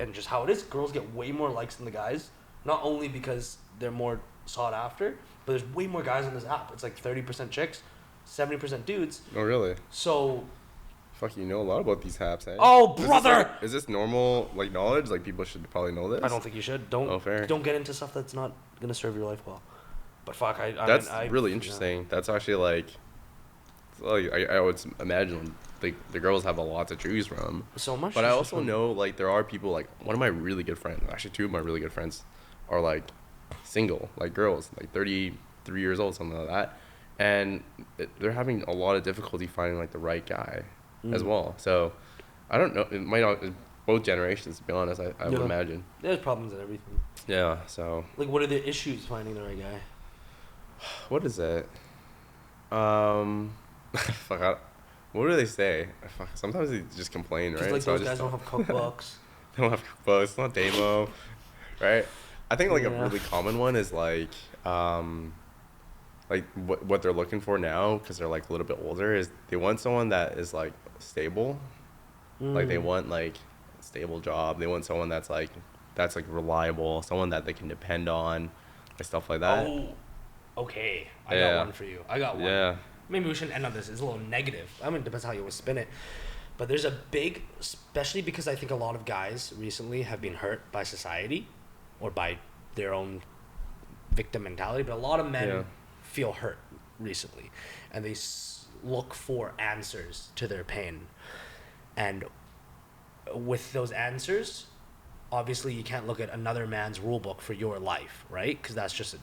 and just how it is. Girls get way more likes than the guys, not only because they're more sought after, but there's way more guys on this app. It's like 30% chicks, 70% dudes. Oh really? So, Fuck, you know a lot about these apps, eh? oh brother, Is this normal like knowledge? Like people should probably know this. I don't think you should. Don't Oh, fair. don't get into stuff that's not gonna serve your life well. But fuck, That's I really yeah. interesting. That's actually like I would imagine like the girls have a lot to choose from. So much. But I also know like there are people like one of my really good friends, actually two of my really good friends, are like single, like girls, like 33 years old, something like that, and they're having a lot of difficulty finding like the right guy as well. So I don't know. It might not both generations, to be honest. I would imagine. There's problems in everything. Yeah. So Like, what are the issues finding the right guy? what is it? Fuck. What do they say? Fuck. Sometimes they just complain, right? Because like So I those just guys don't have cookbooks. They don't have cookbooks. It's not Damo, right? I think like a Yeah. really common one is like what they're looking for now, because they're like a little bit older, is they want someone that is like stable. Like they want like a stable job. They want someone that's like reliable, someone that they can depend on, and stuff like that. Oh, okay. I Yeah. got one for you. I got one. Yeah. Maybe we shouldn't end on this. It's a little negative. I mean, it depends how you want to spin it. But there's a big, especially because I think a lot of guys recently have been hurt by society or by their own victim mentality. But a lot of men feel hurt recently. And they look for answers to their pain. And with those answers, obviously you can't look at another man's rule book for your life, right? Because that's just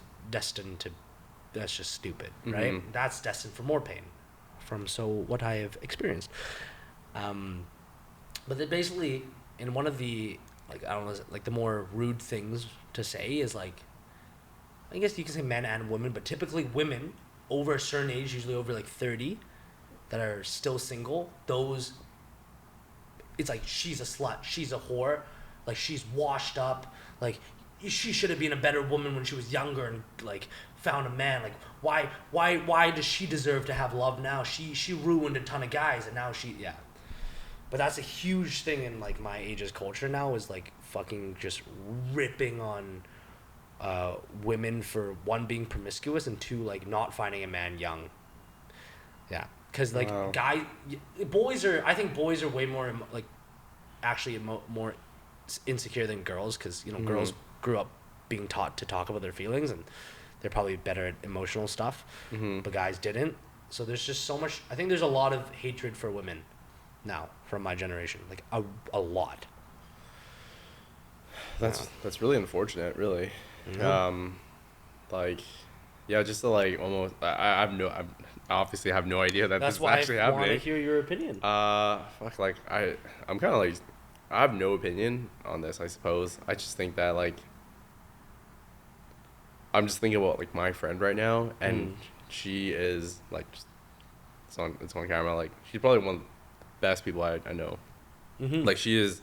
that's just stupid, right? Mhm. That's destined for more pain from what I have experienced. But then basically, in one of the, like, I don't know, like the more rude things to say is like, I guess you can say men and women, but typically women over a certain age, usually over like 30, that are still single, it's like, she's a slut, she's a whore, like she's washed up, like she should have been a better woman when she was younger and like found a man. Like why does she deserve to have love now? She ruined a ton of guys and now but that's a huge thing in like my age's culture now, is like fucking just ripping on women for one, being promiscuous, and two, like not finding a man young. Yeah, because like Wow. I think boys are way more like actually more insecure than girls, because you know girls grew up being taught to talk about their feelings and they're probably better at emotional stuff, but guys didn't. So there's just so much. I think there's a lot of hatred for women now from my generation, like a lot. That's really unfortunate, really. Mhm. Like, yeah, just to like almost. I obviously have no idea that That's this is why actually I want to happening. hear your opinion. Fuck, like I'm kind of like, I have no opinion on this. I suppose I just think that like, I'm just thinking about like my friend right now, and she is like, it's on camera. Like she's probably one of the best people I know. Like she is,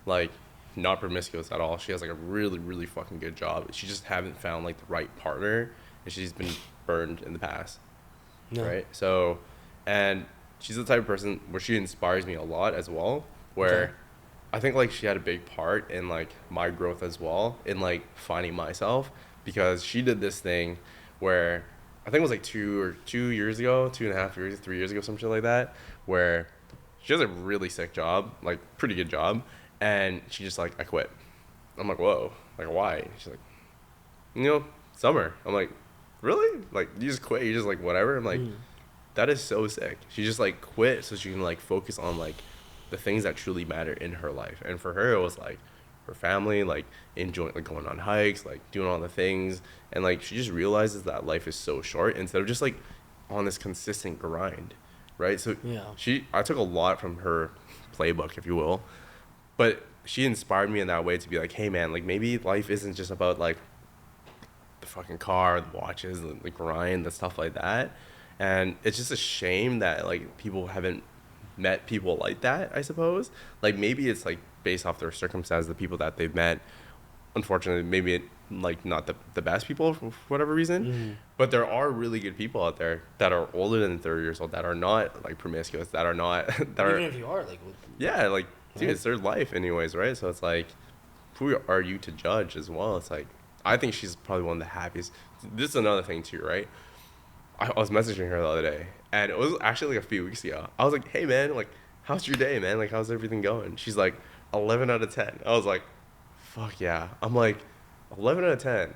like, not promiscuous at all. She has like a really really fucking good job. She just haven't found like the right partner, and she's been burned in the past. No. Right. So, and she's the type of person where she inspires me a lot as well. Where Okay. I think like she had a big part in like my growth as well, in like finding myself, because she did this thing where I think it was like 2 years ago, 2.5 years, 3 years ago, some shit like that, where she has a really sick job, like pretty good job, and she just like, I quit. I'm like, whoa, like why? She's like, summer. I'm like, really? Like you just quit? You just like whatever? I'm like, that is so sick. She just like quit so she can like focus on like the things that truly matter in her life. And for her, it was like her family, like enjoying, like going on hikes, like doing all the things. And like she just realizes that life is so short, instead of just like on this consistent grind, right? So Yeah. I took a lot from her playbook, if you will. But she inspired me in that way to be like, hey man, like maybe life isn't just about like the fucking car, the watches, the grind, the stuff like that. And it's just a shame that like people haven't met people like that, I suppose. Like maybe it's like based off their circumstances, the people that they've met, unfortunately, maybe like not the best people for whatever reason. But there are really good people out there that are older than 30 years old that are not like promiscuous, that are not that Even are if you are like, yeah, like dude, it's their life anyways, right? So it's like, who are you to judge as well? It's like, I think she's probably one of the happiest. This is another thing too, right? I was messaging her the other day, and it was actually like a few weeks ago. I was like, hey man, like how's your day, man? Like how's everything going? She's like 11 out of 10. I was like, fuck yeah. I'm like 11 out of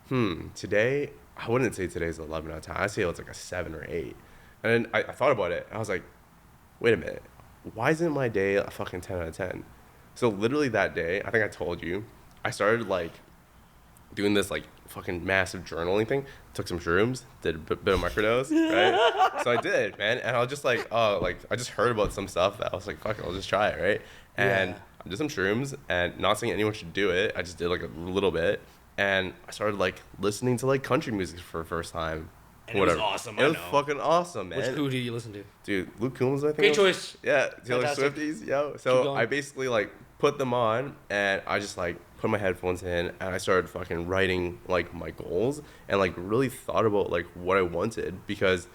10. Today I wouldn't say today's 11 out of 10. I'd say it's like a 7 or 8. And then I thought about it. I was like, wait a minute, why isn't my day a fucking 10 out of 10? So literally that day, I think I told you, I started like doing this like fucking massive journaling thing. Took some shrooms, did a bit of microdose, right? So I did, man. And I was just like, oh, like I just heard about some stuff that I was like, fuck it, I'll just try it, right? And I did some shrooms, and not saying anyone should do it. I just did like a little bit, and I started like listening to like country music for the first time. and it was awesome. It was fucking awesome, man. Which who do you listen to? Dude, Luke Combs, I think. Great choice. Yeah, Taylor Fantastic. Swifties, yo. Keep So going. I basically like put them on, and I just like put my headphones in, and I started fucking writing like my goals, and like really thought about like what I wanted, because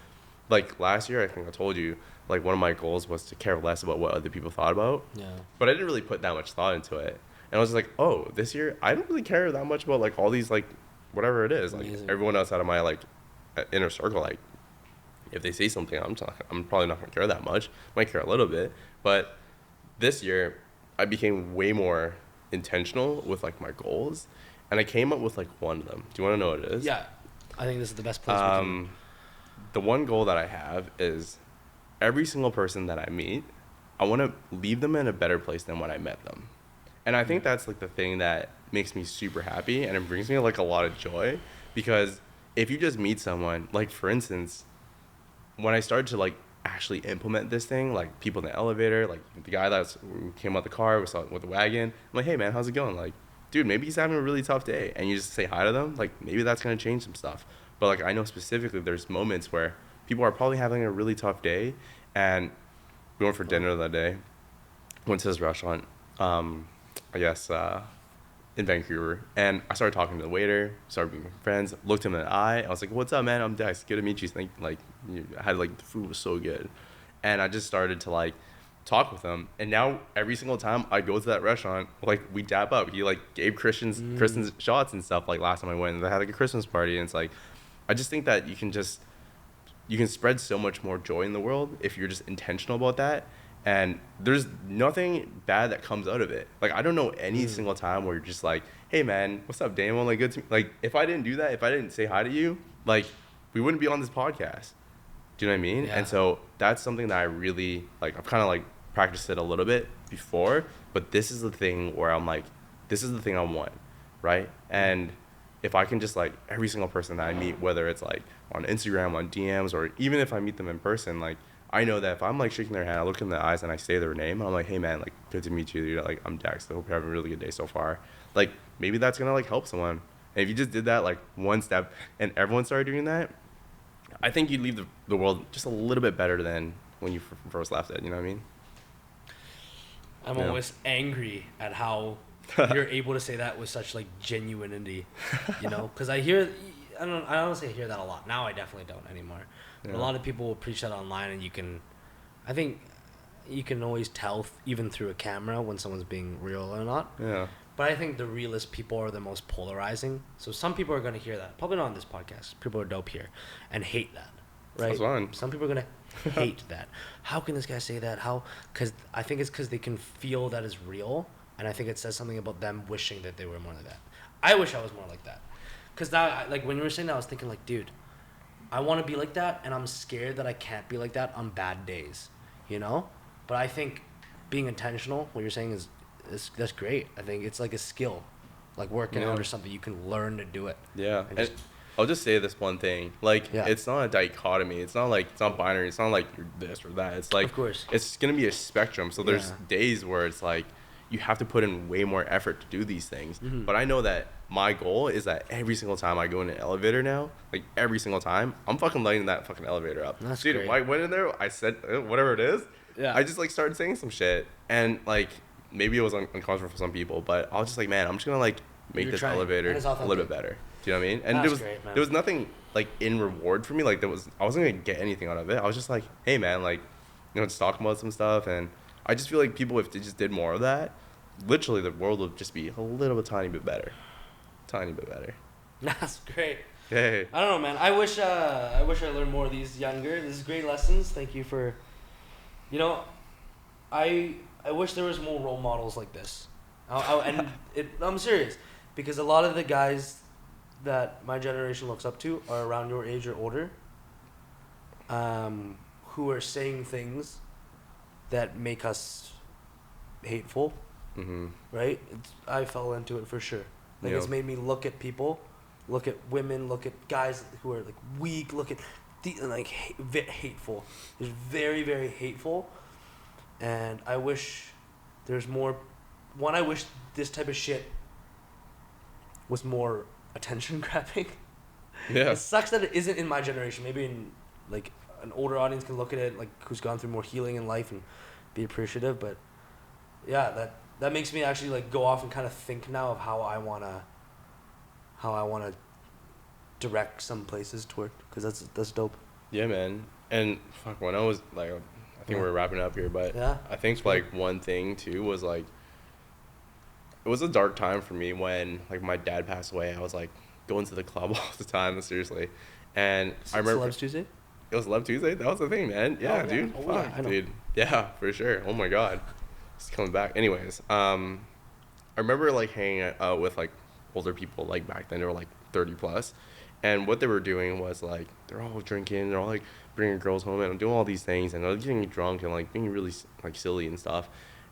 like last year I think I told you like one of my goals was to care less about what other people thought about. Yeah. But I didn't really put that much thought into it. And I was like, oh, this year I don't really care that much about like all these like whatever it is. Like Amazing. everyone outside of my like inner circle, like if they say something, I'm probably not gonna care that much. Might care a little bit. But this year I became way more intentional with like my goals, and I came up with like one of them. Do you want to know what it is? Yeah. I think this is the best place we can. The one goal that I have is every single person that I meet, I want to leave them in a better place than when I met them. And I think that's like the thing that makes me super happy, and it brings me like a lot of joy, because if you just meet someone, like for instance, when I started to like actually implement this thing, like people in the elevator, like the guy who came out the car with the wagon, I'm like, hey man, how's it going? Like, dude, maybe he's having a really tough day, and you just say hi to them, like maybe that's gonna change some stuff. But like I know specifically there's moments where people are probably having a really tough day, and we went for dinner that day, went to this restaurant, I guess in Vancouver, and I started talking to the waiter, started being friends, looked him in the eye, I was like, what's up man, I'm Dex, good to meet you. I had like the food was so good, and I just started to like talk with him, and now every single time I go to that restaurant, like we dap up. He like gave Kristen's shots and stuff. Like last time I went, they had like a Christmas party, and it's like I just think that you can spread so much more joy in the world if you're just intentional about that. And there's nothing bad that comes out of it. Like, I don't know any single time where you're just like, hey, man, what's up, Damo? Like, good to me. Like, if I didn't do that, if I didn't say hi to you, like, we wouldn't be on this podcast. Do you know what I mean? Yeah. And so that's something that I really, like, I've kind of, like, practiced it a little bit before. But this is the thing where I'm like, this is the thing I want, right? And if I can just, like, every single person that I meet, whether it's, like, on Instagram, on DMs, or even if I meet them in person, like, I know that if I'm like shaking their hand, I look in their eyes and I say their name, I'm like, hey man, like good to meet you. Dude. Like I'm Dex. I hope you're having a really good day so far. Like maybe that's gonna like help someone. And if you just did that like one step and everyone started doing that, I think you'd leave the world just a little bit better than when you first left it. You know what I mean? I'm always angry at how you're able to say that with such like genuinity, you know? Because I honestly hear that a lot. Now I definitely don't anymore. Yeah. A lot of people will preach that online, and I think you can always tell even through a camera when someone's being real or not. Yeah. But I think the realest people are the most polarizing. So some people are going to hear that. Probably not on this podcast. People are dope here and hate that, right? That's fine. Some people are going to hate that. How can this guy say that? Because I think it's because they can feel that is real, and I think it says something about them wishing that they were more like that. I wish I was more like that. Because now, like when you were saying that, I was thinking like, dude, I want to be like that, and I'm scared that I can't be like that on bad days, you know? But I think being intentional, what you're saying is that's great. I think it's like a skill, like working out or something. You can learn to do it. Yeah. And I'll just say this one thing. Like, it's not a dichotomy. It's not binary. It's not like you're this or that. It's like, of course, it's going to be a spectrum. So there's days where it's like you have to put in way more effort to do these things. But I know that my goal is that every single time I go in an elevator now, like every single time, I'm fucking lighting that fucking elevator up. That's Dude, great. when I went in there, I said whatever it is. Yeah. I just like started saying some shit, and like maybe it was uncomfortable for some people, but I was just like, man, I'm just gonna like make You're this trying, elevator and it's a little authentic. bit better. Do you know what I mean? And That's great, man. there was nothing like in reward for me. Like I wasn't gonna get anything out of it. I was just like, hey man, like, you know, just talking about some stuff, and I just feel like people, if they just did more of that, literally the world would just be a little bit tiny bit better. That's great. Hey. I don't know, man. I wish I learned more of these younger. This is great lessons. Thank you for, you know, I wish there was more role models like this. I'm serious, because a lot of the guys that my generation looks up to are around your age or older, who are saying things that make us hateful, right? I fell into it for sure. Like, Yeah. it's made me look at people, look at women, look at guys who are like weak, look at like hateful. It's very, very hateful, and I wish there's more. One, I wish this type of shit was more attention grabbing. Yeah. It sucks that it isn't in my generation. Maybe in like an older audience can look at it, like who's gone through more healing in life and be appreciative. But yeah, that makes me actually like go off and kind of think now of how I wanna direct some places toward, because that's dope. Yeah, man. And fuck, when I was like, I think we're wrapping up here, but Yeah, I think like one thing too was like, it was a dark time for me when like my dad passed away. I was like going to the club all the time, seriously. And I remember Celebs Tuesday. it was Love Tuesday. That was the thing, man. Yeah, Oh, dude. yeah. Oh, Fuck, yeah, I know. dude. Yeah, for sure. Oh my god, it's coming back. Anyways, I remember like hanging out with like older people like back then. They were like 30 plus, and what they were doing was like they're all drinking. They're all like bringing girls home and doing all these things, and they're getting drunk and like being really like silly and stuff.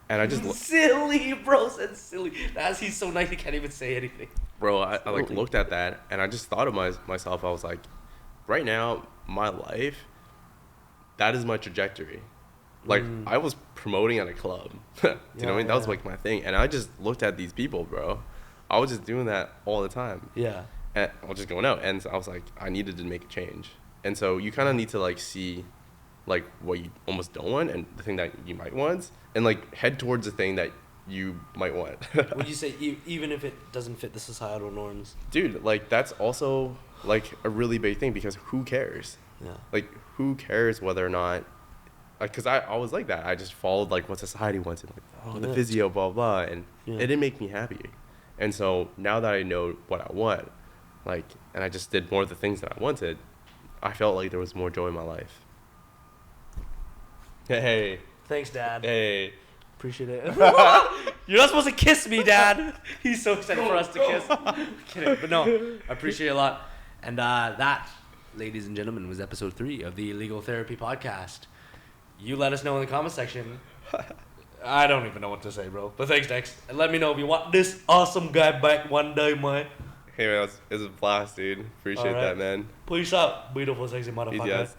And I just Silly, bro said silly. He's so nice he can't even say anything. bro, I like Silly. looked at that and I just thought of myself. I was like, right now, my life, that is my trajectory. Like I was promoting at a club. Do you know what I mean? That was Yeah. like my thing. And I just looked at these people, bro. I was just doing that all the time. Yeah. And I was just going out. And so I was like, I needed to make a change. And so you kind of need to like see like what you almost don't want and the thing that you might want, and like head towards the thing that you might want. Would you say even if it doesn't fit the societal norms? Dude, like that's also like a really big thing, because who cares? Yeah. Like who cares whether or not, like, because I was like that. I just followed like what society wanted, like, oh, the Yeah. physio, blah blah, and Yeah. it didn't make me happy. And so now that I know what I want, like, and I just did more of the things that I wanted, I felt like there was more joy in my life. Hey, Thanks, Dad. hey. Appreciate it. You're not supposed to kiss me, Dad. He's so excited for us to kiss. Kidding, but no, I appreciate it a lot. And that, ladies and gentlemen, was episode 3 of the Legal Therapy Podcast. You let us know in the comment section. I don't even know what to say, bro. But thanks, Dex. And let me know if you want this awesome guy back one day, man. Hey man, it was a blast, dude. Appreciate All right. that, man. Peace out, beautiful, sexy motherfucker. Peace, yes.